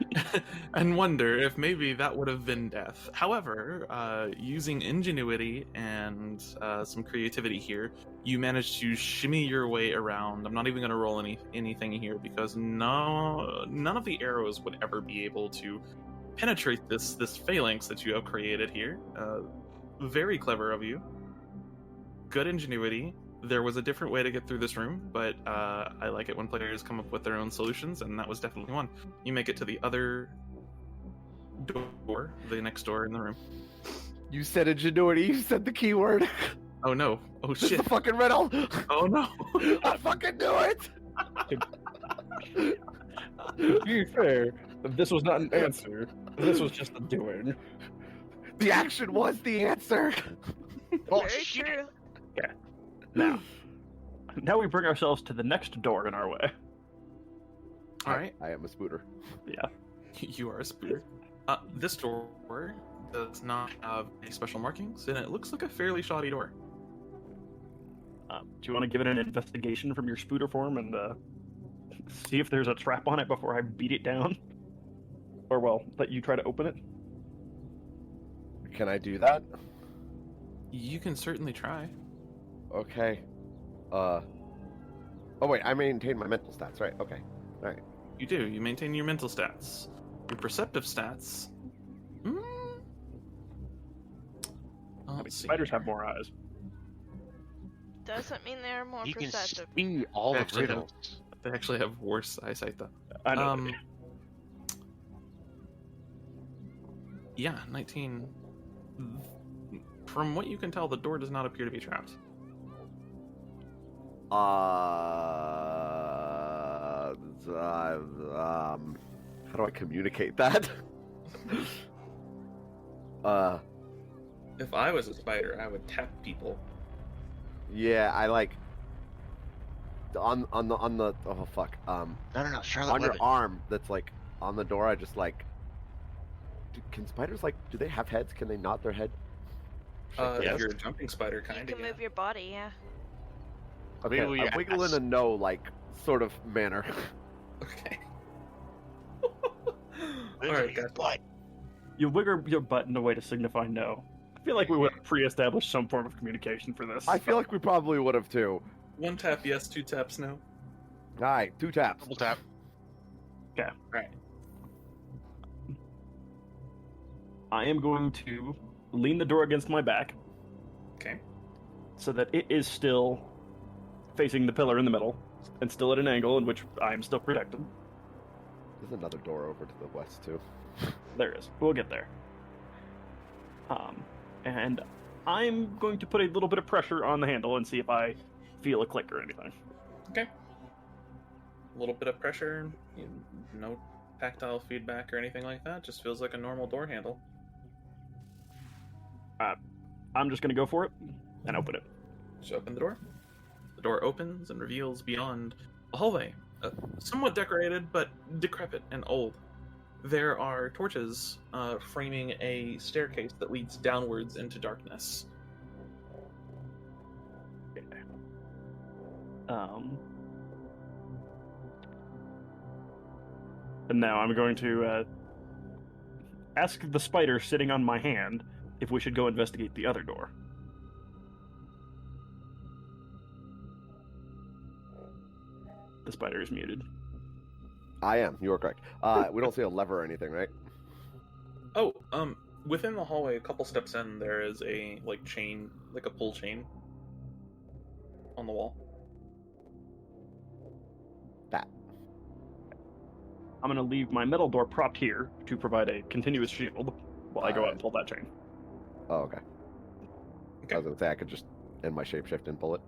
And wonder if maybe that would have been death. However, using ingenuity and some creativity here, you managed to shimmy your way around. I'm not even going to roll anything here because none of the arrows would ever be able to penetrate this phalanx that you have created here. Very clever of you. Good ingenuity. There was a different way to get through this room, but I like it when players come up with their own solutions, and that was definitely one. You make it to the other door, the next door in the room. You said ingenuity. You said the keyword. Oh no. Oh This is shit. a fucking riddle. Oh no. I fucking knew it. To be fair, this was not an answer. This was just a doing. The action was the answer. Oh, Very shit. true. Now we bring ourselves to the next door in our way. Alright. I am a spooter. Yeah. You are a spooter. This door does not have any special markings, and it looks like a fairly shoddy door. Do you want to give it an investigation from your spooter form and see if there's a trap on it before I beat it down? Or, well, let you try to open it? Can I do that? You can certainly try. Okay. Oh wait, I maintain my mental stats, right? Okay. Alright. You do. You maintain your mental stats. Your perceptive stats. Let's see. Spiders have more eyes. Doesn't mean they're more He can perceptive. see all the Actually, no. riddles. They actually have worse eyesight, though. I know. Yeah, 19. From what you can tell, the door does not appear to be trapped. How do I communicate that? If I was a spider, I would tap people. Yeah, I like on the oh fuck No, Charlotte on your Levin. arm that's like on the door. I just like. Can spiders like? Do they have heads? Can they nod their head? If you're a jumping spider, You kind can of. move your body, yeah. Okay, Wiggle your I wiggle in ass. a no like sort of manner. Okay. Wiggle Alright, your gotcha. butt. You wiggle your butt in a way to signify no. I feel like we would have pre-established some form of communication for this. I feel like we probably would have too. 1 tap yes, 2 taps no. All right, 2 taps. Double tap. Right. I am going to lean the door against my back Okay. so that it is still facing the pillar in the middle and still at an angle in which I am still protected. There's another door over to the west too. There is. We'll get there. And I'm going to put a little bit of pressure on the handle and see if I feel a click or anything. Okay. A little bit of pressure, no tactile feedback or anything like that. Just feels like a normal door handle. I'm just going to go for it and open it. Just open the door. The door opens and reveals beyond a hallway, somewhat decorated but decrepit and old. there are torches framing a staircase that leads downwards into darkness. And now I'm going to ask the spider sitting on my hand if we should go investigate the other door. The spider is muted. I am. You are correct. We don't see a lever or anything, right? Oh, within the hallway, a couple steps in, there is a chain, like a pull chain, on the wall. That. I'm going to leave my metal door propped here to provide a continuous shield while I go out and pull that chain. Oh, okay. I was gonna say I could just end my shapeshift and pull it.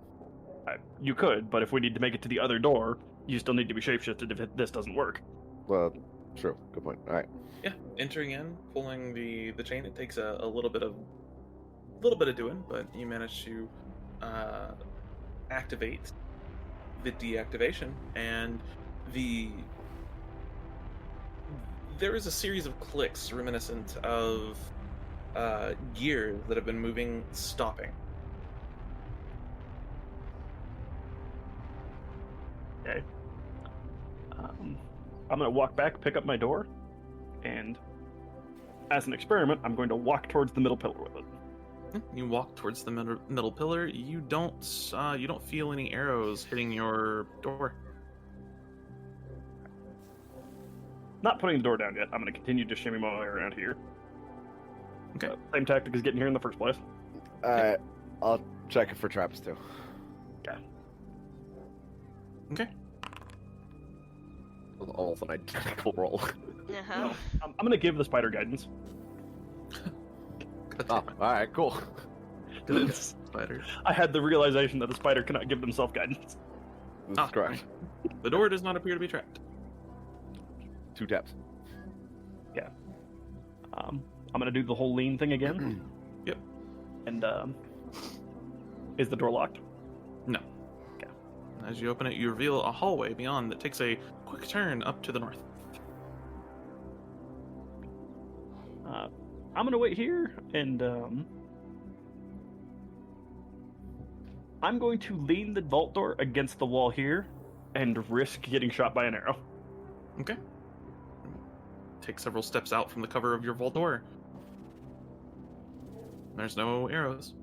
You could, but if we need to make it to the other door, you still need to be shapeshifted if this doesn't work. Well, true. Good point. All right. Yeah, entering in, pulling the chain, it takes a little bit of doing, but you manage to activate the deactivation, and there is a series of clicks reminiscent of gears that have been moving, stopping. Okay. I'm going to walk back, pick up my door, and as an experiment, I'm going to walk towards the middle pillar with it. You walk towards the middle pillar. You don't feel any arrows hitting your door. Not putting the door down yet. I'm going to continue to shimmy my way around here. Okay. Same tactic as getting here in the first place. Alright. I'll check it for traps too. Okay. Almost an identical roll. Uh-huh. I'm going to give the spider guidance. Oh, alright, cool. Good spiders. I had the realization that the spider cannot give themselves guidance. This is correct. The door does not appear to be trapped. 2 taps. Yeah. I'm going to do the whole lean thing again. Yep. And, is the door locked? No. Okay. As you open it, you reveal a hallway beyond that takes a quick turn up to the north. I'm going to wait here, and, I'm going to lean the vault door against the wall here and risk getting shot by an arrow. Okay. Take several steps out from the cover of your vault door. There's no arrows.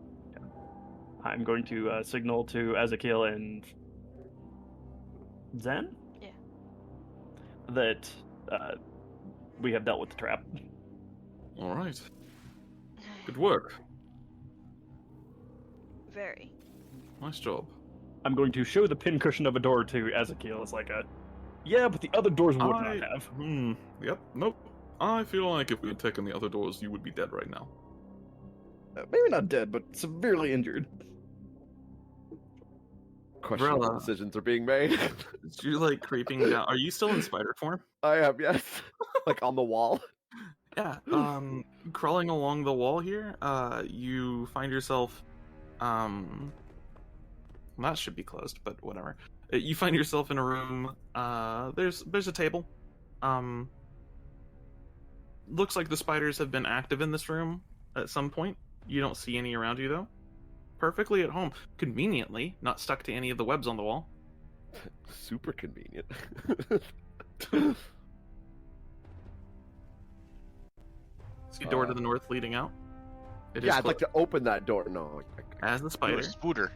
I'm going to signal to Ezekiel and Zen? Yeah. That we have dealt with the trap. All right. Good work. Very. Nice job. I'm going to show the pincushion of a door to Ezekiel as like a, yeah, but the other doors would not have. Yep. Nope. I feel like if we had taken the other doors, you would be dead right now. Maybe not dead, but severely injured. Questionable Varella. decisions are being made. You're creeping down. Are you still in spider form? I am, yes. Like on the wall. Yeah. Crawling along the wall here, you find yourself, that should be closed, but whatever. You find yourself in a room. There's a table. Looks like the spiders have been active in this room at some point. You don't see any around you though. Perfectly at home, conveniently not stuck to any of the webs on the wall. Super convenient. See a door to the north leading out. It Yeah, is I'd like to open that door. No. as the You're spider. a spooter.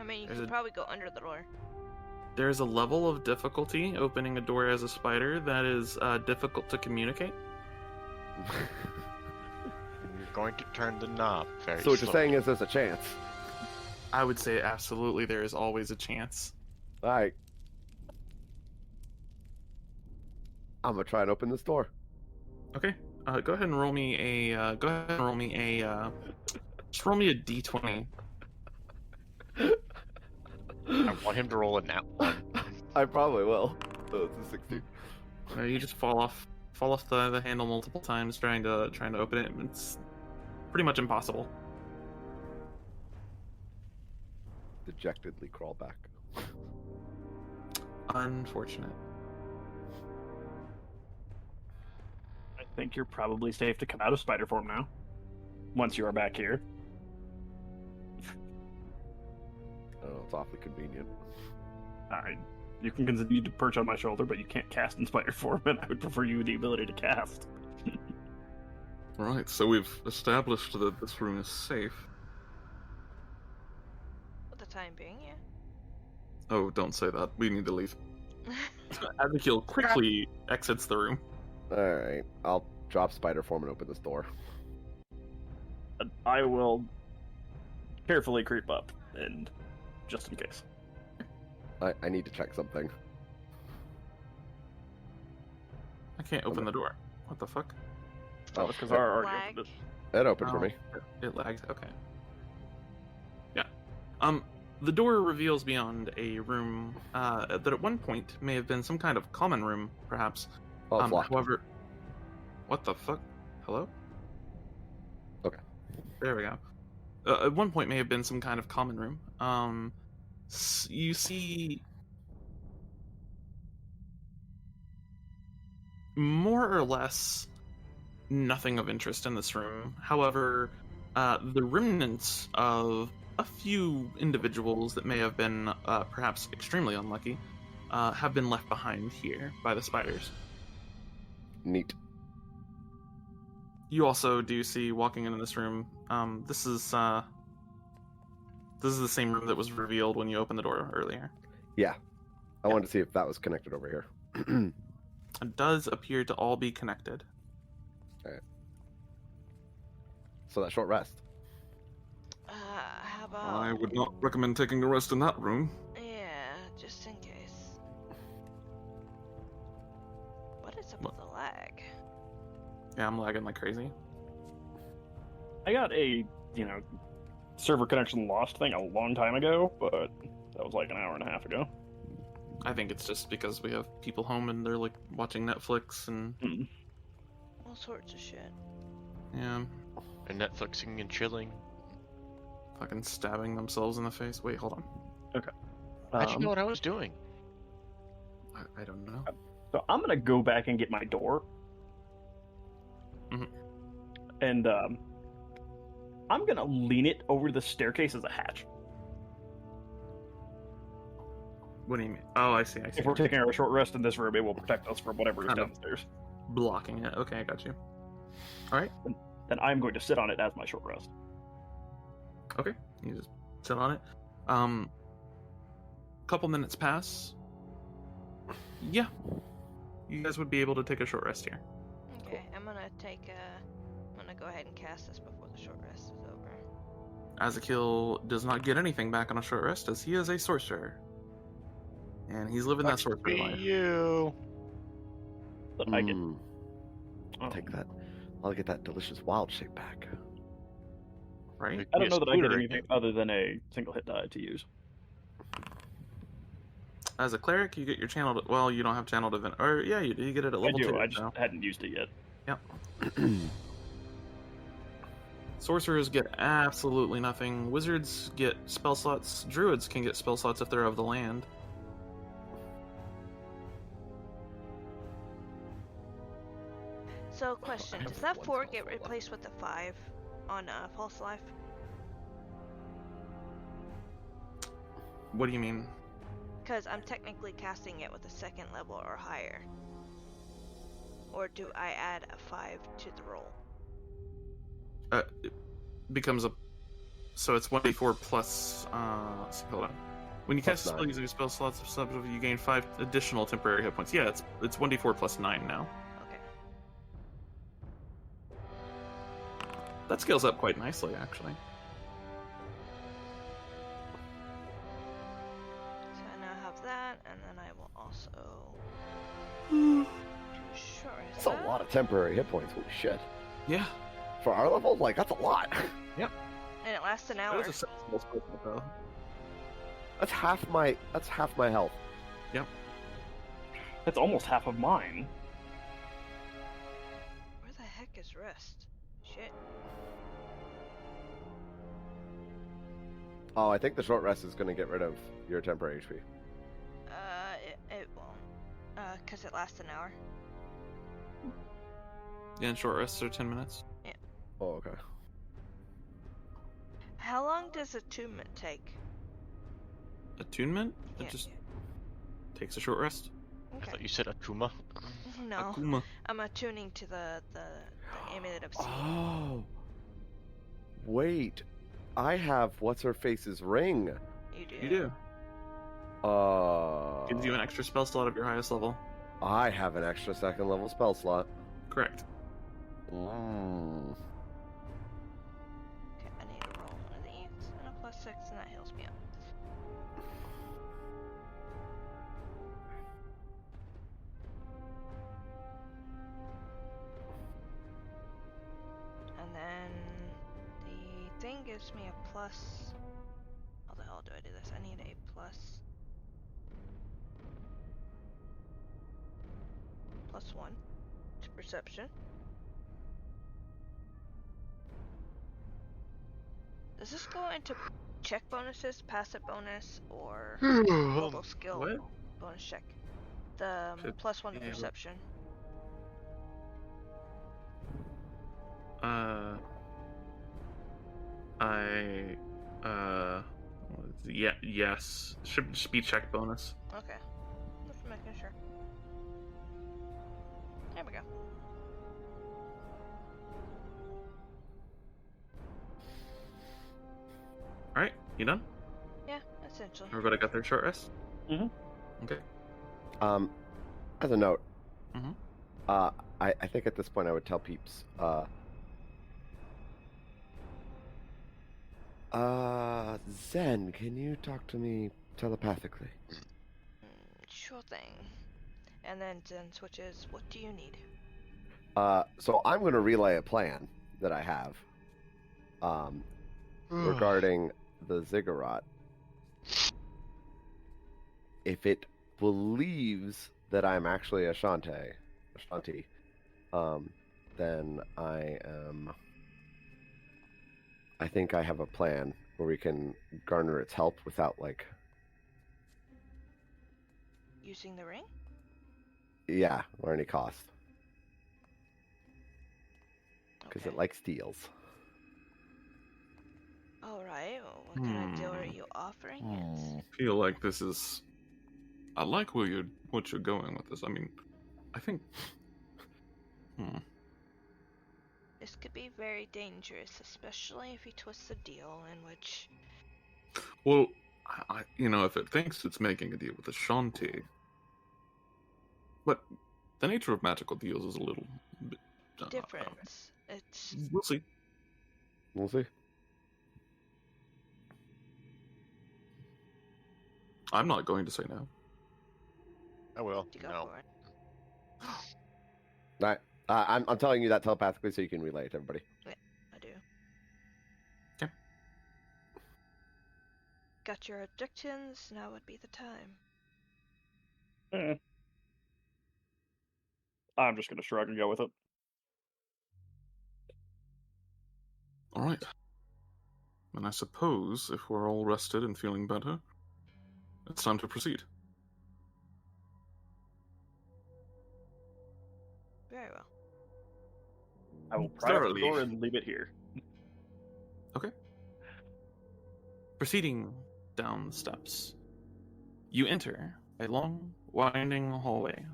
I mean, you There's could a- probably go under the door. There's a level of difficulty opening a door as a spider that is difficult to communicate. You're going to turn the knob very So what you're slowly. saying is there's a chance. I would say absolutely there is always a chance. Alright. I'm gonna try and open this door. Okay. Go ahead and roll me a. Just roll me a d20. I want him to roll a nat one. I probably will. Oh, it's a 16. You just fall off the handle multiple times trying to open it. It's pretty much impossible. Dejectedly crawl back. Unfortunate. think you're probably safe to come out of spider form now. Once you are back here. Oh, it's awfully convenient. Alright. You can continue to perch on my shoulder, but you can't cast in spider form, and I would prefer you the ability to cast. Right, so we've established that this room is safe. For the time being, yeah. Oh, don't say that. We need to leave. Abigail quickly exits the room. Alright, I'll drop spider form and open this door. I will carefully creep up, and just in case. I need to check something. I can't open the door. What the fuck? Oh, because I already Lag. opened it. It opened for me. It lags. Okay. Yeah. The door reveals beyond a room that at one point may have been some kind of common room, perhaps. Oh, it's locked. However, what the fuck? Hello? Okay. There we go. At one point may have been some kind of common room. You see more or less nothing of interest in this room. However, the remnants of a few individuals that may have been perhaps extremely unlucky have been left behind here by the spiders. Neat. You also do see walking into this room. This is the same room that was revealed when you opened the door earlier. Yeah. I wanted to see if that was connected over here. It does appear to all be connected. So that short rest. How about... I would not recommend taking a rest in that room. Yeah, just in case. What is up with the lag? Yeah, I'm lagging like crazy. I got a, server connection lost thing a long time ago, but that was like an hour and a half ago. I think it's just because we have people home and they're like watching Netflix and All sorts of shit. yeah, And Netflixing and chilling. fucking stabbing themselves in the face. Wait, hold on. How'd you know what I was doing? I don't know. So I'm gonna go back and get my door. Mhm. And I'm gonna lean it over the staircase as a hatch. What do you mean? Oh, I see. If we're taking our short rest in this room, it will protect us from whatever is Kind of. downstairs. Blocking it. Okay, I got you. All right. Then I'm going to sit on it as my short rest. Okay. You just sit on it. Couple minutes pass. Yeah. You guys would be able to take a short rest here. Okay, I'm gonna go ahead and cast this before the short rest is over. Azakil does not get anything back on a short rest as he is a sorcerer. And he's living that Must sorcerer be life. you. But I get. I'll take that. I'll get that delicious wild shape back. Right? I don't know that I get Scooter. anything other than a single hit die to use. As a cleric, you get your channel. Well, you don't have channeled event. Or yeah, you do. You get it at I level do. 2. I just so. hadn't used it yet. Yep. Sorcerers get absolutely nothing. Wizards get spell slots. Druids can get spell slots if they're of the land. So, question: does that 4 get replaced with the 5 on False Life? What do you mean? Because I'm technically casting it with a 2nd level or higher. Or do I add a 5 to the roll? It becomes a. So it's 1d4 plus. Hold on. When you Plus cast a spell 9. using spell slots of subject, you gain 5 additional temporary hit points. Yeah, it's 1d4 plus 9 now. Okay. That scales up quite nicely, actually. So I now have that, and then I will also do short rest. That's a lot of temporary hit points. Holy shit. Yeah. For our level, like, that's a lot. And it lasts an That hour. is a sensible spell, though. That's half my health. That's almost half of mine. Where the heck is rest? Shit. Oh, I think the short rest is going to get rid of your temporary HP. It won't. 'Cause it lasts an hour. Yeah, and short rests are 10 minutes. Oh, okay. How long does attunement take? Attunement? Yeah. It just takes a short rest. I Okay. thought you said Akuma. No, Akuma. I'm attuning to the amulet of seeing. Oh. Wait. I have what's her face's ring. You do. You do. Gives you an extra spell slot of your highest level. I have an extra second level spell slot. Correct. Mm. Okay, I need to roll one of these and a +6, and that heals me up. And then the thing gives me a plus. How the hell do I do this? I need a +1 to perception. Does this go into check bonuses, passive bonus, or global skill What? bonus check? The +1 to Yeah, perception. Yeah, yes. Should just be check bonus. Okay. Just making sure. There we go. Alright, you done? Yeah, essentially. Everybody got their short rest? Mhm. Okay. As a note, Mhm. I think at this point I would tell peeps, Zen, can you talk to me telepathically? Sure thing. And then Zen switches, what do you need? So I'm going to relay a plan that I have, regarding the ziggurat. If it believes that I'm actually Ashanti, then I think I have a plan where we can garner its help without, like, Using the ring? yeah, or any cost, because Okay. it likes deals. Alright, well, what kind of deal are you offering it? Feel like this is. I like what you're going with this. I mean, I think. This could be very dangerous, especially if you twist the deal in which... Well, if it thinks it's making a deal with Ashanti, but the nature of magical deals is a little bit different. It's... We'll see. We'll see. I'm not going to say no. I will. You go No. for it. All right. I'm telling you that telepathically so you can relay it to everybody. I do. Okay. Got your objections, now would be the time. I'm just gonna shrug and go with it. All right. And I suppose if we're all rested and feeling better, it's time to proceed. Very well. I will pry up the Thoroughly. door and leave it here. Okay. Proceeding down the steps, you enter a long, winding hallway.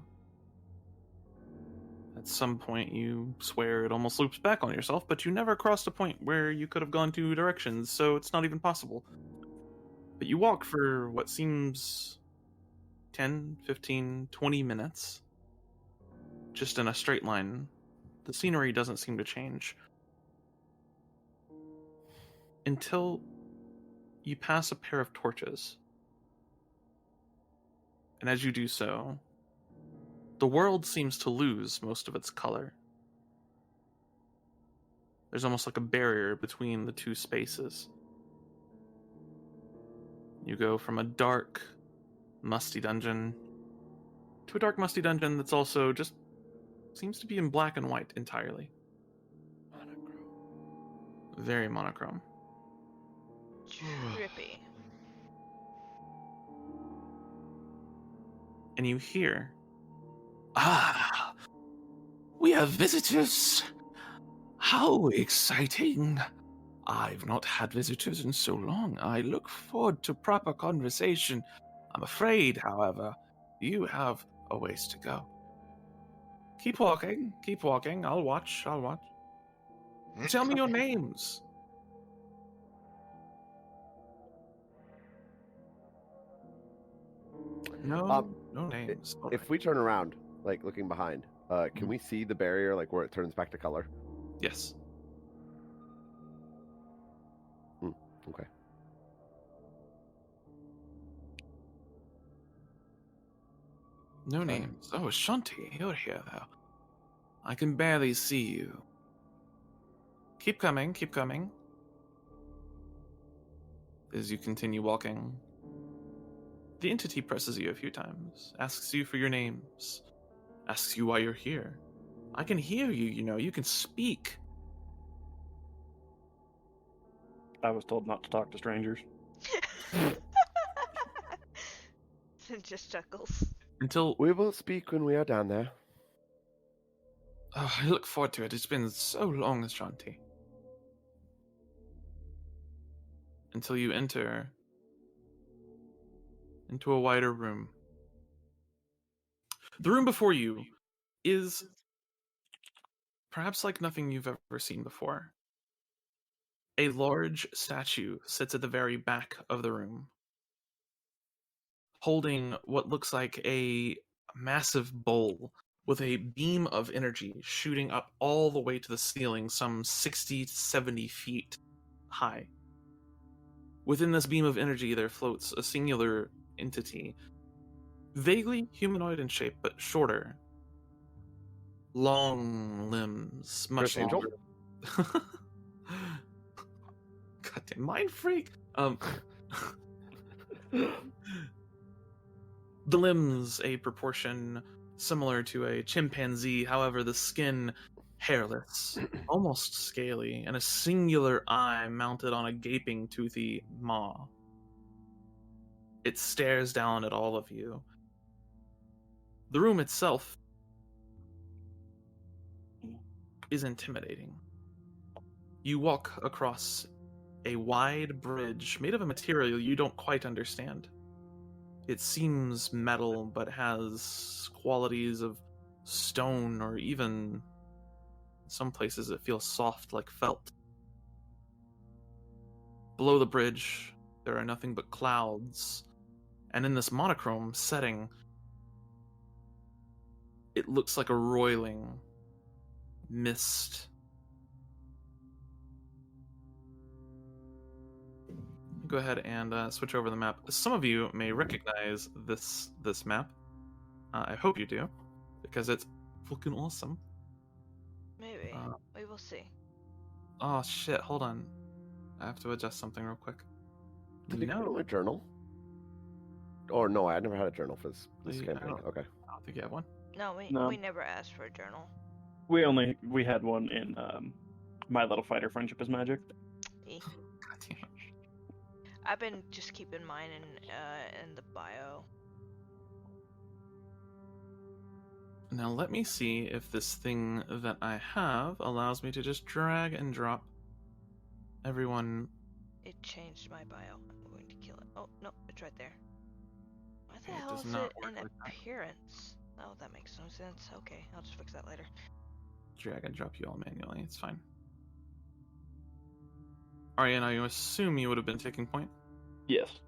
At some point, you swear it almost loops back on yourself, but you never crossed a point where you could have gone two directions, so it's not even possible. But you walk for what seems 10, 15, 20 minutes, just in a straight line. The scenery doesn't seem to change. Until you pass a pair of torches. And as you do so, the world seems to lose most of its color. There's almost like a barrier between the two spaces. You go from a dark, musty dungeon to a dark, musty dungeon that's also just seems to be in black and white entirely. Monochrome. Very monochrome. Trippy. And you hear, "Ah! We have visitors. How exciting. I've not had visitors in so long. I look forward to proper conversation. I'm afraid, however, you have a ways to go. Keep walking. Keep walking. I'll watch. I'll watch. Tell me your names. No, no names. All If right. we turn around, like looking behind, can we see the barrier, like where it turns back to color? Yes. Okay. No names. Oh, Shanti, you're here, though. I can barely see you. Keep coming, keep coming. As you continue walking, the entity presses you a few times, asks you for your names, asks you why you're here. I can hear you, you can speak. I was told not to talk to strangers. Sin just chuckles. Until We will speak when we are down there. I look forward to it. It's been so long, Shanti. Until you enter into a wider room. The room before you is perhaps like nothing you've ever seen before. A large statue sits at the very back of the room, holding what looks like a massive bowl with a beam of energy shooting up all the way to the ceiling, some 60 to 70 feet high. Within this beam of energy, there floats a singular entity, vaguely humanoid in shape, but shorter. Long limbs, much Chris Angel? longer. Goddamn mind freak. The limbs a proportion similar to a chimpanzee, however, the skin hairless, almost scaly, and a singular eye mounted on a gaping, toothy maw. It stares down at all of you. The room itself is intimidating. You walk across a wide bridge made of a material you don't quite understand. It seems metal, but has qualities of stone, or even in some places it feels soft like felt. Below the bridge, there are nothing but clouds, and in this monochrome setting, it looks like a roiling mist. Go ahead and switch over the map. Some of you may recognize this map. I hope you do, because it's fucking awesome. Maybe. We will see. Oh shit, hold on. I have to adjust something real quick. Did you No, put on a journal? Or no, I never had a journal for this I campaign. don't- Okay. I don't think you have one. No, No. we never asked for a journal. We had one in My Little Fighter: Friendship is Magic. Eh. God damn it. I've been just keeping mine in the bio. Now let me see if this thing that I have allows me to just drag and drop everyone. It changed my bio. I'm going to kill it. Oh no, it's right there. Why the Okay, it hell does is not it work in like that. appearance? Oh, that makes no sense. Okay, I'll just fix that later. Drag and drop you all manually. It's fine. Ariane, I assume you would have been taking point. Yes.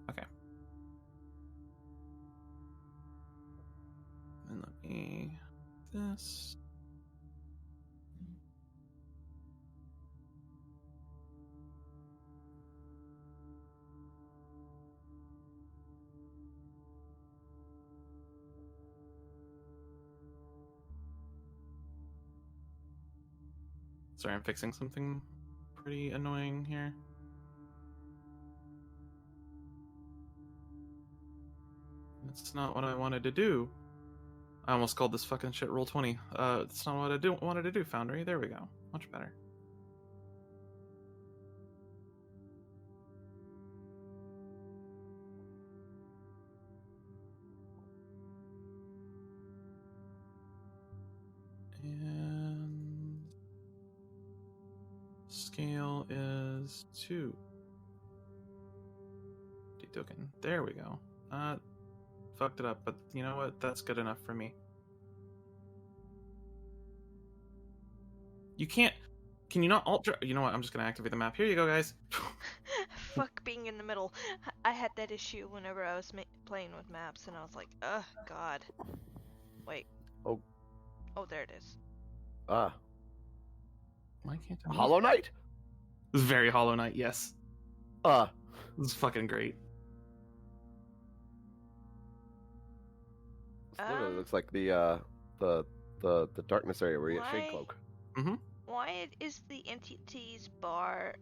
Okay. And let me this. Sorry, I'm fixing something pretty annoying here. That's not what I wanted to do. I almost called this fucking shit Roll20. That's not what I wanted to do, Foundry. There we go. Much better. And Scale is 2. D-token. There we go. Fucked it up, but you know what? That's good enough for me. You can't... Can you not alter... You know what? I'm just going to activate the map. Here you go, guys. Fuck being in the middle. I had that issue whenever I was playing with maps, and I was like, ugh, God. Wait. Oh. Oh, there it is. Ah. Why can't I... Hollow Knight? This is very Hollow Knight, yes. This This is fucking great. literally looks like the darkness area where you get Shade Cloak. Mm-hmm. Why is the entity's bar...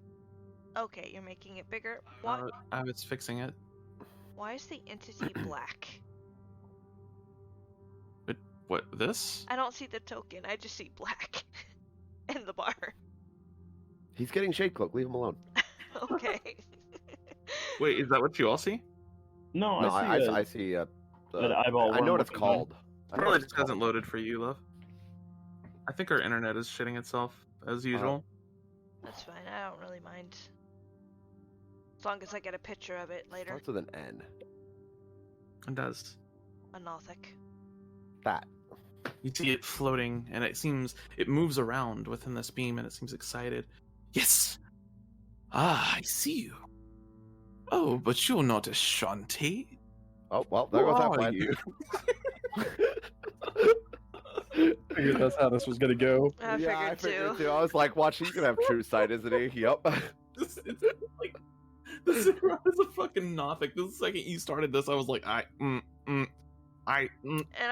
Okay, you're making it bigger. Why, I was fixing it. why is the entity black? What, this? I don't see the token, I just see black in the bar. He's getting Shade Cloak. Leave him alone. Okay. Wait, is that what you all see? No, No, I I see. an eyeball I know worm what it's looking called. I know Probably what it's just hasn't loaded for you, love. I think our internet is shitting itself, as usual. That's fine, I don't really mind. As long as I get a picture of it later. Starts with an N. It does. A Nothic. That. You see it floating, and it moves around within this beam, and it seems excited. Yes! Ah, I see you. Oh, but you're not Ashanti. Oh, well, there Who goes that are plan. you? figured that's how this was gonna go. I Yeah, figured too. I was like, watch, he's gonna have true sight, isn't he? Yup. It's like, this is a fucking Nothic. The second you started this, I was like, And I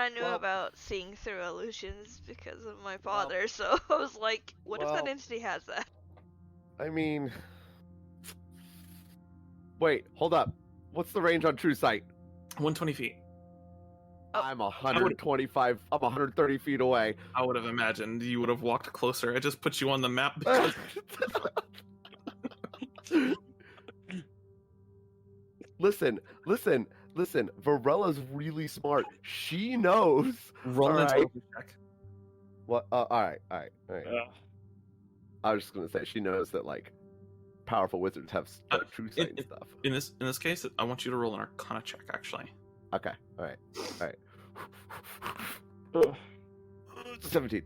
knew Well- about seeing through illusions because of my father, so I was like, what if that Well- entity has that? I mean... Wait, hold up. What's the range on true sight? 120 feet. Oh. I'm 125, I'm 130 feet away. I would have imagined you would have walked closer. I just put you on the map because Listen. Varella's really smart. She knows. roll an Alright. intelligence check. What? All right. Uh, I was just gonna say she knows that like powerful wizards have true sight and stuff. In this case, I want you to roll an Arcana check. Actually, Okay. All right. uh, 17.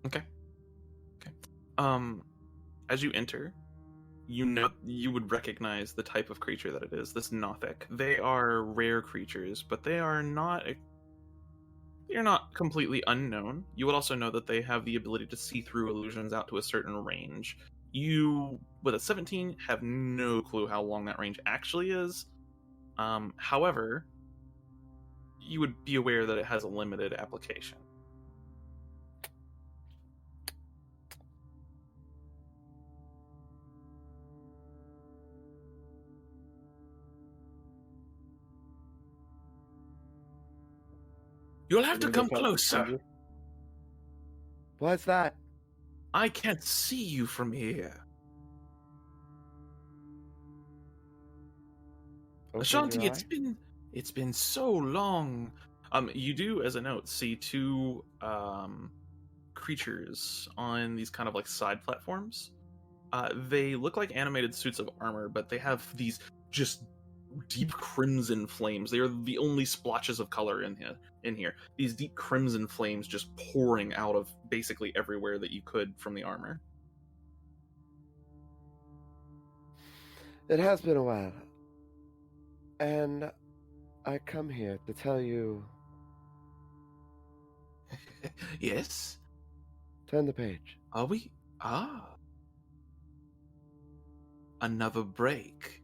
okay. As you enter, you would recognize the type of creature that it is. This Nothic. They are rare creatures, but they are not. They're not completely unknown. You would also know that they have the ability to see through illusions out to a certain range. You, with a 17, have no clue how long that range actually is. However, you would be aware that it has a limited application. You'll have to come closer. What's that? I can't see you from here. Open Ashanti, your it's been so long. You do, as a note, see two creatures on these kind of like side platforms. They look like animated suits of armor, but they have these just deep crimson flames. They are the only splotches of color in here. These deep crimson flames just pouring out of basically everywhere that you could from the armor. It has been a while. And I come here to tell you, Yes? turn the page. Are we? Ah. Another break.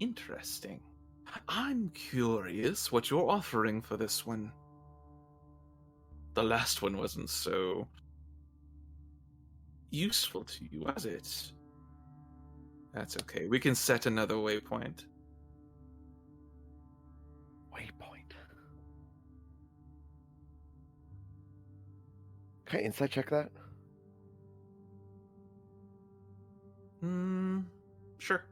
Interesting. I'm curious what you're offering for this one. The last one wasn't so useful to you, was it? That's okay. We can set another waypoint. Waypoint. Can I insight check that? Sure.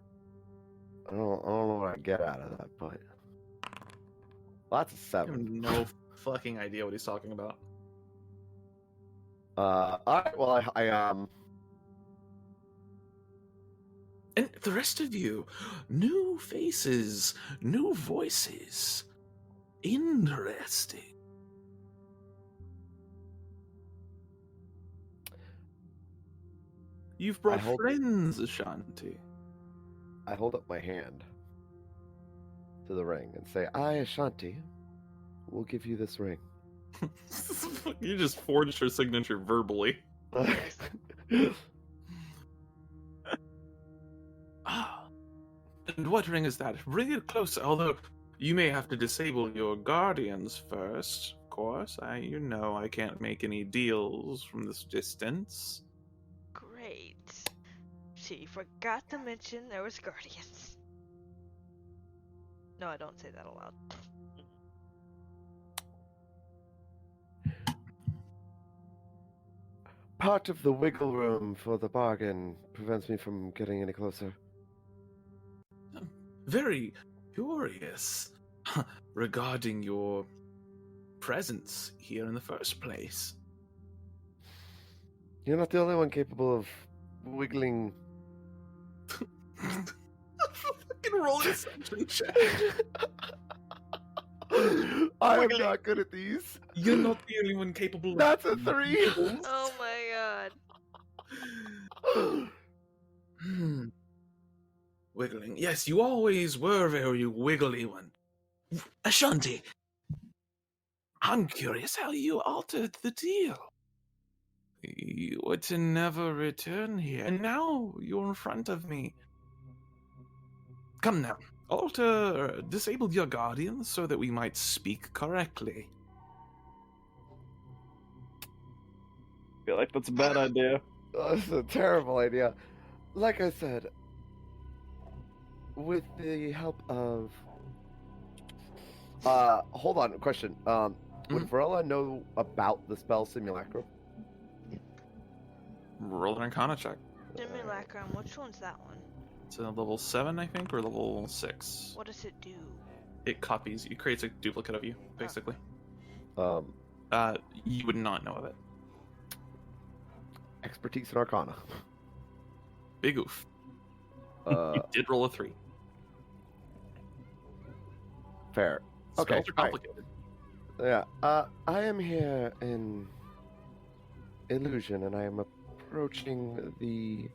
I don't know what I get out of that, but that's a I have 7. no fucking idea what he's talking about. All right. Well, like the rest of you. New faces, new voices. Interesting. You've brought friends, Ashanti. I hold up my hand to the ring and say, I, Ashanti, will give you this ring. You just forged her signature verbally. Ah. And what ring is that? Bring it closer, although you may have to disable your guardians first, of course. I can't make any deals from this distance. Great. She forgot to mention there was guardians. No, I don't say that aloud. Part of the wiggle room for the bargain prevents me from getting any closer. Very curious regarding your presence here in the first place. You're not the only one capable of wiggling. Fucking roll a deception check. I am not good at these. You're not the only one capable of... That's a 3. Oh my god. Wiggling. Yes, you always were a very wiggly one. Ashanti, I'm curious how you altered the deal. You were to never return here, and now you're in front of me. Come now, disable your guardians so that we might speak correctly. I feel like that's a bad idea. That's a terrible idea. Like I said, with the help of... hold on, question. Would Varella know about the spell Simulacrum? Roll an Arcana check. Simulacrum, which one's that one? It's a level 7, I think, or level 6. What does it do? It creates a duplicate of you, basically. Um, You would not know of it. Expertise in Arcana. Big oof. You did roll a 3. Fair. Spells Okay. are complicated. Yeah. I am here in illusion, and I am approaching the...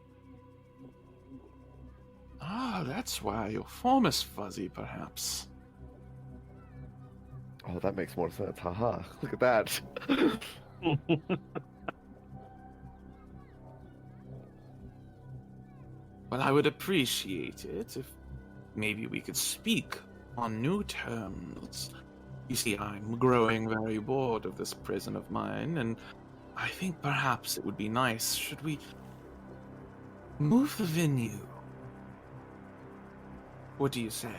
Ah, that's why your form is fuzzy, perhaps. Oh, that makes more sense. Haha. Look at that. Well, I would appreciate it if maybe we could speak on new terms. You see, I'm growing very bored of this prison of mine, and I think perhaps it would be nice should we move the venue. What do you say?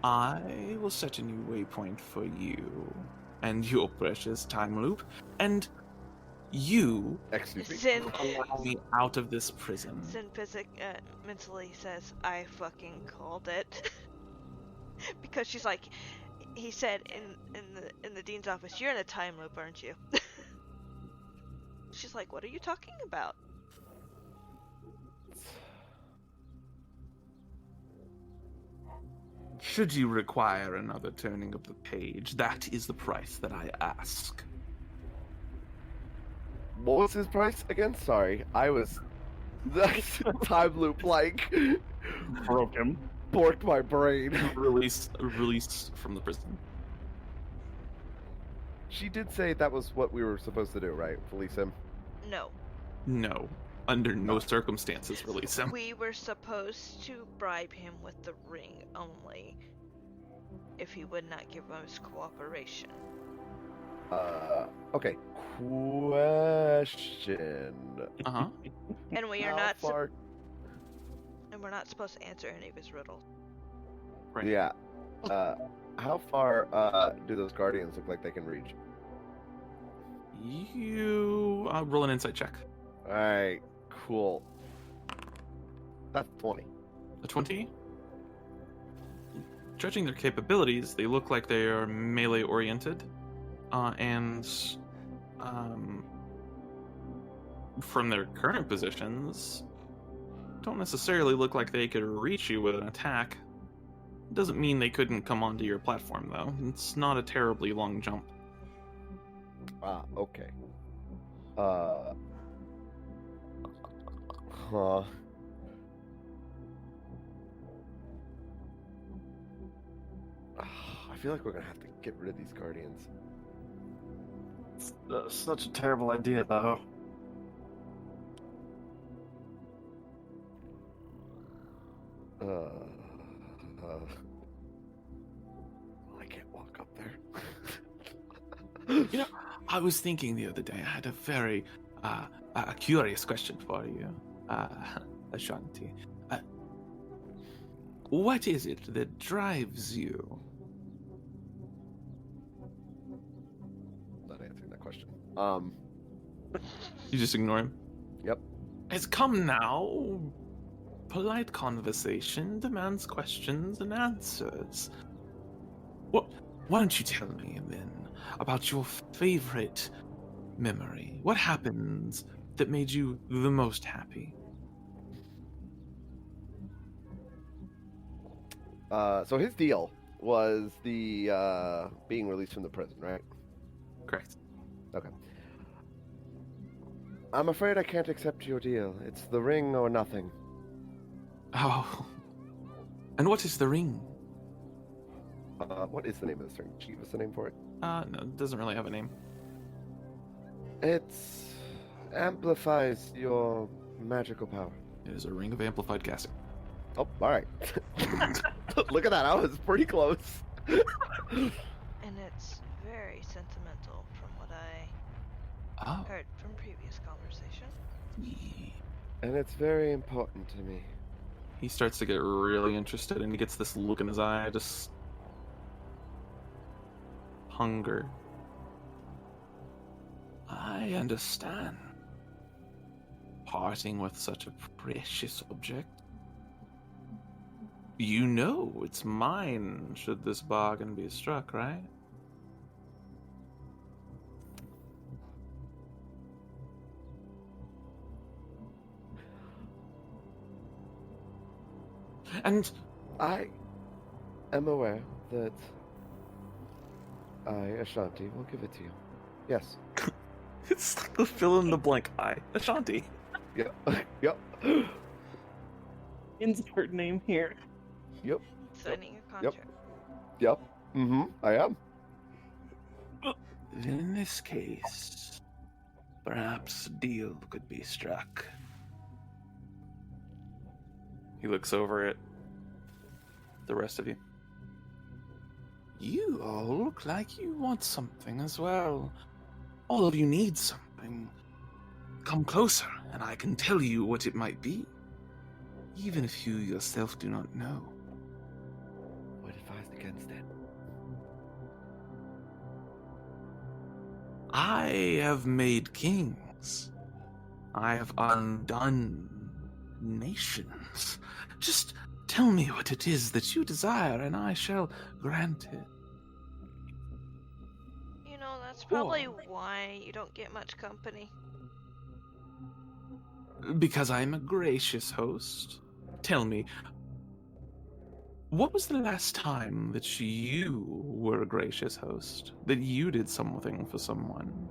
I will set a new waypoint for you and your precious time loop, and you Excuse me. Sin allow me out of this prison. mentally says, I fucking called it. Because she's like, he said in the dean's office, you're in a time loop, aren't you? She's like, what are you talking about? Should you require another turning of the page, that is the price that I ask. What was his price again? Sorry, I was... That's time loop, like... Broke him. Borked my brain. Release from the prison. She did say that was what we were supposed to do, right? Release him? No. No. Under no circumstances release him. We were supposed to bribe him with the ring only if he would not give us cooperation. Okay. Question. Uh-huh. And we are How not far... and we're not supposed to answer any of his riddles. Right. Yeah. How far, do those guardians look like they can reach? You roll an insight check. Alright, cool. That's 20. A 20? Judging their capabilities, they look like they are melee oriented. And from their current positions, don't necessarily look like they could reach you with an attack. Doesn't mean they couldn't come onto your platform, though. It's not a terribly long jump. Okay. I feel like we're gonna have to get rid of these guardians. Such a terrible idea, though. I can't walk up there. You know, I was thinking the other day, I had a very a curious question for you, Ashanti. What is it that drives you? Not answering that question. You just ignore him? Yep. It's come now. Polite conversation demands questions and answers. Why don't you tell me, then, about your favorite memory? What happens that made you the most happy? So his deal was the being released from the prison, right? Correct. Okay. I'm afraid I can't accept your deal. It's the ring or nothing. Oh. And what is the ring? What is the name of this ring? Did you give us the name for it? No, it doesn't really have a name. It's amplifies your magical power. It is a ring of amplified casting. Oh, all right. Look at that. I was pretty close. And it's very sentimental from what I heard from previous conversation. And it's very important to me. He starts to get really interested, and he gets this look in his eye, just hunger. I understand. Parting with such a precious object. You know it's mine should this bargain be struck, right? And I am aware that I, Ashanti, will give it to you. Yes. it's the fill in the blank eye. Ashanti. Yep. Yep. Insert name here. Yep. Signing a contract. Yep. Mm-hmm. I am. Then in this case, perhaps a deal could be struck. He looks over at the rest of you. You all look like you want something as well. All of you need something. Come closer, and I can tell you what it might be, even if you yourself do not know. What advised against it? I have made kings. I have undone nations. Just tell me what it is that you desire, and I shall grant it. You know, that's probably why you don't get much company. Because I am a gracious host. Tell me, what was the last time that you were a gracious host? That you did something for someone?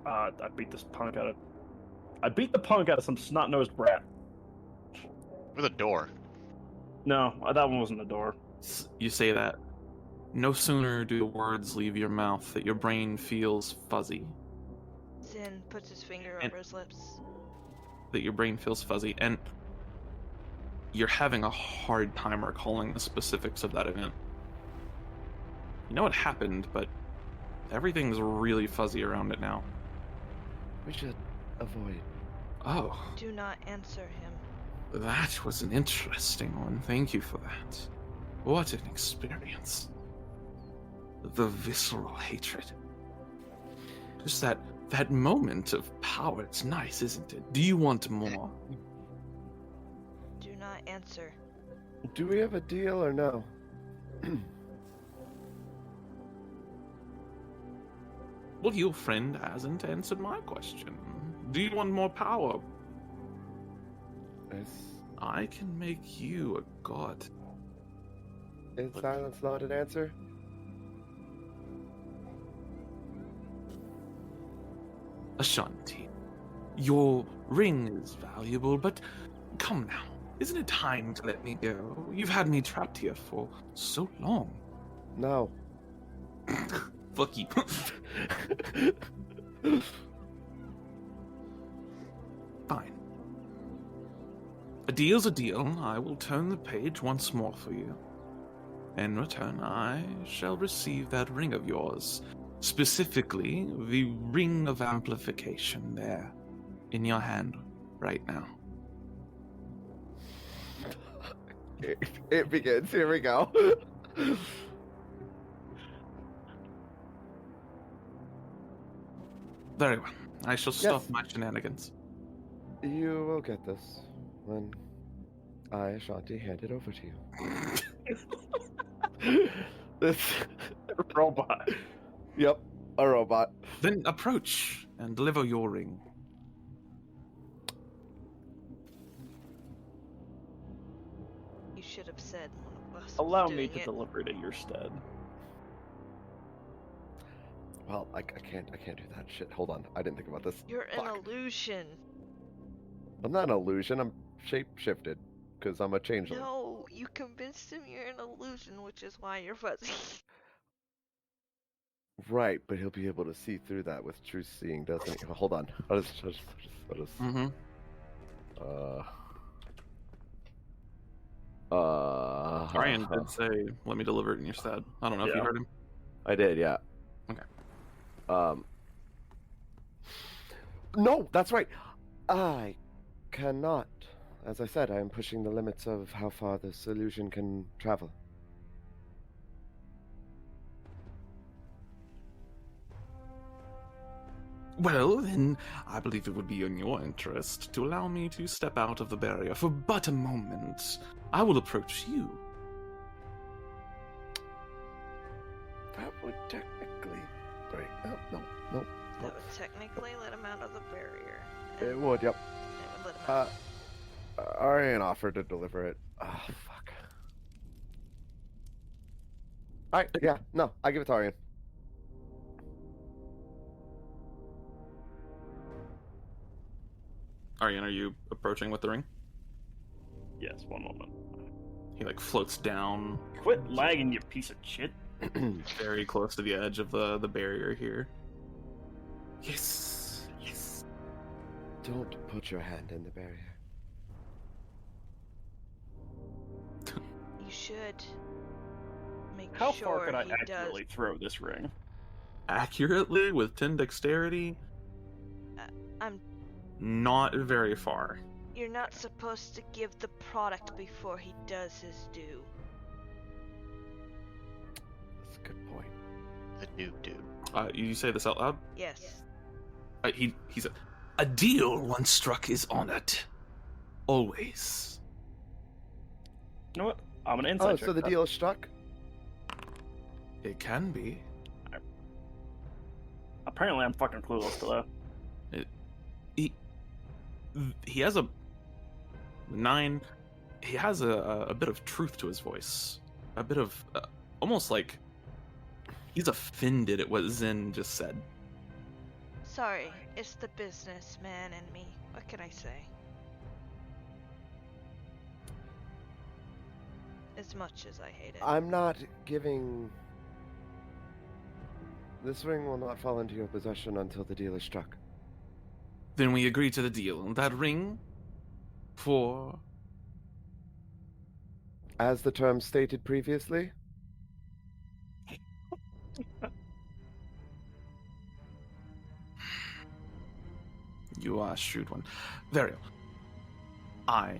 I beat this punk out of... I beat the punk out of some snot-nosed brat. With a door. No, that one wasn't a door. You say that. No sooner do the words leave your mouth that your brain feels fuzzy. Zin puts his finger And- over his lips. That your brain feels fuzzy, and you're having a hard time recalling the specifics of that event. You know what happened, but everything's really fuzzy around it now. We should avoid. Oh, Do not answer him. that was an interesting one. Thank you for that. What an experience. The visceral hatred. Just that moment of power. It's nice, isn't it? Do you want more? Do not answer. Do we have a deal or no? Well, your friend hasn't answered my question. Do you want more power? Is I can make you a god. silence not an answer? Ashanti, your ring is valuable, but come now. Isn't it time to let me go? You've had me trapped here for so long. No. Fuck you. Fine. A deal's a deal. I will turn the page once more for you. In return, I shall receive that ring of yours. Specifically, the ring of amplification there, in your hand right now. It begins. Here we go. Very well. I shall stop Yes. my shenanigans. You will get this when I, Ashanti, hand it over to you. This. Robot. Yep, a robot. Then approach and deliver your ring. You should have said one of us. was Allow me doing to it. deliver it in your stead. Well, I can't do that. Shit, hold on. I didn't think about this. You're an Fuck. illusion. I'm not an illusion. I'm shape-shifted because I'm a changeling. No, you convinced him you're an illusion, which is why you're fuzzy. Right, but he'll be able to see through that with true seeing, doesn't he? Hold on. I'll just Mm-hmm. Arian did say, let me deliver it in your stead. I don't know if you Yeah. heard him. I did, yeah. Okay. No, that's right. I cannot. As I said, I am pushing the limits of how far this illusion can travel. Well, then, I believe it would be in your interest to allow me to step out of the barrier for but a moment. I will approach you. That would technically break. No. That would technically let him out of the barrier. It would, yep. It would let him out. Arian offered to deliver it. Oh, fuck. Alright, yeah, no, I give it to Arian. Arian, are you approaching with the ring? Yes, one moment. He, floats down Quit lagging, you piece of shit. very close to the edge of the barrier here. Yes. Don't put your hand in the barrier. You should make How sure far could I he accurately throw this ring? Accurately, with 10 dexterity, I'm. not very far. You're not supposed to give the product before he does his due. That's a good point. The new dude. You say this out loud? Yes. He said, a deal once struck is honored. Always. You know what? I'm an insight Oh, check so the that. deal is struck? It can be. Apparently, I'm fucking clueless to that. He has a 9. He has a bit of truth to his voice. A bit of almost like he's offended at what Zen just said. Sorry, it's the businessman in me. What can I say? As much as I hate it. I'm not giving... This ring will not fall into your possession until the deal is struck. Then we agree to the deal. That ring for As the term stated previously? you are a shrewd one. Very well. I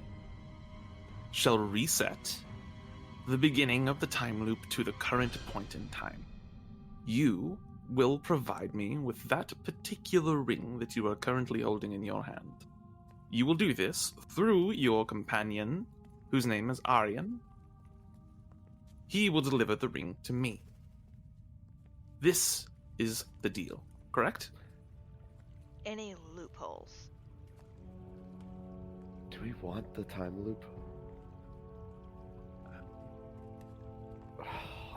shall reset the beginning of the time loop to the current point in time. You will provide me with that particular ring that you are currently holding in your hand. You will do this through your companion, whose name is Arian. He will deliver the ring to me. This is the deal, correct? any loopholes. Do we want the time loop?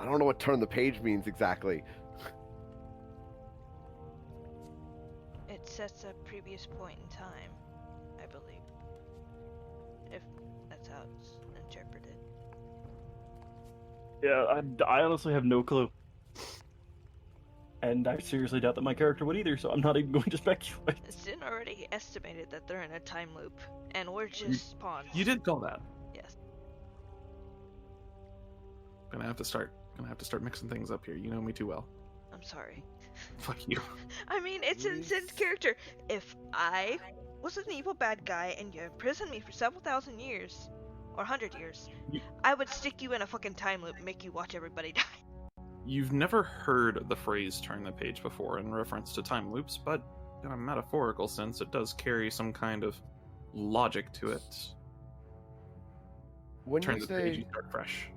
I don't know what turn the page means exactly. It sets a previous point in time, I believe. If that's how it's interpreted. Yeah, I honestly have no clue. And I seriously doubt that my character would either, so I'm not even going to speculate. Sin already estimated that they're in a time loop, and we're just pawns. You did call that. Yes. Gonna have to start mixing things up here. You know me too well. I'm sorry. Fuck you. I mean, it's in Sin's character. If I was an evil bad guy and you imprisoned me for several thousand years, or 100 years, I would stick you in a fucking time loop and make you watch everybody die. You've never heard the phrase turn the page before in reference to time loops, but in a metaphorical sense, it does carry some kind of logic to it. When Turn you the page, you say start fresh.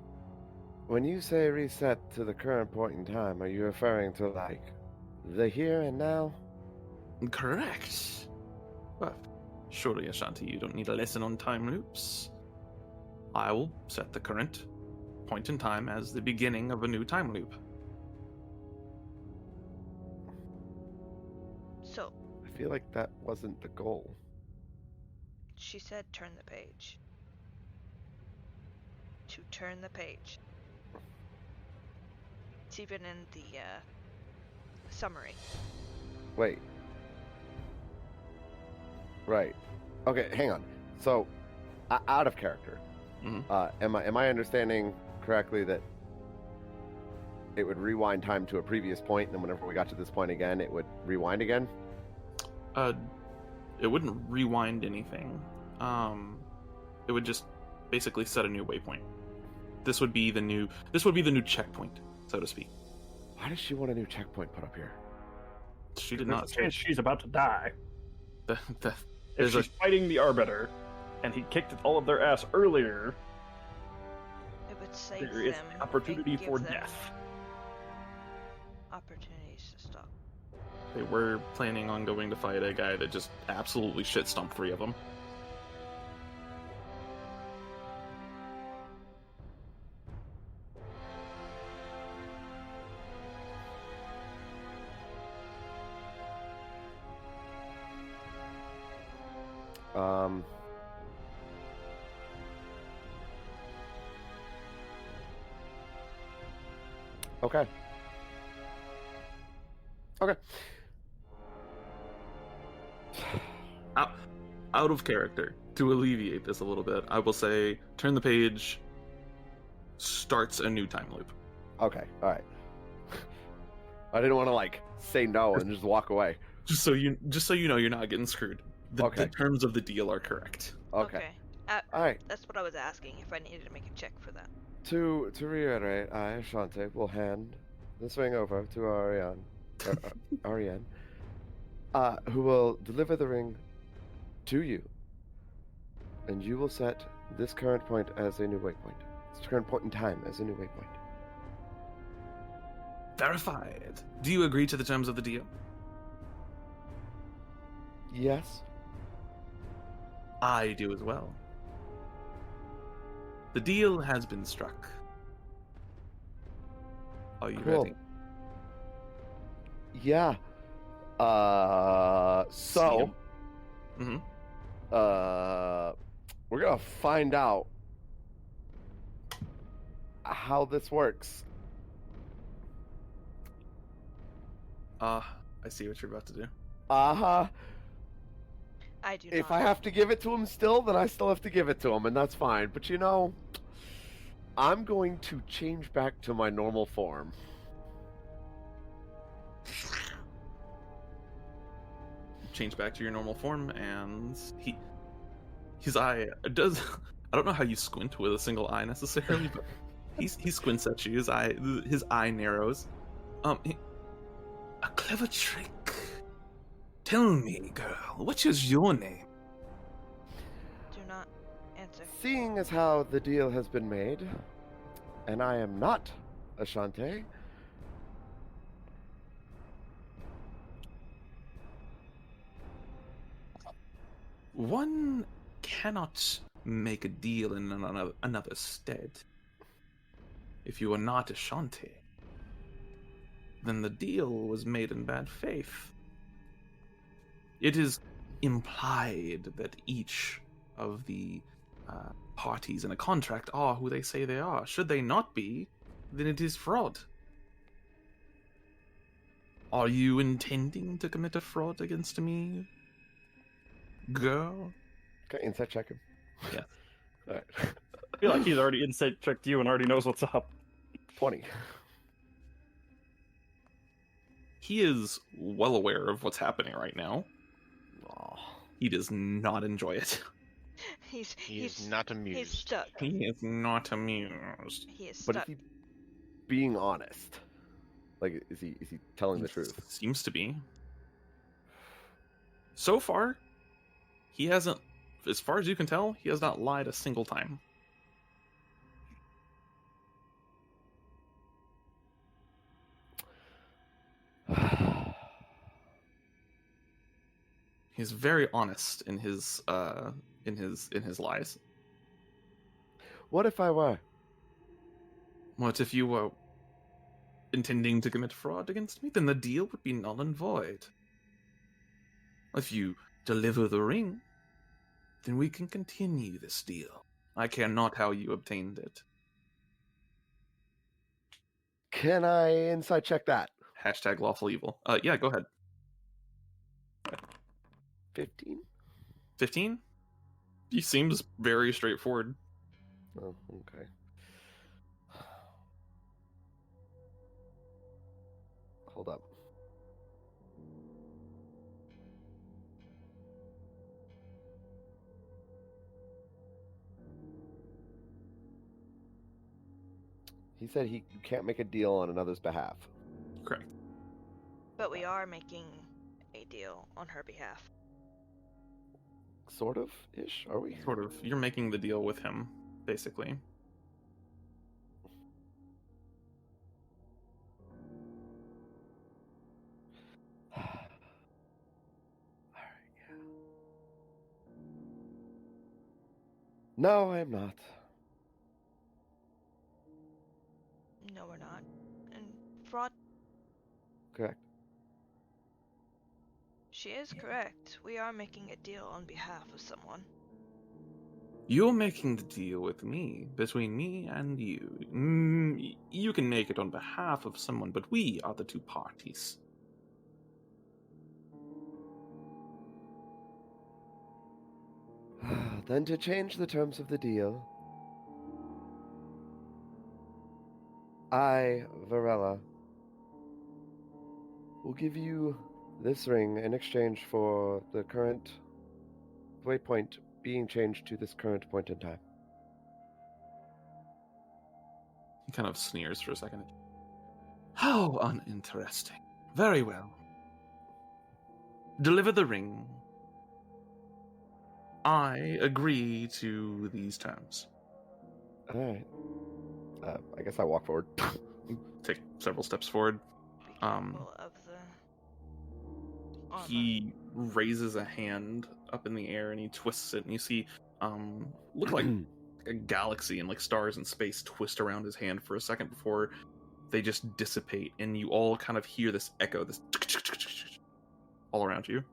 when you say reset to the current point in time, are you referring to like the here and now? Correct. Well, surely, Ashanti, you don't need a lesson on time loops. I will set the current point in time as the beginning of a new time loop. So, I feel like that wasn't the goal. she said turn the page. To turn the page. It's even in the summary. Wait. Right. Okay, hang on. So, out of character. Mhm. Am I understanding correctly that it would rewind time to a previous point, and then whenever we got to this point again, it would rewind again? It wouldn't rewind anything. It would just basically set a new waypoint. This would be the new checkpoint, so to speak. Why does she want a new checkpoint put up here? She did There's not a chance she's about to die. the, If there's a she's fighting the Arbiter, and he kicked all of their ass earlier, It would save there is them. an opportunity and give for them death. Opportunities to stop. They were planning on going to fight a guy that just absolutely shit stomped 3 of them. Okay. Okay. Out of character, to alleviate this a little bit, I will say turn the page starts a new time loop. Okay. All right. I didn't want to like say no and just walk away. Just so you know, you're not getting screwed. The Okay. terms of the deal are correct. Okay. All right. That's what I was asking, if I needed to make a check for that. To reiterate, I, Ashante, will hand the swing over to Arienne, who will deliver the ring to you, and you will set this current point as a new waypoint. This current point in time as a new waypoint. Verified. Do you agree to the terms of the deal? Yes. I do as well. The deal has been struck. Are you Cool. ready? Yeah. So. Mm-hmm. We're gonna find out how this works. I see what you're about to do. Uh-huh. I do If not. I have to give it to him still, then I still have to give it to him, and that's fine. But you know, I'm going to change back to my normal form. Change back to your normal form, and his eye does. I don't know how you squint with a single eye necessarily, but he squints at you. His eye narrows. A clever trick. Tell me, girl, what is your name? Do not answer. Seeing as how the deal has been made, and I am not Ashante, One cannot make a deal in another's stead. If you are not Ashanti, then the deal was made in bad faith. It is implied that each of the parties in a contract are who they say they are. Should they not be, then it is fraud. Are you intending to commit a fraud against me, girl? Okay, insight check him. Yeah. All right. I feel like he's already insight checked you and already knows what's up. 20. He is well aware of what's happening right now. Aw. He does not enjoy it. He is not amused. He's stuck. He is not amused. He is But stuck. is he being honest? Like, is he telling the truth? Seems to be. So far, he hasn't, as far as you can tell, he has not lied a single time. He's very honest in his lies. What if I were? What if you were intending to commit fraud against me? Then the deal would be null and void. If you deliver the ring, then we can continue this deal. I care not how you obtained it. Can I insight check that? Hashtag lawful evil. Yeah, go ahead. 15? 15? He seems very straightforward. Oh, okay. Hold up. He said you can't make a deal on another's behalf. Correct. But we are making a deal on her behalf. Sort of ish, are we? Sort of. You're making the deal with him, basically. Alright, yeah. No, I'm not. No, we're not. And fraud, Correct. she is correct. We are making a deal on behalf of someone. You're making the deal with me, between me and you. You can make it on behalf of someone, but we are the two parties. Then to change the terms of the deal, I, Varella, will give you this ring in exchange for the current waypoint being changed to this current point in time. He kind of sneers for a second. How uninteresting. Very well. Deliver the ring. I agree to these terms. Alright. I guess I walk forward. Take several steps forward. Be careful of the armor. He raises a hand up in the air and he twists it, and you see look like a galaxy and like stars in space twist around his hand for a second before they just dissipate, and you all kind of hear this echo, this all around you.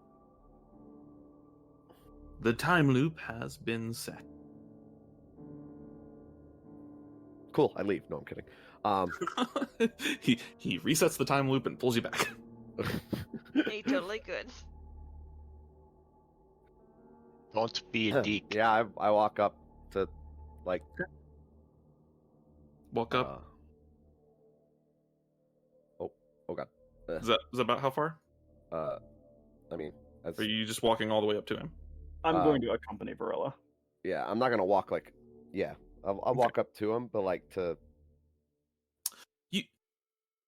The time loop has been set. Cool, I leave. No, I'm kidding. He resets the time loop and pulls you back. He totally could. Don't be a dick. Yeah, I walk up to, like... Walk up. Oh god. Is that about how far? I mean... Or are you just walking all the way up to him? I'm going to accompany Varela. Yeah, I'm not gonna walk, like... Yeah, I'll walk up to him, but, like, to...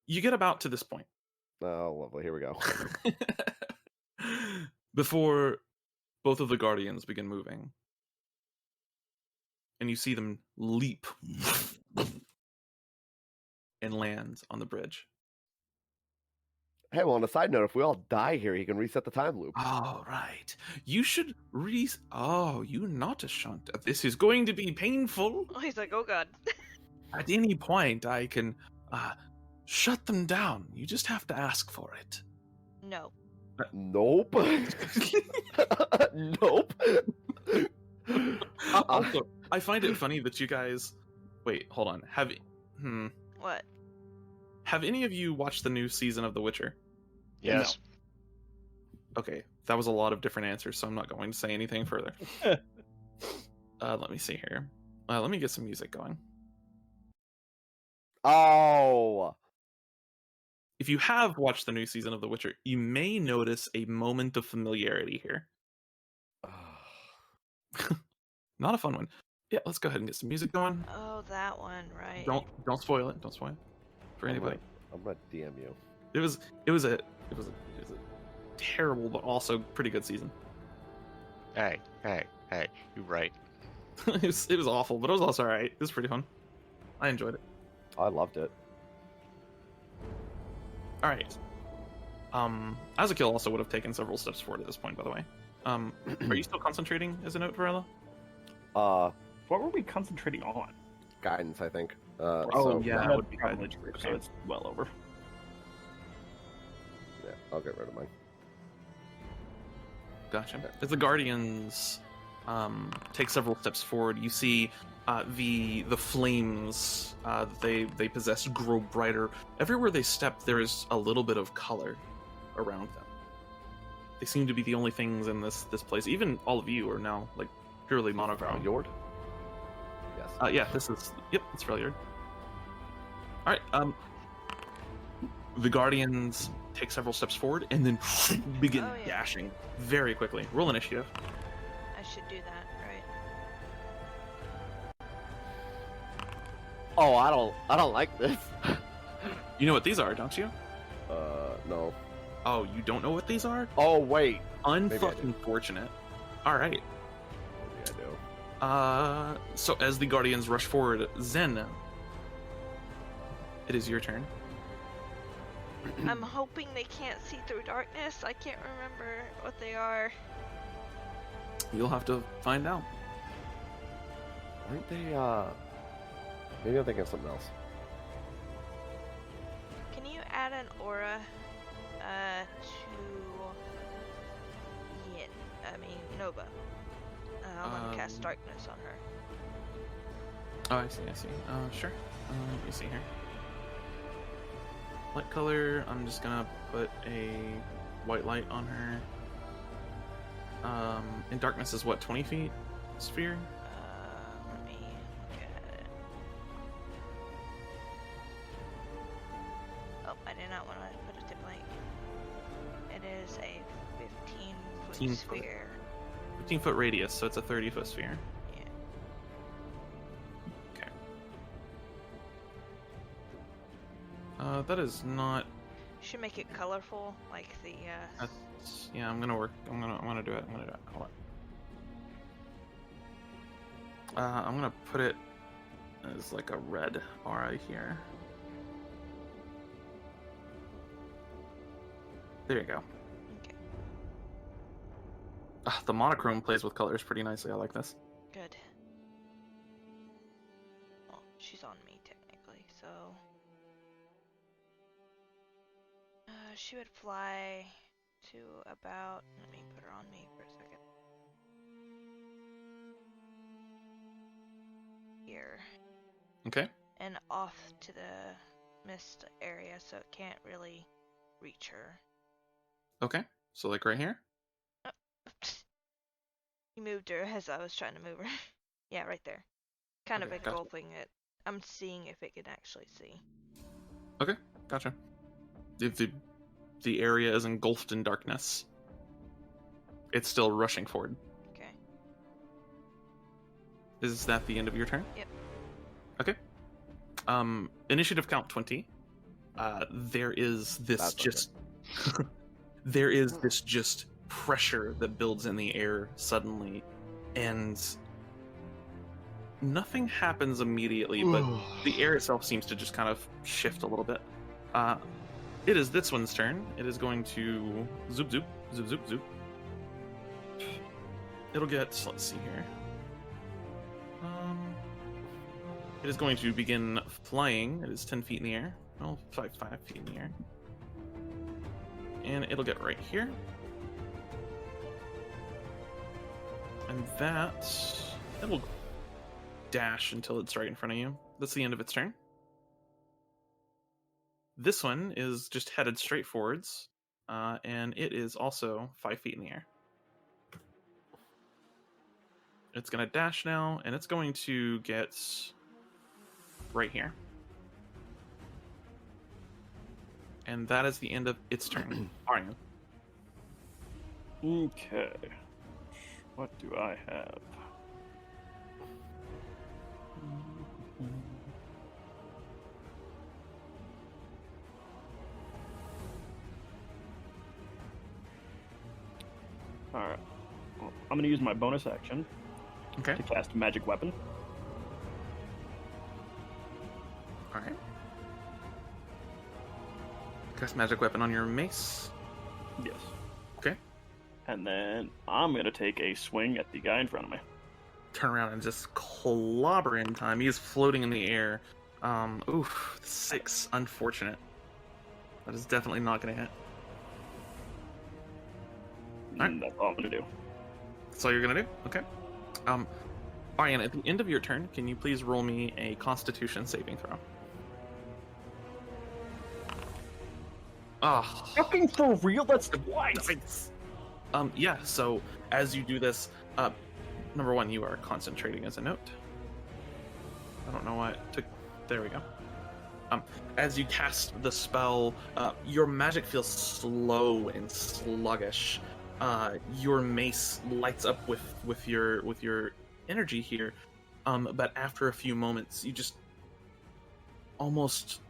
You get about to this point. Oh, lovely. Here we go. Before both of the guardians begin moving. And you see them leap and land on the bridge. Hey, well, on a side note, if we all die here, he can reset the time loop. All right. You should Oh, you not a shunt. This is going to be painful. Oh, he's like, oh god. At any point, I can shut them down. You just have to ask for it. No. Nope. Nope. Also, I find it funny that you guys. Wait, hold on. What? Have any of you watched the new season of The Witcher? Yes. Okay, that was a lot of different answers, so I'm not going to say anything further. Let me see here. Let me get some music going. Oh. If you have watched the new season of The Witcher, you may notice a moment of familiarity here. Not a fun one. Yeah, let's go ahead and get some music going. Oh, that one, right. Don't spoil it. Don't spoil it for anybody. I'm gonna DM you. It was a terrible but also pretty good season. Hey, you're right. it was awful, but it was also alright. It was pretty fun. I enjoyed it. I loved it. Alright. Azakiel also would have taken several steps forward at this point, by the way. Are you still concentrating as a note, Varela? What were we concentrating on? Guidance, I think. That would be probably good. true, so it's well over. Yeah, I'll get rid of mine. Gotcha. As the Guardians take several steps forward, you see the flames that they possess grow brighter. Everywhere they step, there is a little bit of color around them. They seem to be the only things in this place. Even all of you are now like purely monochrome. Yord? Yes. Yeah, this is... Yep, it's Freljord. Alright, the Guardians take several steps forward and then begin dashing very quickly. Roll initiative. I should do that, right? Oh, I don't like this. You know what these are, don't you? No. Oh, you don't know what these are? Oh, wait. Unfucking fortunate. Alright. Maybe I do. So as the Guardians rush forward, Zen, it is your turn. I'm hoping they can't see through darkness. I can't remember what they are. You'll have to find out. Aren't they, maybe I'm thinking of something else. Can you add an aura to Nova? I want to cast darkness on her. Oh, I see. Sure. Let me see here. Light color, I'm just gonna put a white light on her. And darkness is what, 20 feet sphere? Let me look at it. Oh, I did not want to put it to blank. It is a 15-foot sphere. 15-foot radius, so it's a 30-foot sphere. Yeah. Okay. That is not... Should make it colorful, like the, Yeah, I'm gonna do it. Hold on. I'm gonna put it as like a red aura here. There you go. Okay. The monochrome plays with colors pretty nicely. I like this. Good. Well, she's on me technically, so she would fly to about. Let me put her on me for a second. Here. Okay. And off to the mist area, so it can't really reach her. Okay. So like right here. You moved her as I was trying to move her. Yeah, right there. Kind of Okay, gotcha. engulfing it. I'm seeing if it can actually see. Okay. Gotcha. If the area is engulfed in darkness, it's still rushing forward. Okay. Is that the end of your turn? Yep. Okay. Initiative count 20. There is this there is this just pressure that builds in the air suddenly, and nothing happens immediately, but the air itself seems to just kind of shift a little bit. It is this one's turn. It is going to zoop, zoop, zoop, zoop, zoop. It'll get, let's see here. It is going to begin flying. It is 10 feet in the air. Well, 5 feet in the air. And it'll get right here. And it'll dash until it's right in front of you. That's the end of its turn. This one is just headed straight forwards, and it is also 5 feet in the air. It's going to dash now, and it's going to get right here. And that is the end of its turn. Ariane. Okay. What do I have? Alright. Well, I'm going to use my bonus action Okay. to cast Magic Weapon. Alright. Cast magic weapon on your mace. Yes. Okay. And then I'm going to take a swing at the guy in front of me. Turn around and just clobber in time. He is floating in the air. Oof. 6. Unfortunate. That is definitely not going to hit. Alright. That's all I'm going to do. That's all you're going to do? Okay. Ariane, at the end of your turn, can you please roll me a Constitution saving throw? Ah. Fucking for real? That's twice! Nice. Yeah, so as you do this, number one, you are concentrating as a note. I don't know why it took... There we go. As you cast the spell, your magic feels slow and sluggish. Your mace lights up with your energy here, but after a few moments, you just almost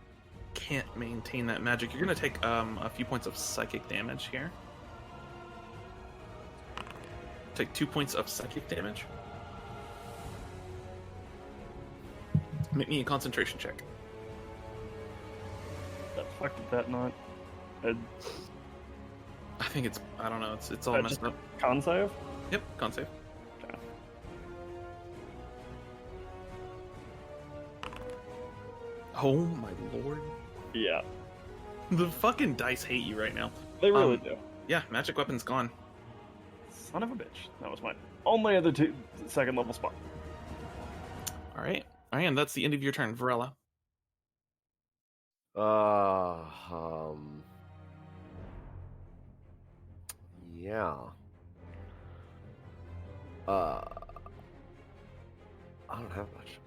can't maintain that magic. You're going to take a few points of psychic damage here. Take 2 points of psychic damage. Make me a concentration check. The fuck did that not? I think it's... I don't know. It's all messed up. Con save? Yep, con save. Okay. Oh my lord. Yeah. The fucking dice hate you right now. They really do. Yeah, magic weapon's gone. Son of a bitch. That was my only other second level spot. Alright. And that's the end of your turn, Varela. Yeah. I don't have much.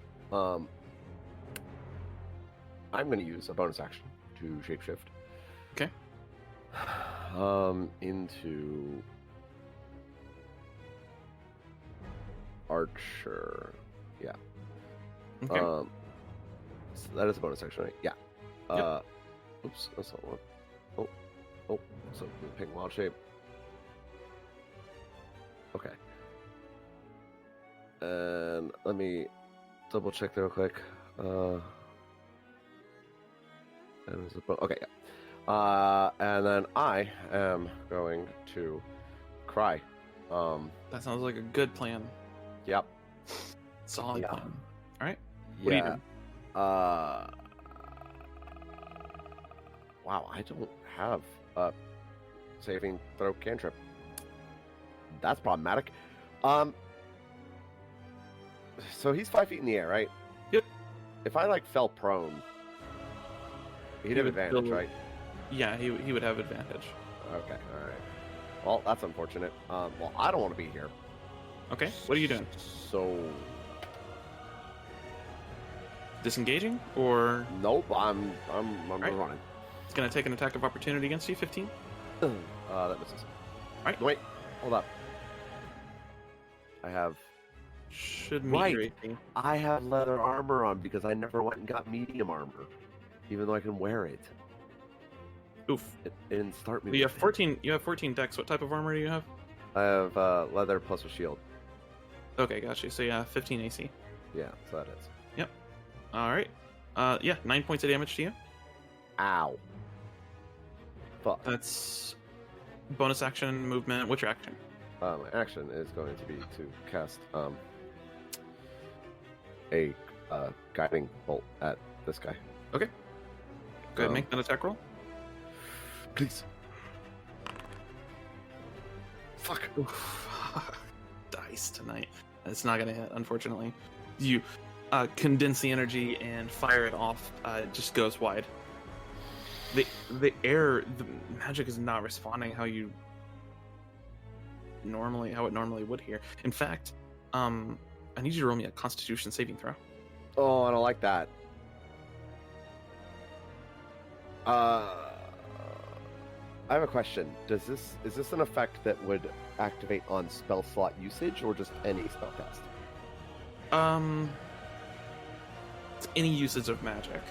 I'm going to use a bonus action to shapeshift. Okay. Into Archer. Yeah. Okay. So that is a bonus action, right? Yeah. Yep. Oops, that's not one. Oh, so the pink wild shape. Okay. And let me double check there real quick. Okay, yeah. And then I am going to cry. That sounds like a good plan. Yep. Solid Yeah. plan. Alright. What are you doing? Wow, I don't have a saving throw cantrip. That's problematic. So he's 5 feet in the air, right? Yep. If I fell prone, he'd have advantage, right? Yeah, he would have advantage. Okay, all right. Well, that's unfortunate. Well, I don't want to be here. Okay, what are you doing? So, Disengaging, or nope. I'm Right. running. it's gonna take an attack of opportunity against you? 15. That misses. Right. Wait, hold up. I have Should meet Right. your AC. I have leather armor on because I never went and got medium armor, even though I can wear it. Oof. It didn't start me. Well, you have with it. 14. You have 14 dex. What type of armor do you have? I have leather plus a shield. Okay, gotcha. So yeah, 15 AC. Yeah, so that is. All right. Yeah, 9 points of damage to you. Ow. Fuck. That's bonus action, movement. What's your action? My action is going to be to cast a guiding bolt at this guy. Okay. Go ahead and make an attack roll. Please. Fuck. Dice tonight. It's not gonna hit, unfortunately. You condense the energy and fire it off. It just goes wide. The magic is not responding how it normally would here. In fact, I need you to roll me a Constitution saving throw. Oh, I don't like that. I have a question. Is this an effect that would activate on spell slot usage or just any spellcast? It's any usage of magic.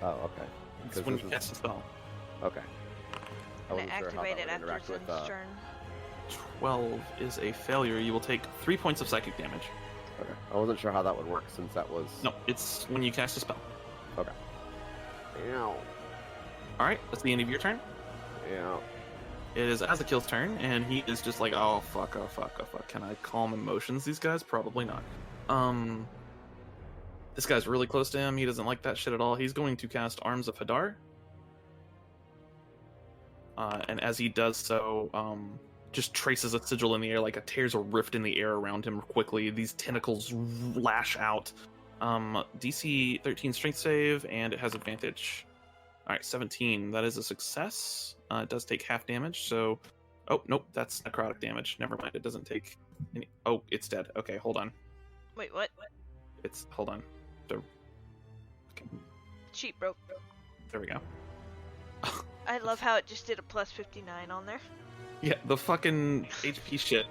Oh, okay. It's when you cast a spell. Okay. I And wasn't sure how activate that it would after interact with. Zin's turn. 12 is a failure. You will take 3 points of psychic damage. Okay. I wasn't sure how that would work since that was. No, it's when you cast a spell. Okay. Ow. Alright, that's the end of your turn. Yeah. It is Azakil's turn, and he is just like, oh fuck. Can I calm emotions, these guys? Probably not. This guy's really close to him. He doesn't like that shit at all. He's going to cast Arms of Hadar. And as he does so, just traces a sigil in the air, like tears a rift in the air around him quickly. These tentacles lash out. DC 13 strength save, and it has advantage. Alright, 17. That is a success. It does take half damage, so... Oh, nope, that's necrotic damage. Never mind, it doesn't take any... Oh, it's dead. Okay, hold on. Wait, what? Hold on. Okay, Sheet broke. there we go. I love how it just did a plus 59 on there. Yeah, the fucking HP shit.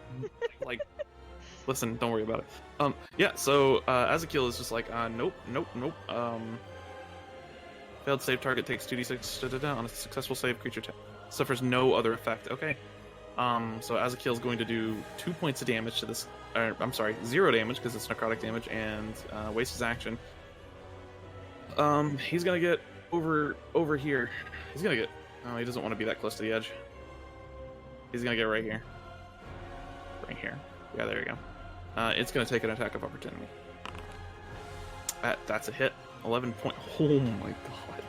Like, listen, don't worry about it. Yeah, so Azakil is just like, nope. Failed save target takes 2d6 on a successful save. Creature suffers no other effect. Okay. So Azakil is going to do 2 points of damage to this. I'm sorry, 0 damage because it's necrotic damage, and waste his action. He's gonna get over here. He's gonna get. Oh, he doesn't want to be that close to the edge. He's gonna get right here. Right here. Yeah, there you go. It's gonna take an attack of opportunity. That's a hit. 11 point. Oh my god.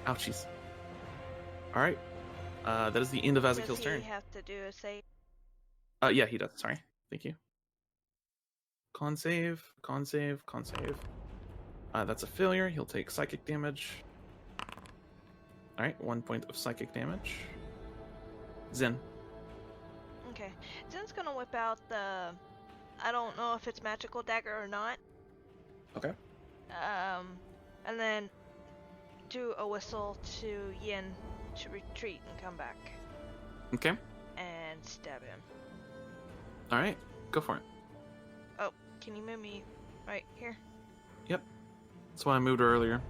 Ouchies. Alright. That is the end of Azakil's Does turn. he have to do a save? Yeah, he does. Sorry. Thank you. Con save. That's a failure. He'll take psychic damage. Alright, 1 point of psychic damage. Zen. Okay. Zin's gonna whip out the... I don't know if it's magical dagger or not. Okay. And then do a whistle to Yin to retreat and come back. Okay. And stab him. Alright, go for it. Oh, can you move me right here? Yep. That's why I moved earlier.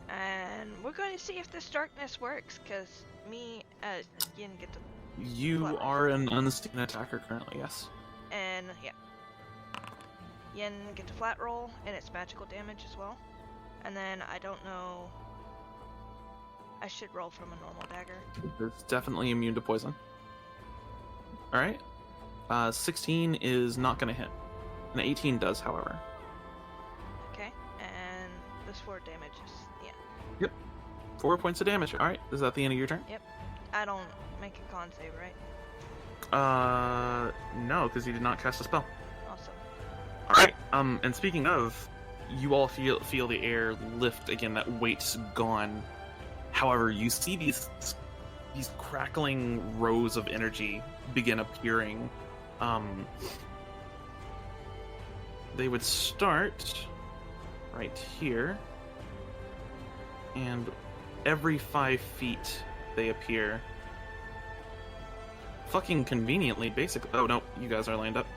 And we're going to see if this darkness works, because me as Yin get to... You are an unseen attacker currently, yes. And, yeah. Yin get to flat roll, and it's magical damage as well. And then, I don't know... I should roll from a normal dagger. It's definitely immune to poison. Alright. 16 is not going to hit. An 18 does, however. Okay, and this 4 damage is... yeah. Yep. 4 points of damage. Alright, is that the end of your turn? I don't make a con save, right? No, because he did not cast a spell. Awesome. Alright, and speaking of, you all feel the air lift again, that weight's gone. However, you see these crackling rows of energy begin appearing. They would start right here, and every 5 feet they appear. Fucking conveniently, basically. Oh no, you guys are lined up.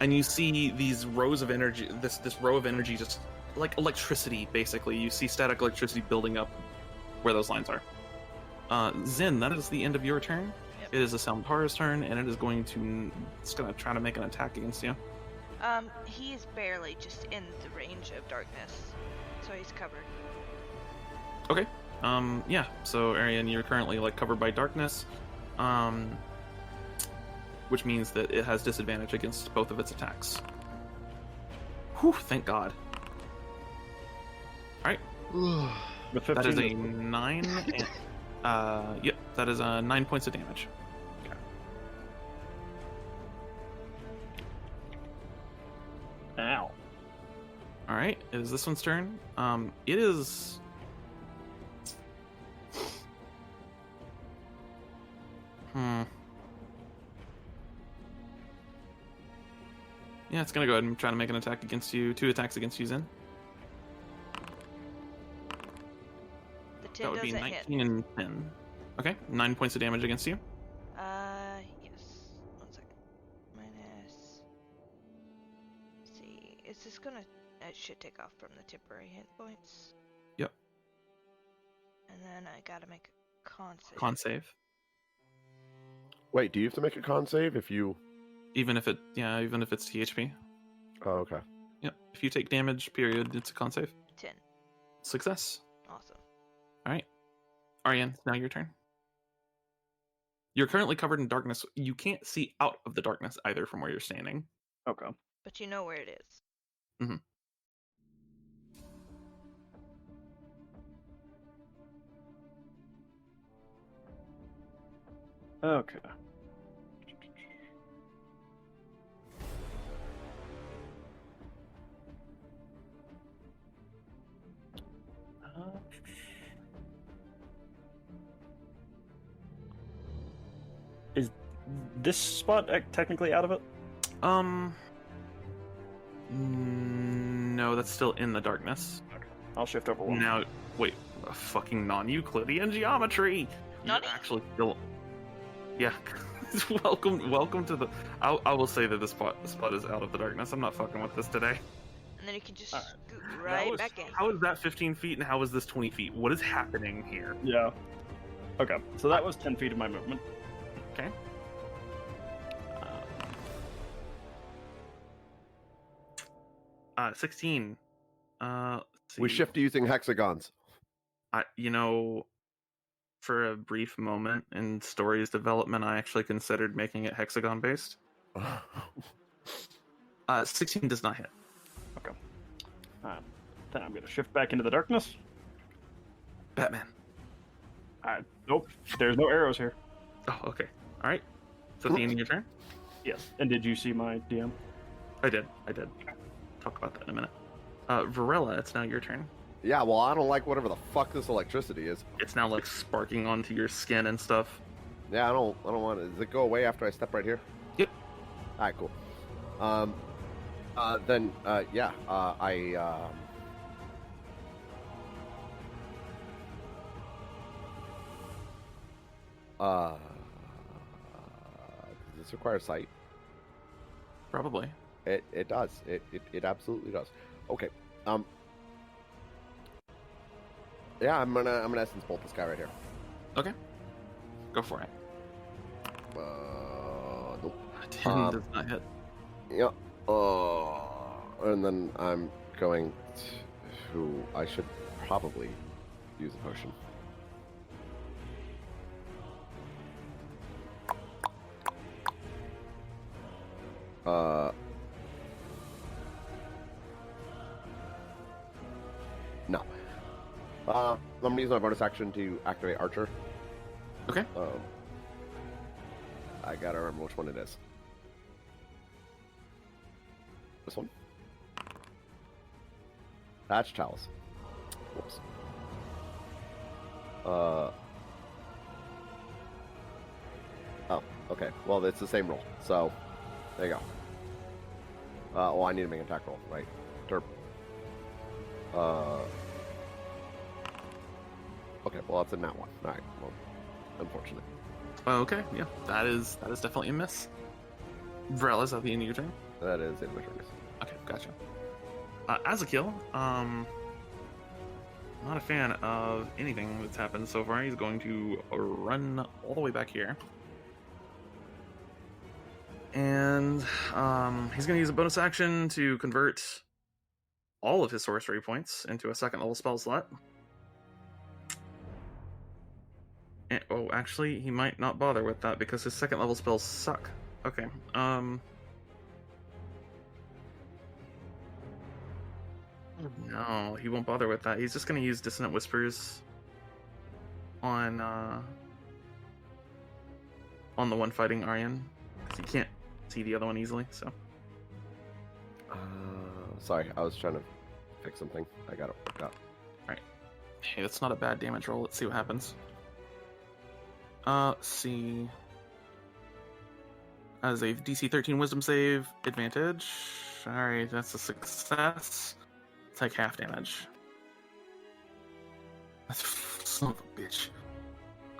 And you see these rows of energy, this row of energy, just like electricity, basically. You see static electricity building up where those lines are. Zin, that is the end of your turn. Yep. It is a Salvatara's turn, and it's going to try to make an attack against you. He's barely just in the range of darkness, so he's covered. Okay. Yeah. So Ariane, you're currently like covered by darkness, which means that it has disadvantage against both of its attacks. Whew, thank God. All right. With 15, That is a 9. And, yep, that is 9 points of damage. Ow. All right, it is this one's turn. It is. Yeah, it's gonna go ahead and try to make an attack against you. 2 attacks against you, Zen. The 10 That would be doesn't 19 hit. and 10. Okay, 9 points of damage against you. Yes. 1 second. Minus. Let's see, is this gonna? It should take off from the temporary hit points. Yep. And then I gotta make a con save. Con save. Wait, do you have to make a con save if you? Even if it's THP. Oh, okay. Yep. If you take damage, period, it's a con save. 10. Success. Awesome. All right. Ariane, it's now your turn. You're currently covered in darkness. You can't see out of the darkness either from where you're standing. Okay. But you know where it is. Mhm. Okay. Is this spot technically out of it? No, that's still in the darkness. I'll shift over one. Now, wait, fucking non-Euclidean geometry. Nani? You're actually still. Yeah. welcome to the. I will say that the spot is out of the darkness. I'm not fucking with this today. And then you can just Alright. scoot right back in. How is that 15 feet and how is this 20 feet? What is happening here? Yeah. Okay, so that was 10 feet of my movement. Okay. 16. Let's We see. shift using hexagons. For a brief moment in story's development, I actually considered making it hexagon based. 16 does not hit. Then I'm gonna shift back into the darkness. Batman. Nope, there's no arrows here. Oh, okay. All right. So at the end of your turn? Yes. And did you see my DM? I did. Talk about that in a minute. Varella, it's now your turn. Yeah, well, I don't like whatever the fuck this electricity is. It's now like sparking onto your skin and stuff. Yeah, I don't want it. Does it go away after I step right here? Yep. All right, cool. Does this require sight? Probably. It does. It absolutely does. Okay. Yeah, I'm gonna essence bolt this guy right here. Okay. Go for it. Nope. 10 does not hit. Yeah. And then I'm going to. I should probably use a potion. No. I'm gonna use my bonus action to activate Archer. Okay. I gotta remember which one it is. This one? That's Chalice. Whoops. Oh, okay. Well, it's the same roll. So, there you go. Oh, I need to make an attack roll, right? Derp. Okay, well, that's in that one. Alright, well, unfortunate. Okay, yeah. That is definitely a miss. Varella's at the end of your turn. That is in my turn. Okay, gotcha. Azakil, not a fan of anything that's happened so far. He's going to run all the way back here. And he's going to use a bonus action to convert all of his sorcery points into a second level spell slot. Oh, actually, he might not bother with that because his second level spells suck. Okay, no, he won't bother with that. He's just gonna use Dissonant Whispers on the one fighting Arienne. Because he can't see the other one easily, so. Sorry, I was trying to fix something. I got it worked out. Alright. Hey, that's not a bad damage roll. Let's see what happens. Let's see. As a DC 13 Wisdom save, advantage. Alright, that's a success. It's like half damage. Son of a bitch.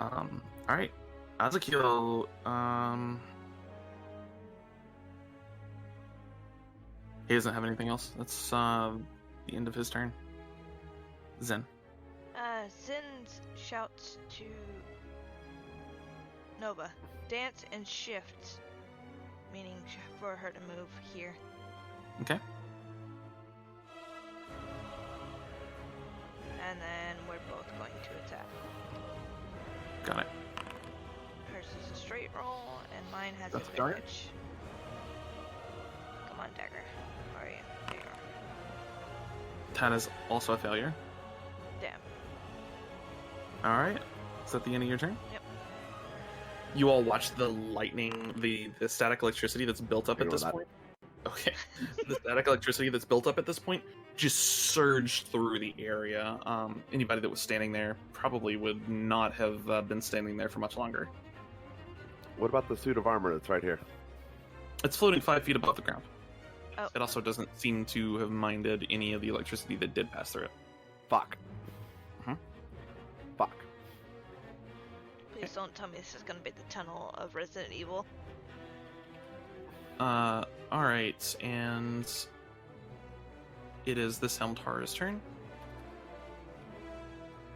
Alright. Ezekiel, he doesn't have anything else. That's the end of his turn. Zen. Zen shouts to Nova, dance and shift, meaning for her to move here. Okay. And then we're both going to attack. Got it. Hers is a straight roll, and mine has That's dagger? advantage. Come on, dagger. Where are you? There you are. That is also a failure. Damn. Alright. Is that the end of your turn? Yep. You all watch the lightning, the static electricity that's built up at Ignore this that. point. Okay. The static electricity that's built up at this point just surged through the area. Anybody that was standing there probably would not have been standing there for much longer. What about the suit of armor that's right here? It's floating 5 feet above the ground. Oh. It also doesn't seem to have minded any of the electricity that did pass through it. Fuck. Mhm. Fuck. Please don't tell me this is going to be the tunnel of Resident Evil. Alright, and it is this Helmtar's turn.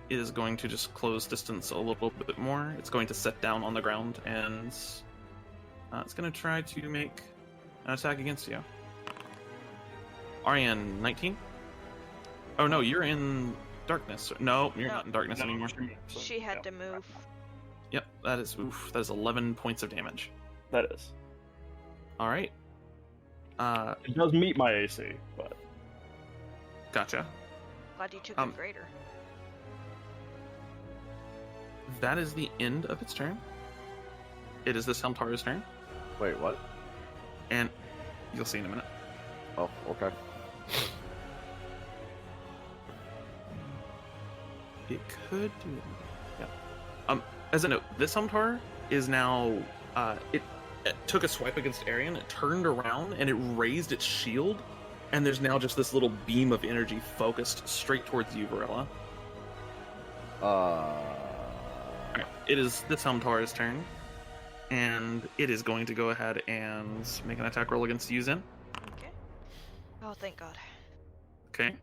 It is going to just close distance a little bit more. It's going to set down on the ground, and it's going to try to make an attack against you. Arienne, 19? Oh no, you're in darkness. No, you're No. not in darkness No, anymore. She had to move. Yep, that is 11 points of damage. That is. Alright. It does meet my AC, but Gotcha. Glad you took a greater. That is the end of its turn. It is this Helmtar's turn, Wait, what? and you'll see in a minute. Oh, okay. It could do it. Yeah. As a note, this Helmtar is now it took a swipe against Arienne, it turned around and it raised its shield, and there's now just this little beam of energy focused straight towards you, Varella. Alright, it is this Helmtar's turn, and it is going to go ahead and make an attack roll against you, Zen. Okay. Oh, thank God. Okay.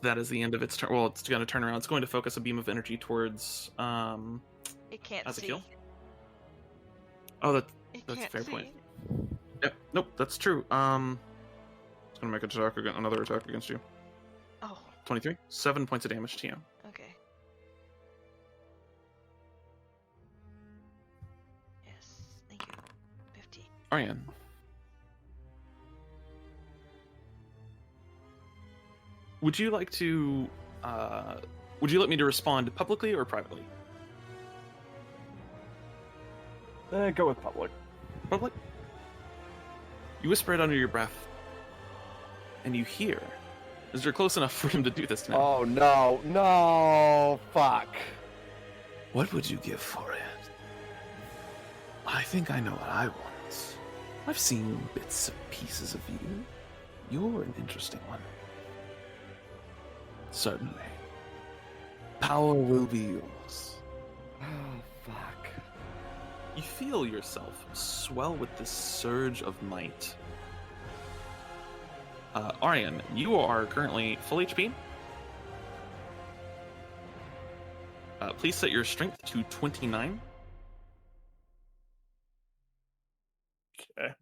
That is the end of its turn. Well, it's going to turn around. It's going to focus a beam of energy towards It can't Ezekiel. see. Oh, It that's a can't fair see. point. Yep. Nope. That's true. It's gonna make another attack against you. Oh, 23. 7 points of damage to you. okay. Yes, thank you. 50. Arienne. Would you like to? Would you like me to respond publicly or privately? go with public. Public. You whisper it under your breath, and you hear, as you're close enough for him to do this now. Oh no, no, fuck. What would you give for it? I think I know what I want. I've seen bits and pieces of you. You're an interesting one. Certainly. Power will be yours. Oh, fuck. You feel yourself swell with this surge of might. Arienne, you are currently full HP. Please set your strength to 29. Okay.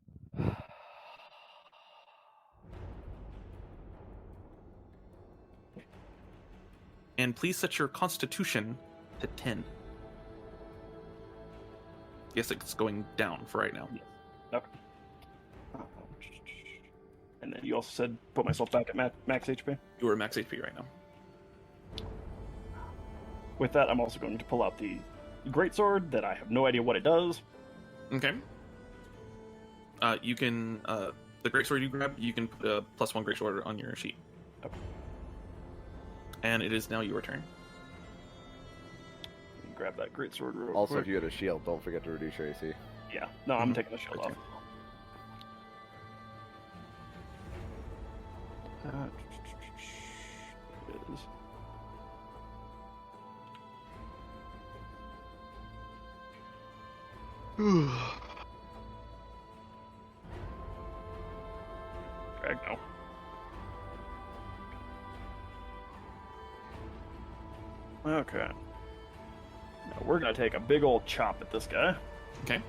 And please set your constitution to 10. Yes, it's going down for right now. Okay. And then you also said put myself back at max HP. You are max HP right now. With that, I'm also going to pull out the greatsword that I have no idea what it does. Okay. You can the greatsword you grab, you can put a +1 greatsword on your sheet. Okay. And it is now your turn. Grab that greatsword real Also, quick. if you had a shield, don't forget to reduce your AC. Yeah. No, I'm taking the shield Okay. off. Is drag now. Okay. Now we're gonna take a big old chop at this guy. Okay.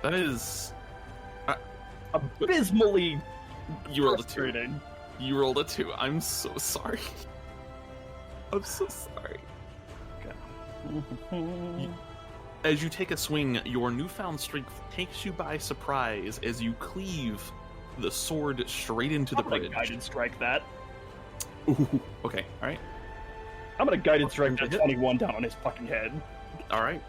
That is Abysmally you rolled a 2. frustrating. You rolled a 2. I'm so sorry. I'm so sorry. As you take a swing, your newfound strength takes you by surprise as you cleave the sword straight into the I'm gonna bridge. guided strike that. Ooh, okay, alright. I'm gonna guided strike that Hit. 21 down on his fucking head. Alright.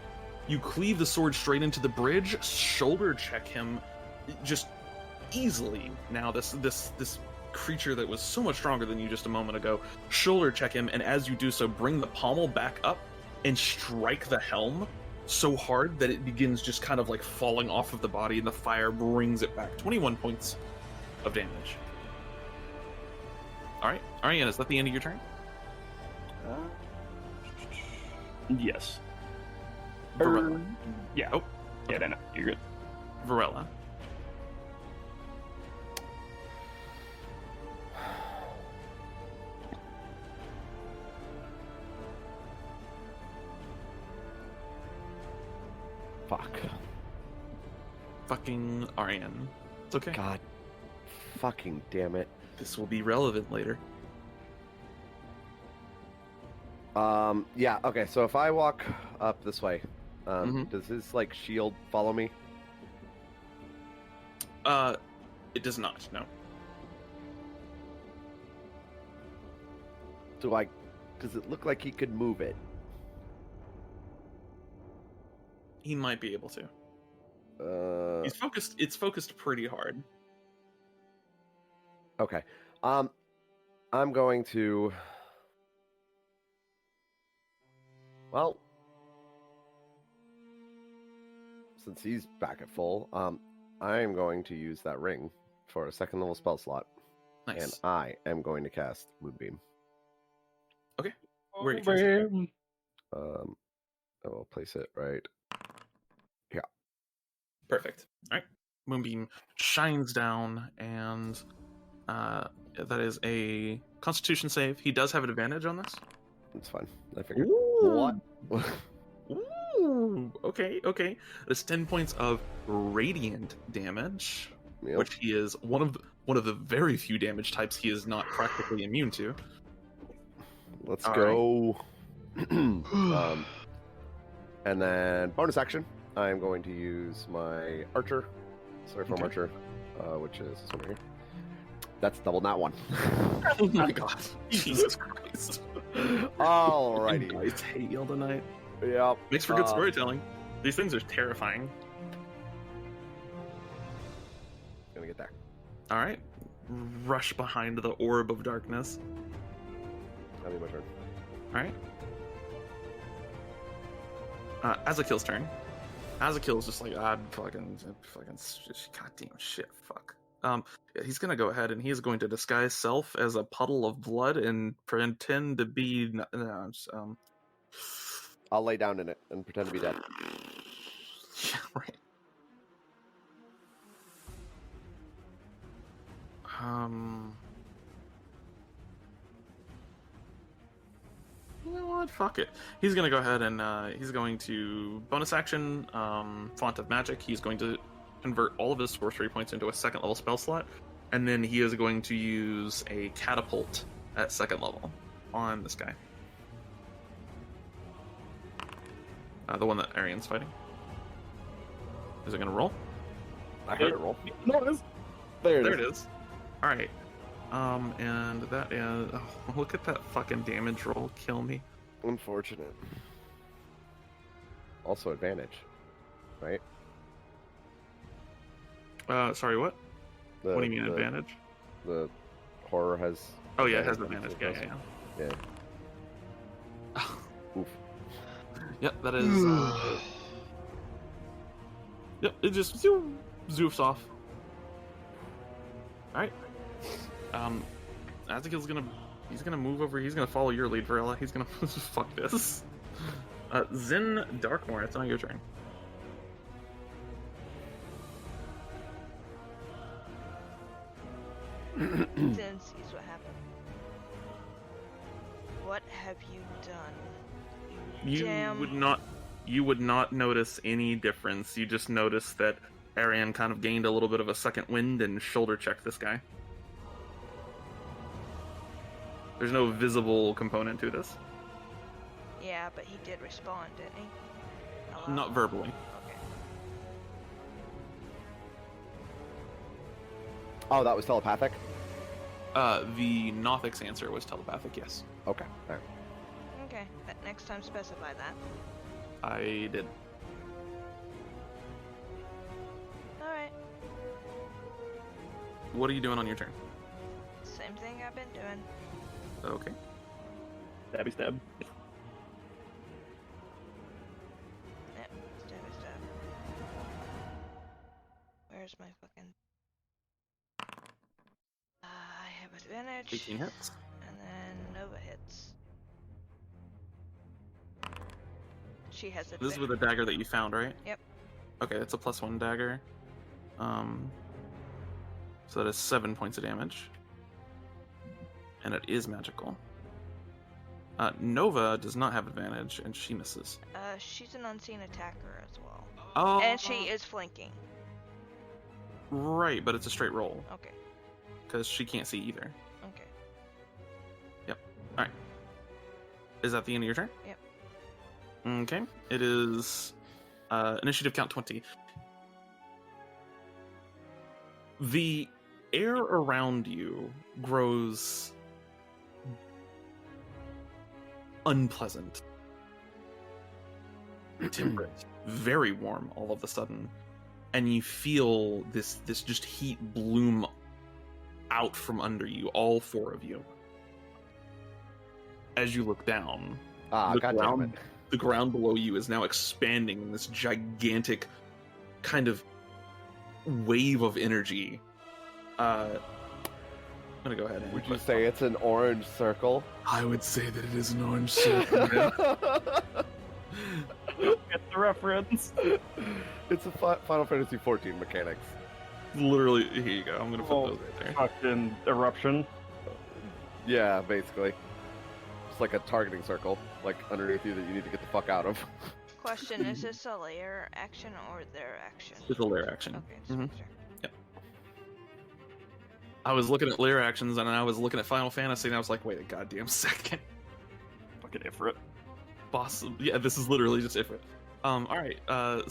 You cleave the sword straight into the bridge, shoulder check him just easily. Now this creature that was so much stronger than you just a moment ago, shoulder check him, and as you do so, bring the pommel back up and strike the helm so hard that it begins just kind of like falling off of the body, and the fire brings it back. 21 points of damage. Alright, Ariane, is that the end of your turn? Yes. Varella. Yeah. Oh, Yeah, no, you're good. Varella. Fuck. Fucking Ariane. It's okay. God. Fucking damn it. This will be relevant later. Yeah, okay, so if I walk up this way, Mhm. does his, like, shield follow me? It does not, no. Does it look like he could move it? He might be able to. Uh, It's focused pretty hard. okay. I'm going to... Well... Since he's back at full, I am going to use that ring for a second level spell slot. Nice. And I am going to cast Moonbeam. Where do you cast it? I will place it right. Perfect. Alright. Moonbeam shines down, and that is a Constitution save. He does have an advantage on this. It's fine. I figured. Ooh. What? Ooh, okay. That's 10 points of radiant damage, Yep. which he is one of the very few damage types he is not practically immune to. Let's All go. And then bonus action. I'm going to use my archer. Sorry for Okay. archer, which is this one right here. That's double that one. Oh my god. Jesus Christ. Alrighty. Dice hail tonight. Yep. Makes for good storytelling. These things are terrifying. Gonna get there. Alright. Rush behind the orb of darkness. That'll be my turn. Alright. Azakil's turn. Azakil's just like, fucking goddamn shit, fuck. Yeah, he's gonna go ahead and he's going to disguise self as a puddle of blood and pretend to be. I'll lay down in it and pretend to be dead. Yeah, right. You know what? Fuck it. He's gonna go ahead and he's going to bonus action, Font of Magic. He's going to convert all of his sorcery points into a second level spell slot, and then he is going to use a catapult at second level on this guy. The one that Arianne's fighting. Is it gonna roll? I heard it roll. No, it is. There There it is. All right. And that is. Oh, look at that fucking damage roll. Kill me. Unfortunate. Also advantage, right? Sorry, what? The, What do you mean advantage? The horror has. Oh yeah, it has advantage. Yeah. Yeah. Oof. Yep, that is. Yep, it just zoofs off. All right. Azekil's he's gonna move over. He's gonna follow your lead, Varela. He's gonna fuck this. Zin Darkmoor, it's on your turn. Then sees what happened. What have you done? You would not notice any difference. You just notice that Arianne kind of gained a little bit of a second wind and shoulder checked this guy. There's no visible component to this. Yeah, but he did respond, didn't he? Hello? Not verbally. Okay. Oh, that was telepathic? The Nothic's answer was telepathic, yes. Okay. All right. Okay, but next time specify that. I did. Alright, What are you doing on your turn? same thing I've been doing. Okay. Stabby stab. Yep, stab. Where's my fucking... I have advantage. 18 hits. And then Nova hits. She has advantage. This is with a dagger that you found, right? Yep. Okay, it's a +1 dagger. So that is 7 points of damage. And it is magical. Nova does not have advantage, and she misses. She's an unseen attacker as well. Oh, And she is flanking. right, but it's a straight roll Okay, because she can't see either. okay. All right. Is that the end of your turn? Yep. Okay. It is initiative count 20. The air around you grows unpleasant, temperate, very warm all of a sudden, and you feel this just heat bloom out from under you, all four of you. As you look down, Ah, the goddamn it. the ground below you is now expanding in this gigantic kind of wave of energy. I'm gonna go ahead and Would you say it's an orange circle? I would say that it is an orange circle. Get the reference. It's a Final Fantasy XIV mechanics. literally, here you go. I'm gonna put Oh, those right there. Fucking eruption. Yeah, basically. It's like a targeting circle, like underneath you that you need to get the fuck out of. Question, is this a layer action or their action? It's a layer action. Okay, just Mhm. make sure. I was looking at layer actions and I was looking at Final Fantasy and I was like, wait a goddamn second. Fucking Ifrit. Boss, yeah, this is literally just Ifrit. Alright,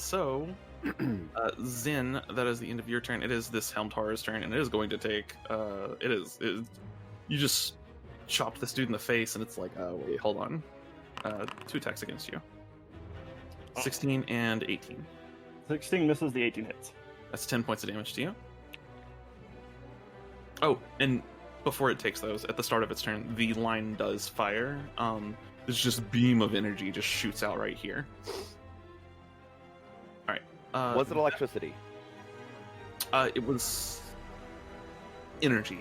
so Zin, that is the end of your turn. It is this Helmed Horror's turn, and it is going to take you just chopped this dude in the face, and it's like, wait, hold on. 2 attacks against you. 16 and 18. 16 misses, the 18 hits. That's 10 points of damage to you. Oh, and before it takes those, at the start of its turn, the line does fire. This just beam of energy just shoots out right here. Alright. Was it electricity? It was energy.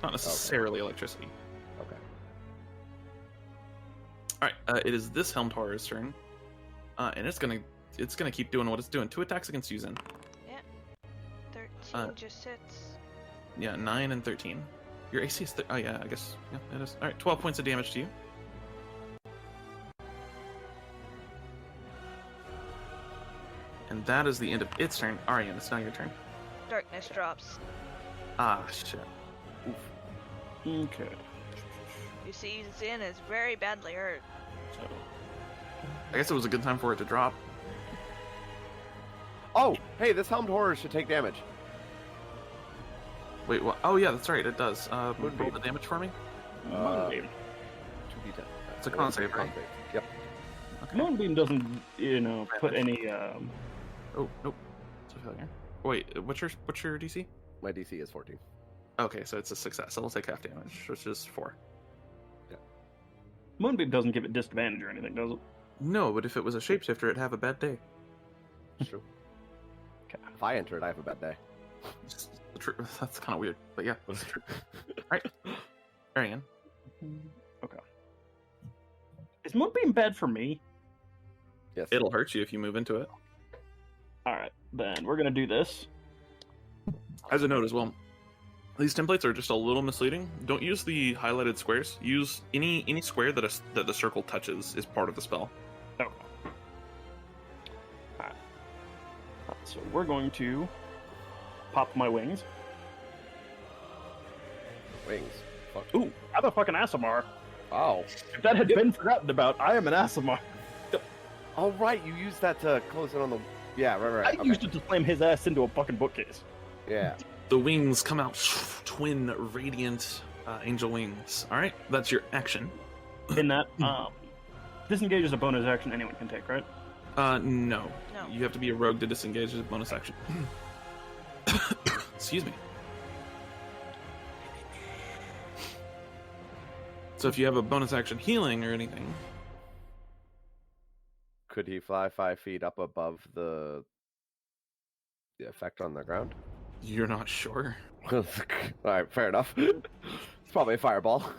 Not necessarily electricity. Okay. Alright, it is this Helmed Horror's turn. And it's gonna keep doing what it's doing. 2 attacks against you, Zin. 13 just hits. Yeah, 9 and 13. Your AC is... oh, yeah, I guess. Yeah, it is. Alright, 12 points of damage to you. And that is the end of its turn. Ariane, it's now your turn. Darkness drops. Ah, shit. Okay. You see, Zin is very badly hurt. So I guess it was a good time for it to drop. Oh, hey, this helmed horror should take damage. Wait, what? Oh yeah, that's right. It does. Roll Moonbeam. the damage for me. Moonbeam. 2d10. It's a con save, right? Yep. Okay. Moonbeam doesn't, put any. Oh nope. It's a failure. Wait, what's your DC? My DC is 14. Okay, so it's a success. It'll take half damage, which is 4. Moonbeam doesn't give it disadvantage or anything, does it? No, but if it was a shapeshifter, it'd have a bad day. It's true. Okay. If I enter it, I have a bad day. That's kind of weird, but yeah, that's true. Right, Ariane. Okay. Is Moonbeam bad for me? Yes. It'll hurt you if you move into it. All right, then we're gonna do this. As a note as well, these templates are just a little misleading. Don't use the highlighted squares. Use any square that the circle touches is part of the spell. Okay. All right. So we're going to pop my wings. Wings. Fuck. Ooh, I'm a fucking Aasimar. Oh. If that had been forgotten about, I am an Aasimar. Oh, right. You used that to close in on the. Yeah, right. I used it to slam his ass into a fucking bookcase. Yeah. The wings come out, twin radiant angel wings. All right, that's your action. In that, disengage is a bonus action anyone can take, right? No. No. You have to be a rogue to disengage as a bonus action. Excuse me. So if you have a bonus action healing or anything, Could he fly 5 feet up above the effect on the ground? you're not sure. All right, fair enough. It's probably a fireball.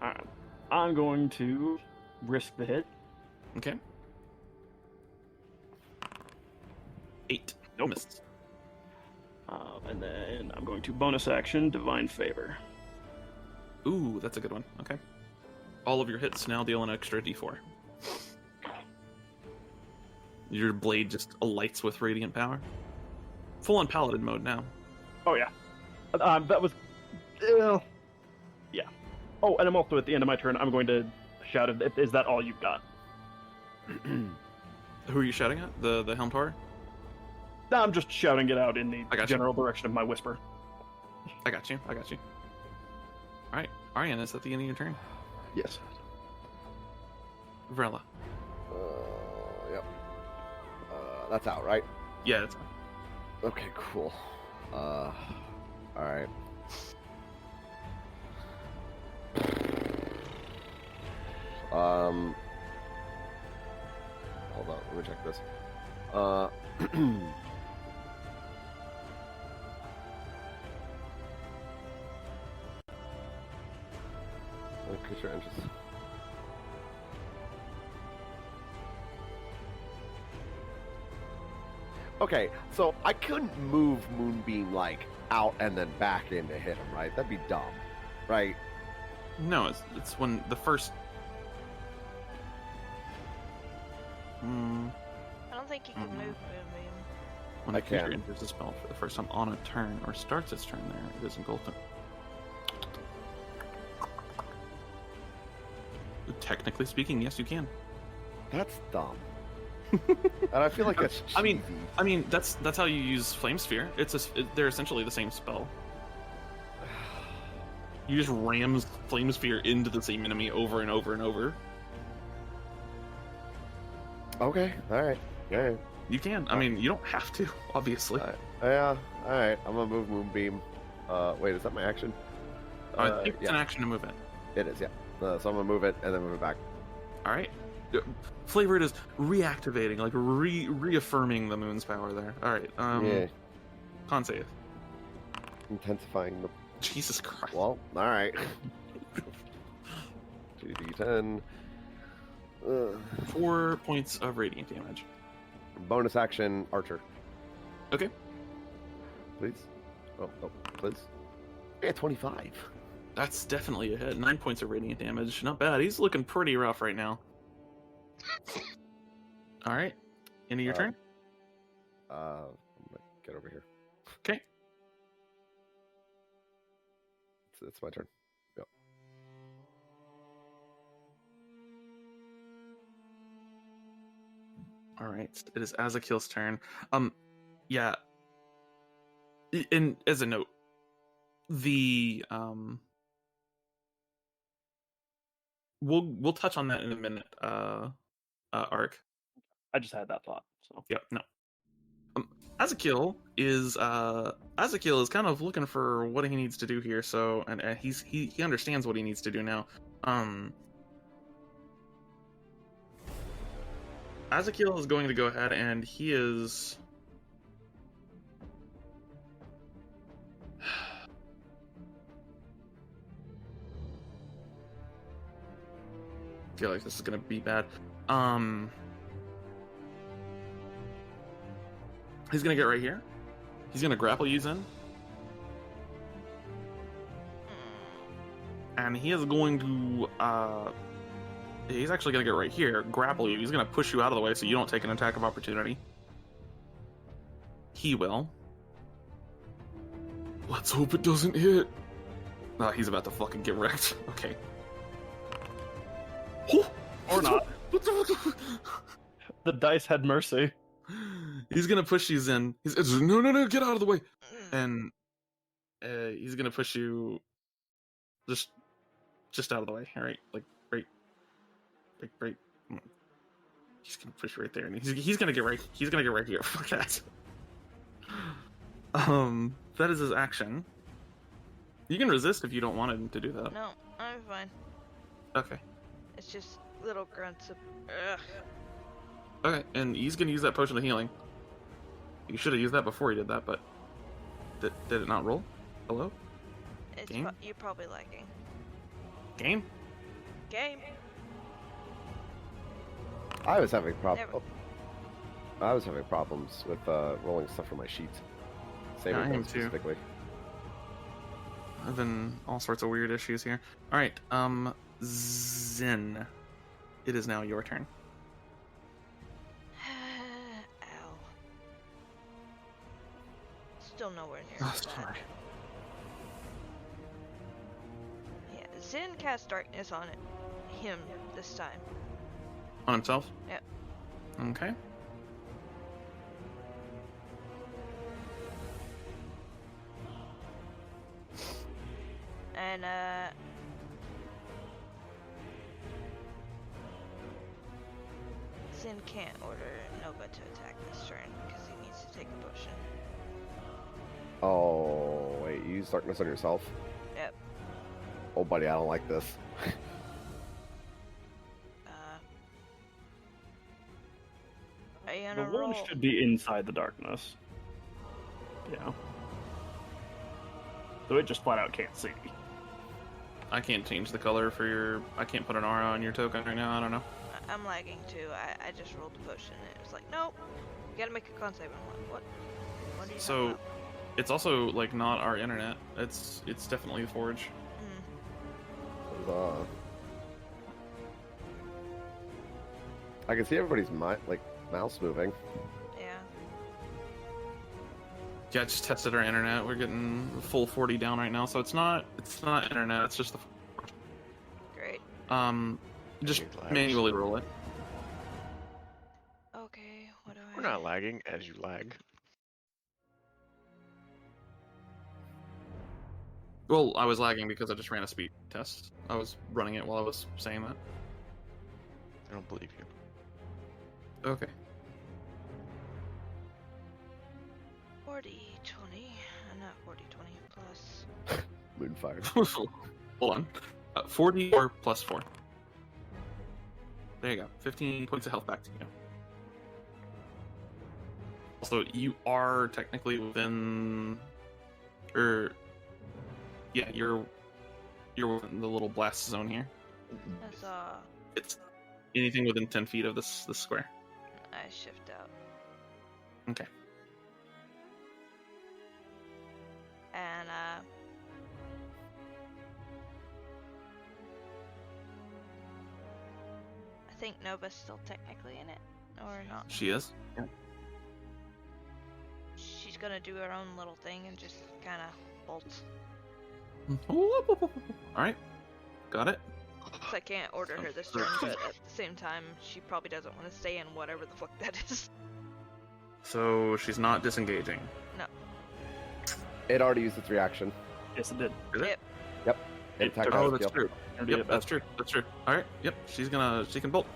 Alright. I'm going to risk the hit. Okay. 8. Nope. Missed. And then I'm going to bonus action Divine Favor. Ooh, that's a good one. Okay. All of your hits now deal an extra d4. Your blade just alights with radiant power. Full on paladin mode now. Oh, yeah. That was... yeah. Oh, and I'm also at the end of my turn, I'm going to shout, is that all you've got? Who are you shouting at? The Helm Tower? No, I'm just shouting it out in I the got general direction of my whisper. I got you. Alright, Ariane, is that the end of your turn? Yes. Varella. Yep. That's out, right? Yeah, it's Okay, cool. All right. Hold on, let me check this. Okay, sure, interesting. Okay, so I couldn't move Moonbeam like out and then back in to hit him, right? That'd be dumb, right? No, it's when the first. I don't think you can move Moonbeam. When I a creature can. enters the spell for the first time on a turn or starts its turn there, it is engulfed in. Technically speaking, yes, you can. That's dumb. And I feel like that's cheesy. I mean, that's how you use Flame Sphere. They're essentially the same spell. You just rams Flame Sphere into the same enemy over and over and over. Okay, all right. Yeah. You can. I mean, you don't have to, obviously. Yeah, all right. I'm gonna move Moonbeam. Wait, is that my action? I think it's an action to move it. It is, yeah. So I'm gonna move it and then move it back. All right. Flavored is reactivating, like reaffirming the moon's power there. All right. Yeah. Con save. Intensifying the. Jesus Christ. Well, all right. 2d10. 4 points of radiant damage. Bonus action, Archer. Okay. Please. Oh, please. Yeah, 25. That's definitely a hit. 9 points of radiant damage. Not bad. He's looking pretty rough right now. All right. End of your turn. I'm gonna get over here. Okay. It's my turn. Yep. All right, it is Azakil's turn. Yeah. And as a note, the we'll touch on that in a minute. Arc. I just had that thought. So Yep. No. Azakil is kind of looking for what he needs to do here. So, and he understands what he needs to do now. Azakil is going to go ahead and he is. I feel like this is gonna be bad. He's gonna get right here. He's gonna grapple you, Zen. And he is going to he's actually gonna get right here, grapple you. He's gonna push you out of the way so you don't take an attack of opportunity. He will. Let's hope it doesn't hit. Oh, he's about to fucking get wrecked. Okay. or not. The dice had mercy. He's gonna push you, Zen. No, get out of the way. And he's gonna push you just out of the way. All right, like right. He's gonna push you right there, and he's gonna get right. He's gonna get right here. Fuck that. That is his action. You can resist if you don't want him to do that. No, I'm fine. Okay. It's just little grunts of. Ugh. Okay, and he's gonna use that potion of healing. You should have used that before he did that, but did it not roll? Hello? Game? You're probably lagging. Game? Game. I was having problems with rolling stuff from my sheets. Saving I am them too. specifically. I've been all sorts of weird issues here. Alright, Zen. It is now your turn. Ow. Still nowhere near Oh, that. sorry. Yeah, Zen cast darkness on him this time. On himself? Yep. Okay. And Zen can't order Nova to attack this turn because he needs to take a potion. Oh, wait, you use darkness on yourself? Yep. Oh, buddy, I don't like this. Are you The gonna one roll? should be inside the darkness. Yeah. So it just flat out can't see. I can't change the color for your... I can't put an aura on your token right now, I don't know. I'm lagging too. I just rolled the potion and it was like, nope. You gotta make a con save. I'm like, what? What are you So, talking about? it's also, like, not our internet. It's definitely the Forge. I can see everybody's mouse moving. Yeah. Yeah, I just tested our internet. We're getting full 40 down right now, so it's not internet, it's just the Forge. Great. Just It lags. manually roll it. Okay, what do I... We're not lagging as you lag. Well, I was lagging because I just ran a speed test. I was running it while I was saying that. I don't believe you. Okay. 40, 20, not 40, 20 plus. Moonfire. Hold on. 44 plus 4. There you go. 15 points of health back to you. Also, you are technically within... Yeah, you're within the little blast zone here. That's It's anything within 10 feet of this square. I shift out. Okay. And I think Nova's still technically in it, or not. She is. Yeah. She's gonna do her own little thing and just kind of bolt. All right. Got it. guess I can't order her this turn, but at the same time, she probably doesn't want to stay in whatever the fuck that is. So she's not disengaging. No. It already used its reaction. Yes, it did. Is it? Yep. Yep. It It attacked took- Oh, out that's skill. true. Already Yep, did that's that. true. That's true. All right. Yep. She can bolt.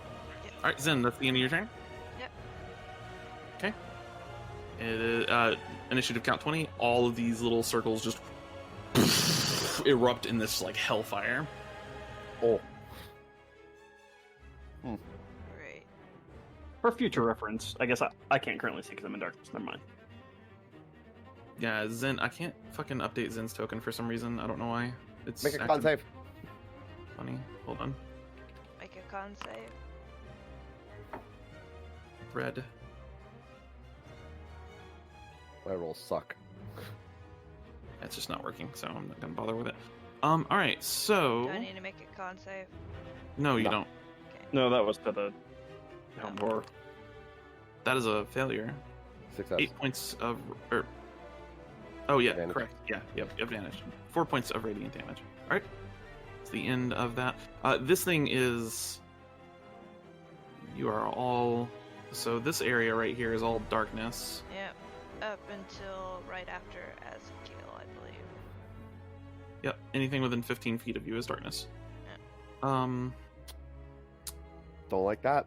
Yep. All right, Zen. That's the end of your turn. Yep. Okay. It is initiative count 20. All of these little circles just erupt in this like hellfire. Oh. Right. For future reference, I guess I can't currently see because I'm in darkness. Never mind. Yeah, Zen. I can't fucking update Zen's token for some reason. I don't know why. It's Make a con acting save. funny. Hold on. Make a con save. Red. My rolls suck. That's just not working, so I'm not gonna bother with it. All right. So Do I need to make a con save? no, you No. don't. No, that was to the helm door. That is a failure. Success. 8 points of oh yeah, Advantage. correct. Yeah, yep, advantage. 4 points of radiant damage. All right. It's the end of that. This thing is. You are all. So this area right here is all darkness. Yep. Up until right after Ezekiel, I believe. Yep. Anything within 15 feet of you is darkness. Don't like that.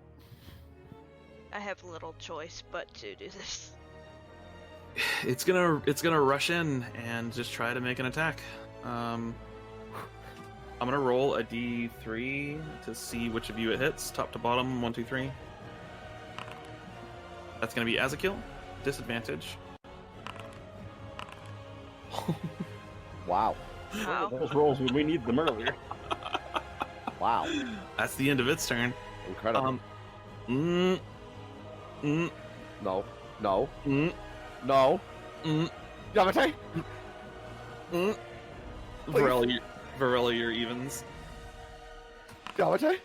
I have little choice but to do this. It's gonna rush in and just try to make an attack. I'm gonna roll a d3 to see which of you it hits, top to bottom. 1, 2, 3. That's gonna be Ezekiel. Disadvantage. Wow. Wow. Those rolls when we need them earlier. Wow. That's the end of its turn. Incredible. Mm, No. No. mm, No. mm, Yamate? mm. Please. Varela, your evens. Yamate?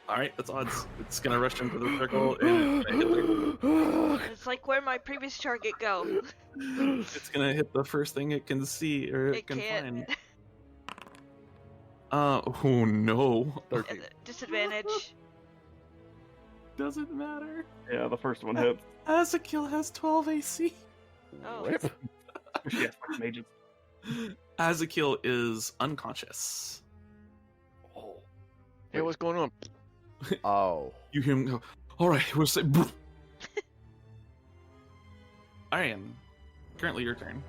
All right, that's odds. It's gonna rush into the circle and it's gonna hit It's like where my previous target go. it's gonna hit the first thing it can see or it, It can can't. find. Oh no. 13. Disadvantage. Doesn't matter. Yeah, the first one hit. Ezekiel has 12 AC. Oh. Whip. Yeah, mages. Ezekiel is unconscious. Oh. Hey, what's going on? Oh. You hear him go, alright, we'll say Ariane, currently your turn.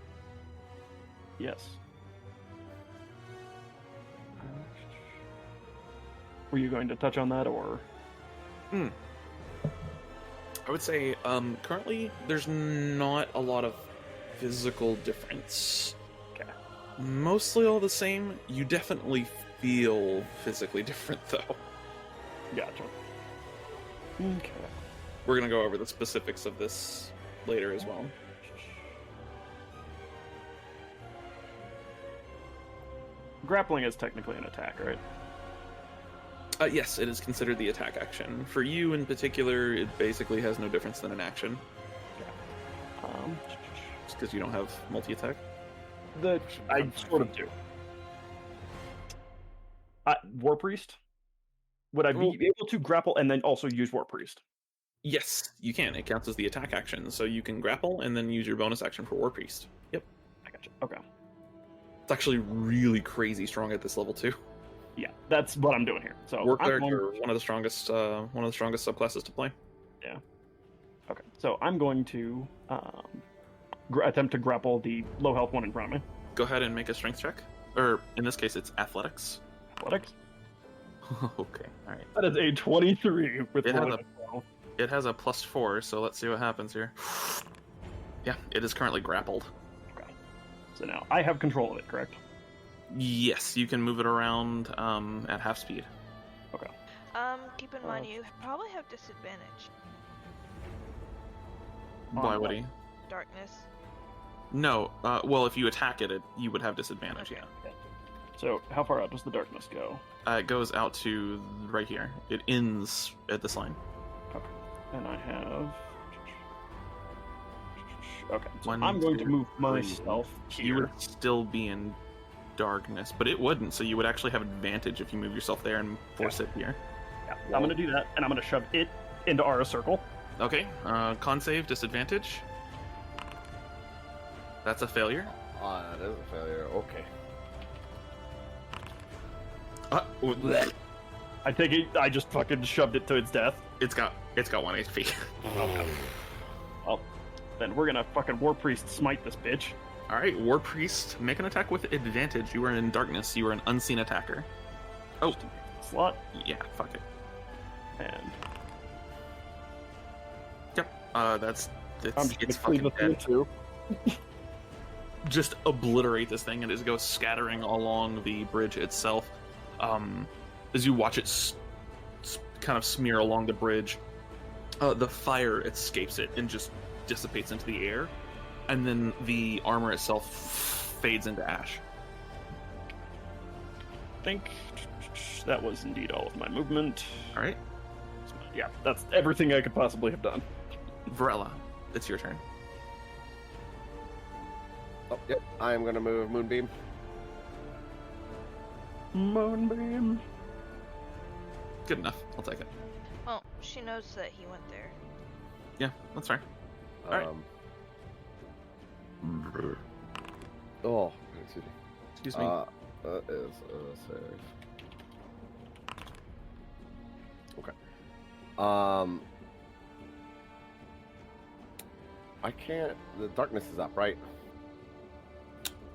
Yes. Were you going to touch on that, or? I would say currently there's not a lot of physical difference. Okay. Mostly all the same. You definitely feel physically different though. Gotcha. Okay. We're gonna go over the specifics of this later as well. Grappling is technically an attack, right? Yes, it is considered the attack action. For you in particular, it basically has no difference than an action, just because you don't have multi-attack. I sort of do. War Priest? Would I be able to grapple and then also use War Priest? Yes, you can. It counts as the attack action, so you can grapple and then use your bonus action for War Priest. Yep. I gotcha. Okay. It's actually really crazy strong at this level too. Yeah, that's what I'm doing here. So War I'm clerics going- are one of the strongest subclasses to play. Okay, so I'm going to attempt to grapple the low health one in front of me. Go ahead and make a strength check, or in this case, it's athletics. Athletics. Okay, all right. That is a 23 with It has rolling a- a 12. It has a +4, so let's see what happens here. Yeah, it is currently grappled. Okay. So now I have control of it, correct? Yes, you can move it around at half speed. Keep in mind you probably have disadvantage. Why would what? he? Darkness. No, well, if you attack it, you would have disadvantage, yeah. So how far out does the darkness go? It goes out to right here. It ends at this line. And I have. Okay, so One, I'm going to two, move three. myself You here. would still be in darkness, but it wouldn't. So you would actually have advantage if you move yourself there and force it here. Yeah, I'm gonna do that, and I'm gonna shove it into Ara's circle. Okay. Con save disadvantage. That's a failure. That is a failure. Okay. I take it. I just fucking shoved it to its death. It's got 1 HP. Okay. Well, then we're gonna fucking War Priest smite this bitch. All right, War Priest, make an attack with advantage. You are in darkness. You are an unseen attacker. Oh, Slot. yeah, fuck it. And Yep. I'm just it's gonna clean fucking the dead. too. Just obliterate this thing and just go scattering along the bridge itself. As you watch it kind of smear along the bridge, the fire escapes it and just dissipates into the air, and then the armor itself fades into ash. I think that was indeed all of my movement. All right, Yeah, that's everything I could possibly have done. Varela, it's your turn. Oh, yep. I am gonna move Moonbeam. Moonbeam. Good enough. I'll take it. Well, she knows that he went there. Yeah, that's fine. Alright. Oh, excuse me. Excuse me. That is a save. Okay. I can't. The darkness is up, right?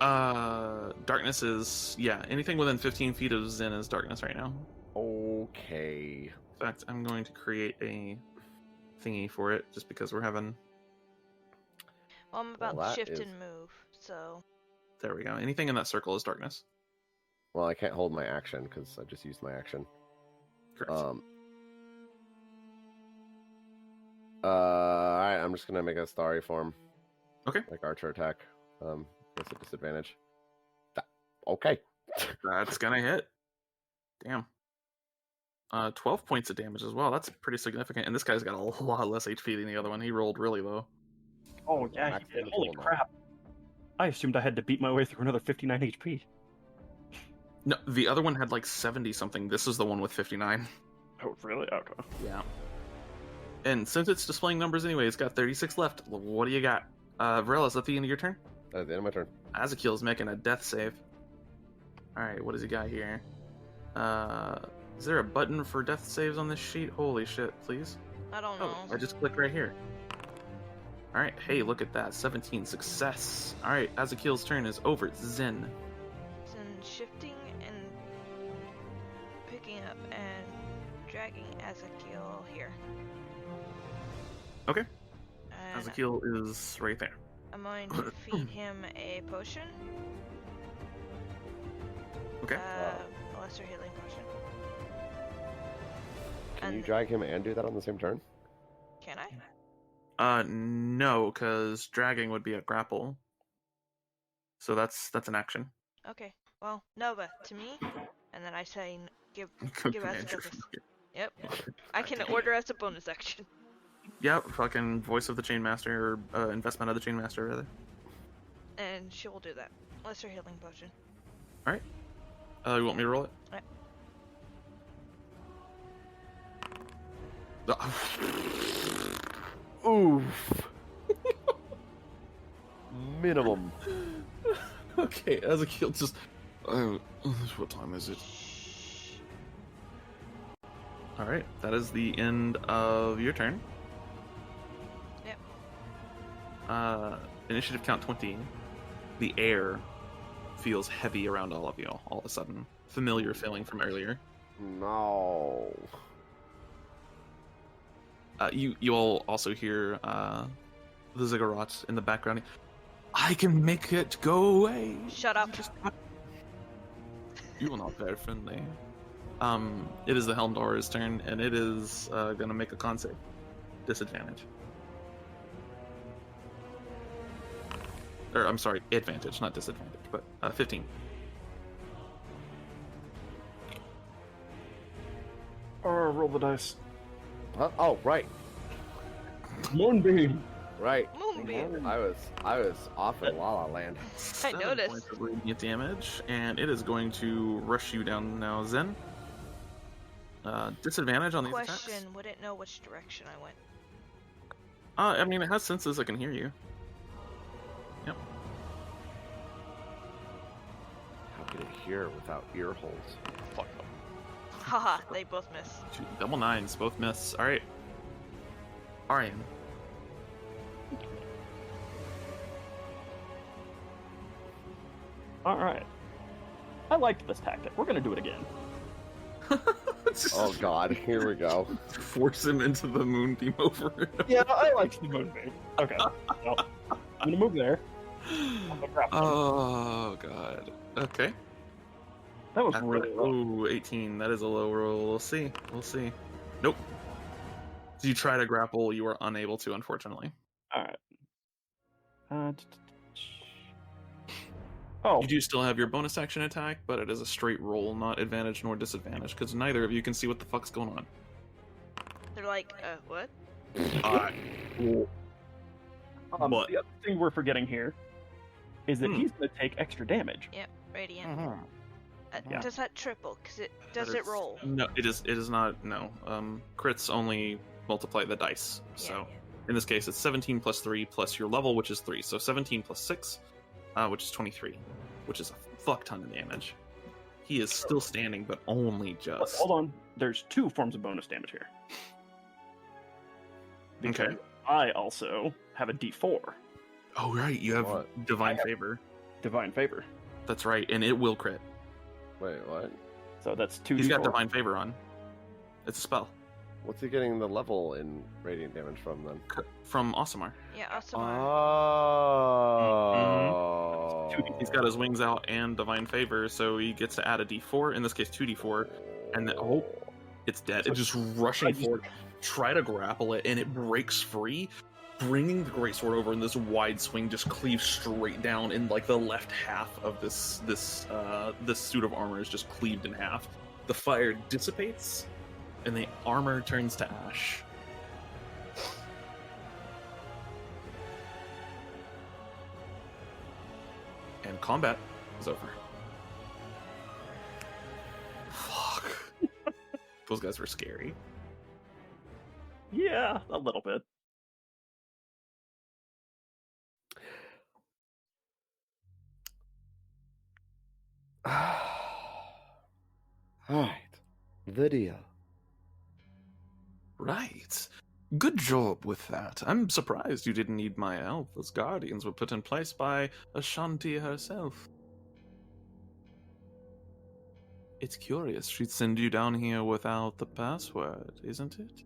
Darkness is, yeah, anything within 15 feet of Zen is darkness right now. Okay. In fact, I'm going to create a thingy for it just because we're having. Well, I'm about Well, to that shift is- and move, so There we go. Anything in that circle is darkness. Well, I can't hold my action because I just used my action. Correct. Alright, I'm just gonna make a starry form. Okay. Like archer attack. That's a disadvantage. Okay. That's gonna hit. Damn. 12 points of damage as well. That's pretty significant. And this guy's got a lot less HP than the other one. He rolled really low. Oh yeah, Max he did. damage Holy roll now. crap! I assumed I had to beat my way through another 59 HP. No, the other one had like 70 something. This is the one with 59. Oh really? Okay. Yeah. And since it's displaying numbers anyway, it's got 36 left. What do you got? Varela, is that the end of your turn? That's the end of my turn. Azakil's making a death save. Alright, what does he got here? Is there a button for death saves on this sheet? Holy shit, please. I don't know. Oh, I just click right here. Alright, hey, look at that. 17 success. Alright, Azakil's turn is over. It's Zen. And shifting and picking up and dragging Ezekiel here. Okay. And Azakil is right there. I'm going to feed him a potion. Okay. A lesser healing potion. Can you And- drag him and do that on the same turn? Can I? No, because dragging would be a grapple. So that's an action. Okay. Well, Nova to me, and then I say give Command Ezekiel your this. fucking- Yep. I can order as a bonus action. Yep, fucking voice of the Chainmaster, or investment of the Chainmaster, rather. And she will do that. Lesser healing potion. Alright. You want me to roll it? Right. Oof. Minimum. Okay, Ezekiel just. Oh, what time is it? Alright, that is the end of your turn. Yep. Initiative count 20. The air feels heavy around all of you all of a sudden. Familiar feeling from earlier. No. You all also hear the ziggurats in the background. I can make it go away. Shut up. You are not very friendly. It is the Helmdor's turn, and it is gonna make a con save. Disadvantage. Or, I'm sorry, advantage, not disadvantage, but 15. Roll the dice. Huh? Oh, right. Moonbeam. Right. Moonbeam. I was off in La La Land. 7 noticed. points of radiant damage, and it is going to rush you down now, Zen. Disadvantage on these Question: attacks. would it know which direction I went? I mean, it has senses that can hear you. Yep. How can it hear without ear holes? Fuck them. Haha, they both miss. Double nines, both miss. All right. Ariane. All right. I liked this tactic. We're gonna do it again. Oh God, here we go. Force him into the moonbeam over it. Yeah, I liked the moonbeam. Okay. Well, I'm gonna move there. I'm gonna grab him. Oh god. Okay. That was really low. Ooh, 18. That is a low roll. We'll see. We'll see. Nope. You try to grapple, you are unable to, unfortunately. All right. Oh, You do still have your bonus action attack, but it is a straight roll, not advantage nor disadvantage, because neither of you can see what the fuck's going on. They're like, what? What? The other thing we're forgetting here is that Hmm. he's gonna take extra damage. Yep, radiant. Yeah. Does that triple? Cause does it roll? No, it is not. No. Crits only multiply the dice. So in this case, it's 17 plus 3 plus your level, which is 3. So 17 plus 6, which is 23, which is a fuck ton of damage. He is still standing, but only But just. hold on, there's 2 forms of bonus damage here. Because Okay. I also have a D4, Oh right, you have What? divine favor. Divine Favor. That's right, and it will crit. Wait, what? So that's 2 He's D4. got divine favor on. It's a spell What's he getting the level in radiant damage from then? from Aasimar. Yeah, awesome. Oh. He's got his wings out and divine favor, so he gets to add a D4. In this case, 2D4, and then it's dead. It's just rushing forward. Try to grapple it, and it breaks free, bringing the greatsword over in this wide swing, just cleaves straight down in like the left half of this suit of armor is just cleaved in half. The fire dissipates, and the armor turns to ash. And combat is over. Fuck. Those guys were scary. Yeah, a little bit. Alright. Video. Right. Good job with that. I'm surprised you didn't need my help. Those guardians were put in place by Ashanti herself. It's curious she'd send you down here without the password, isn't it?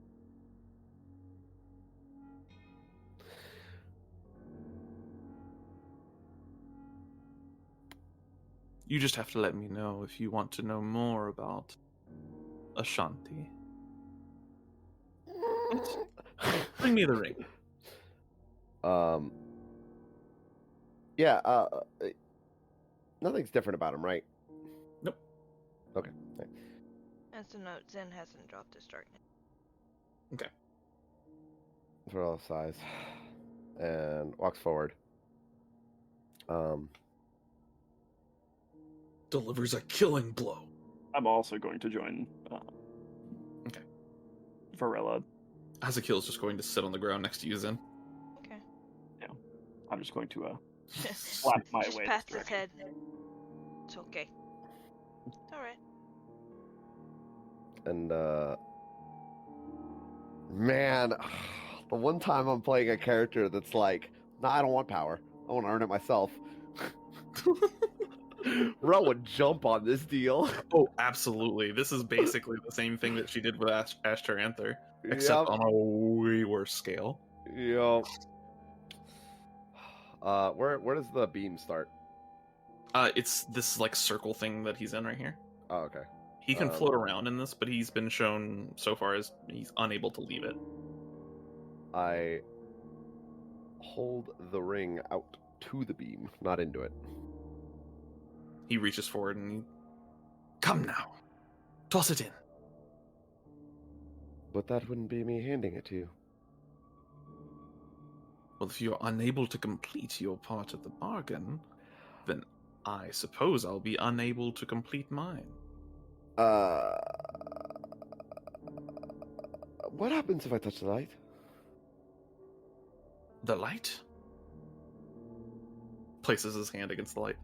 You just have to let me know if you want to know more about Ashanti. Bring me the ring. Yeah, nothing's different about him, right? Nope. Okay, thanks. As a note, Zen hasn't dropped his darkness. Okay. Varella sighs and walks forward. Delivers a killing blow. I'm also going to join Okay. Varella. Hazakil's just going to sit on the ground next to you, Zen. Okay. I'm just going to slap my Just way. past this his direction. head. It's okay. Alright. And man, the one time I'm playing a character that's like, nah, I don't want power. I want to earn it myself. Ro would jump on this deal. Oh, absolutely. This is basically the same thing that she did with Ash Taranther, except on a way worse scale. Yep. Where does the beam start? It's this like circle thing that he's in right here. Oh, okay. He can float around in this, but he's been shown so far as he's unable to leave it. I hold the ring out to the beam, not into it. He reaches forward and he... Come now. Toss it in. But that wouldn't be me handing it to you. Well, if you're unable to complete your part of the bargain, then I suppose I'll be unable to complete mine. What happens if I touch the light? The light? Places his hand against the light.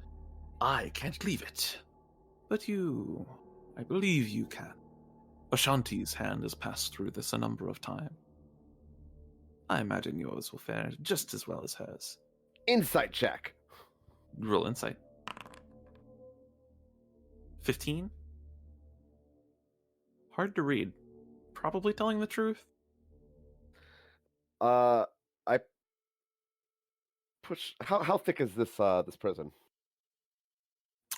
I can't leave it. But you, I believe you can. Ashanti's hand has passed through this a number of times. I imagine yours will fare just as well as hers. Insight check. Roll insight. 15? Hard to read. Probably telling the truth. I push. How thick is this this prison?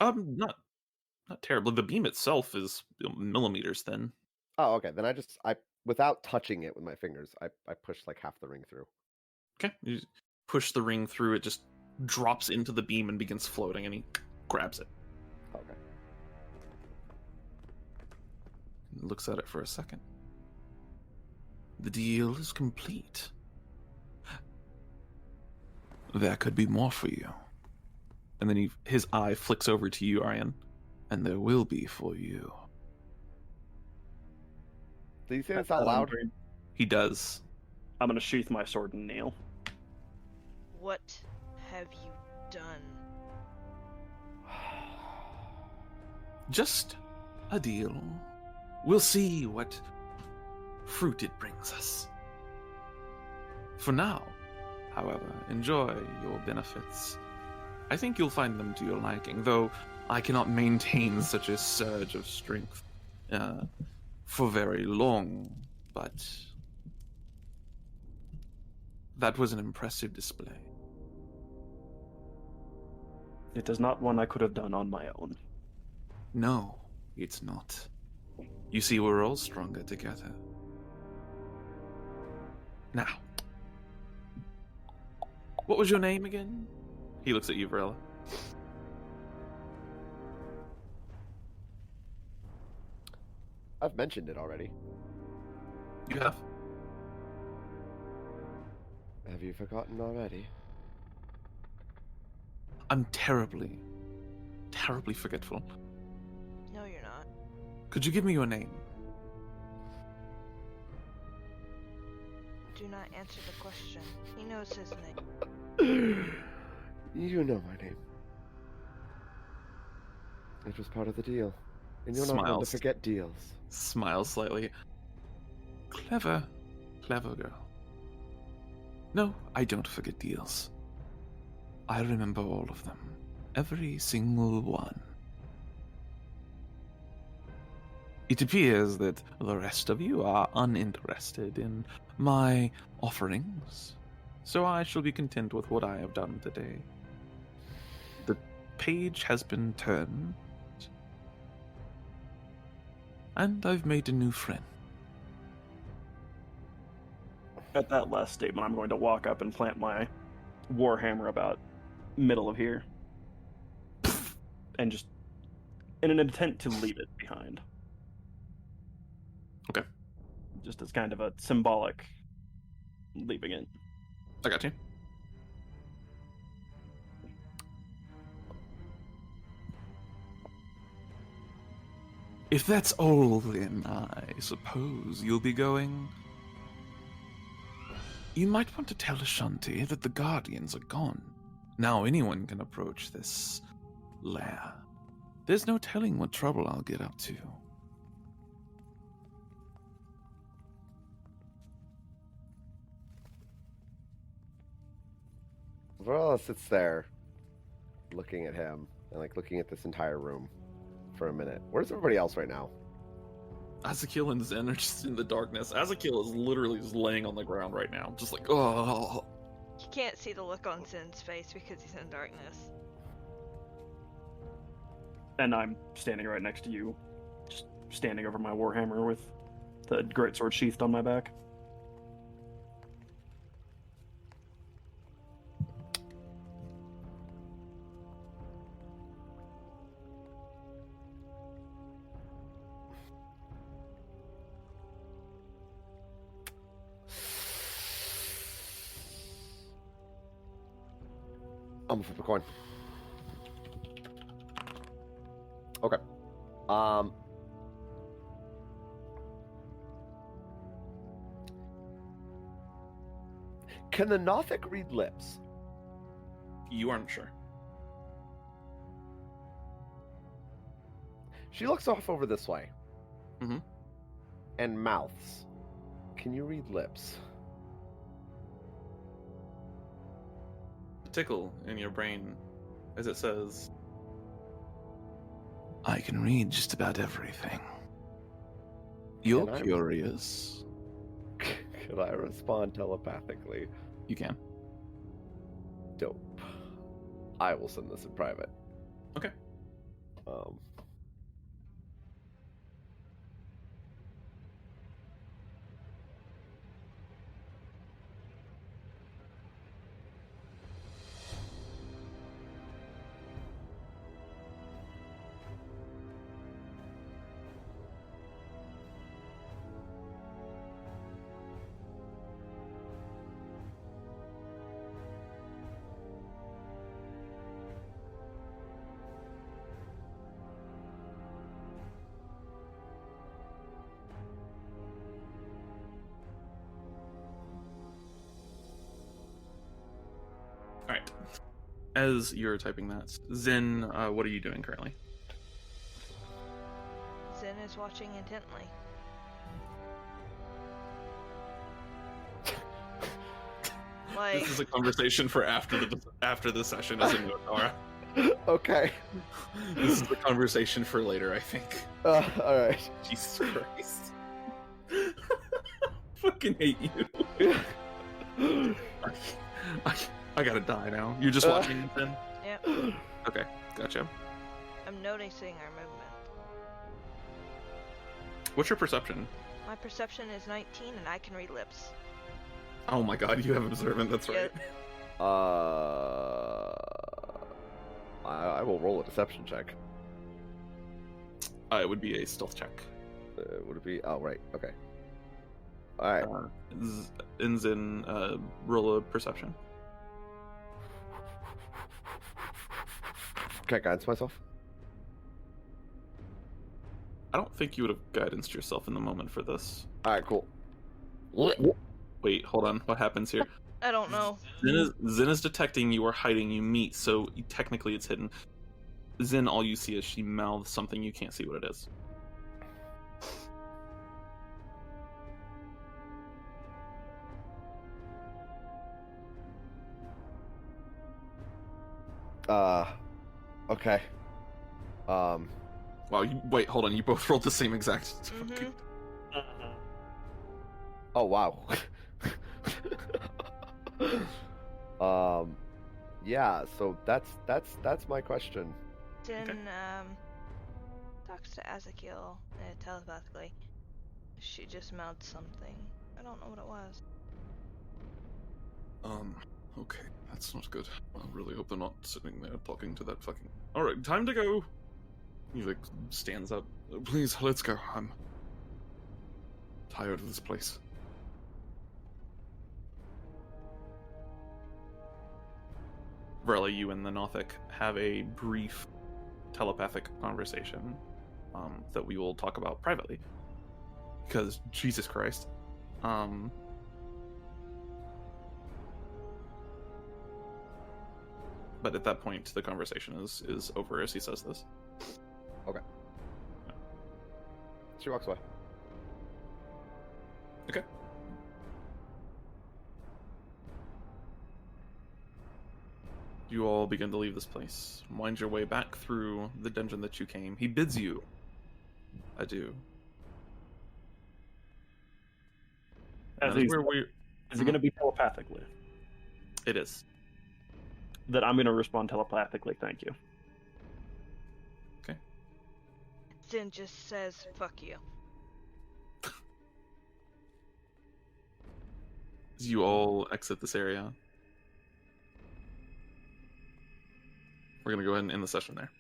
Not terribly. The beam itself is millimeters thin. Oh, okay. Then I without touching it with my fingers, I push like half the ring through. Okay, you push the ring through. It just drops into the beam and begins floating, and he grabs it. Okay. Looks at it for a second. The deal is complete. There could be more for you. And then his eye flicks over to you, Ariane. And there will be for you. Do you say this out loud? He does. I'm gonna sheath my sword and kneel. What have you done? Just a deal. We'll see what fruit it brings us. For now, however, enjoy your benefits. I think you'll find them to your liking, though I cannot maintain such a surge of strength for very long, but that was an impressive display. It is not one I could have done on my own. No, it's not. You see, we're all stronger together. Now, what was your name again? He looks at you, Varela. I've mentioned it already. You have? Have you forgotten already? I'm terribly forgetful. No, you're not. Could you give me your name? Do not answer the question. He knows his name. You know my name. It was part of the deal. And you're not one to Smiles. forget deals. Smiles slightly. Clever girl. No, I don't forget deals. I remember all of them. Every single one. It appears that the rest of you are uninterested in my offerings, so I shall be content with what I have done today. The page has been turned, and I've made a new friend. At that last statement, I'm going to walk up and plant my warhammer about middle of here, and just in an intent to leave it behind. Okay. Just as kind of a symbolic leaving it. I got you. If that's all, then I suppose you'll be going. You might want to tell Ashanti that the Guardians are gone. Now anyone can approach this lair. There's no telling what trouble I'll get up to. Varela sits there, looking at him, and like looking at this entire room for a minute. Where's everybody else right now? Azakil and Zen are just in the darkness. Azakil is literally just laying on the ground right now, just like, oh. You can't see the look on Zen's face because he's in darkness. And I'm standing right next to you, just standing over my warhammer with the greatsword sheathed on my back. I'm gonna flip a coin. Okay. Can the Nothic read lips? You aren't sure. She looks off over this way. Mhm. And mouths. Can you read lips? A tickle in your brain as it says, I can read just about everything. You're Can I- curious. Could I respond telepathically? you can. Dope. I will send this in private. Okay. All right. As you're typing that, Zen, what are you doing currently? Zen is watching intently. Like, This is a conversation for after the session, isn't it, Nora? Okay. This is a conversation for later, I think. Alright. Jesus Christ. Fucking hate you. I gotta die now. You're just watching it then? yep. Okay, gotcha. I'm noticing our movement. What's your perception? My perception is 19 and I can read lips. Oh my god, you have observant, that's right. Yep. I will roll a deception check. It would be a stealth check. Would it be? Oh, right. Okay. Alright. Zen, roll a perception. Can I guidance myself? I don't think you would have guidanced yourself in the moment for this. Alright, cool. Wait, hold on. What happens here? I don't know. Zen is detecting you are hiding. You meet, so technically it's hidden. Zen, all you see is she mouths something. You can't see what it is. Okay. Wow, wait, hold on. You both rolled the same exact. Mhm. Oh, wow. Yeah, so that's my question. Zen, talks to Ezekiel telepathically. She just mouthed something. I don't know what it was. Okay, that's not good. I really hope they're not sitting there talking to that fucking... Alright, time to go! He, like, stands up. Please, let's go. I'm tired of this place. Varella, you and the Nothic have a brief telepathic conversation that we will talk about privately. Because, Jesus Christ. But at that point, the conversation is over as he says this. Okay. She walks away. Okay. You all begin to leave this place. Wind your way back through the dungeon that you came. He bids you adieu. As That is he's, where we... is it going to be telepathically? It is. That I'm going to respond telepathically. Thank you. Zen just says, fuck you. As you all exit this area, we're going to go ahead and end the session there.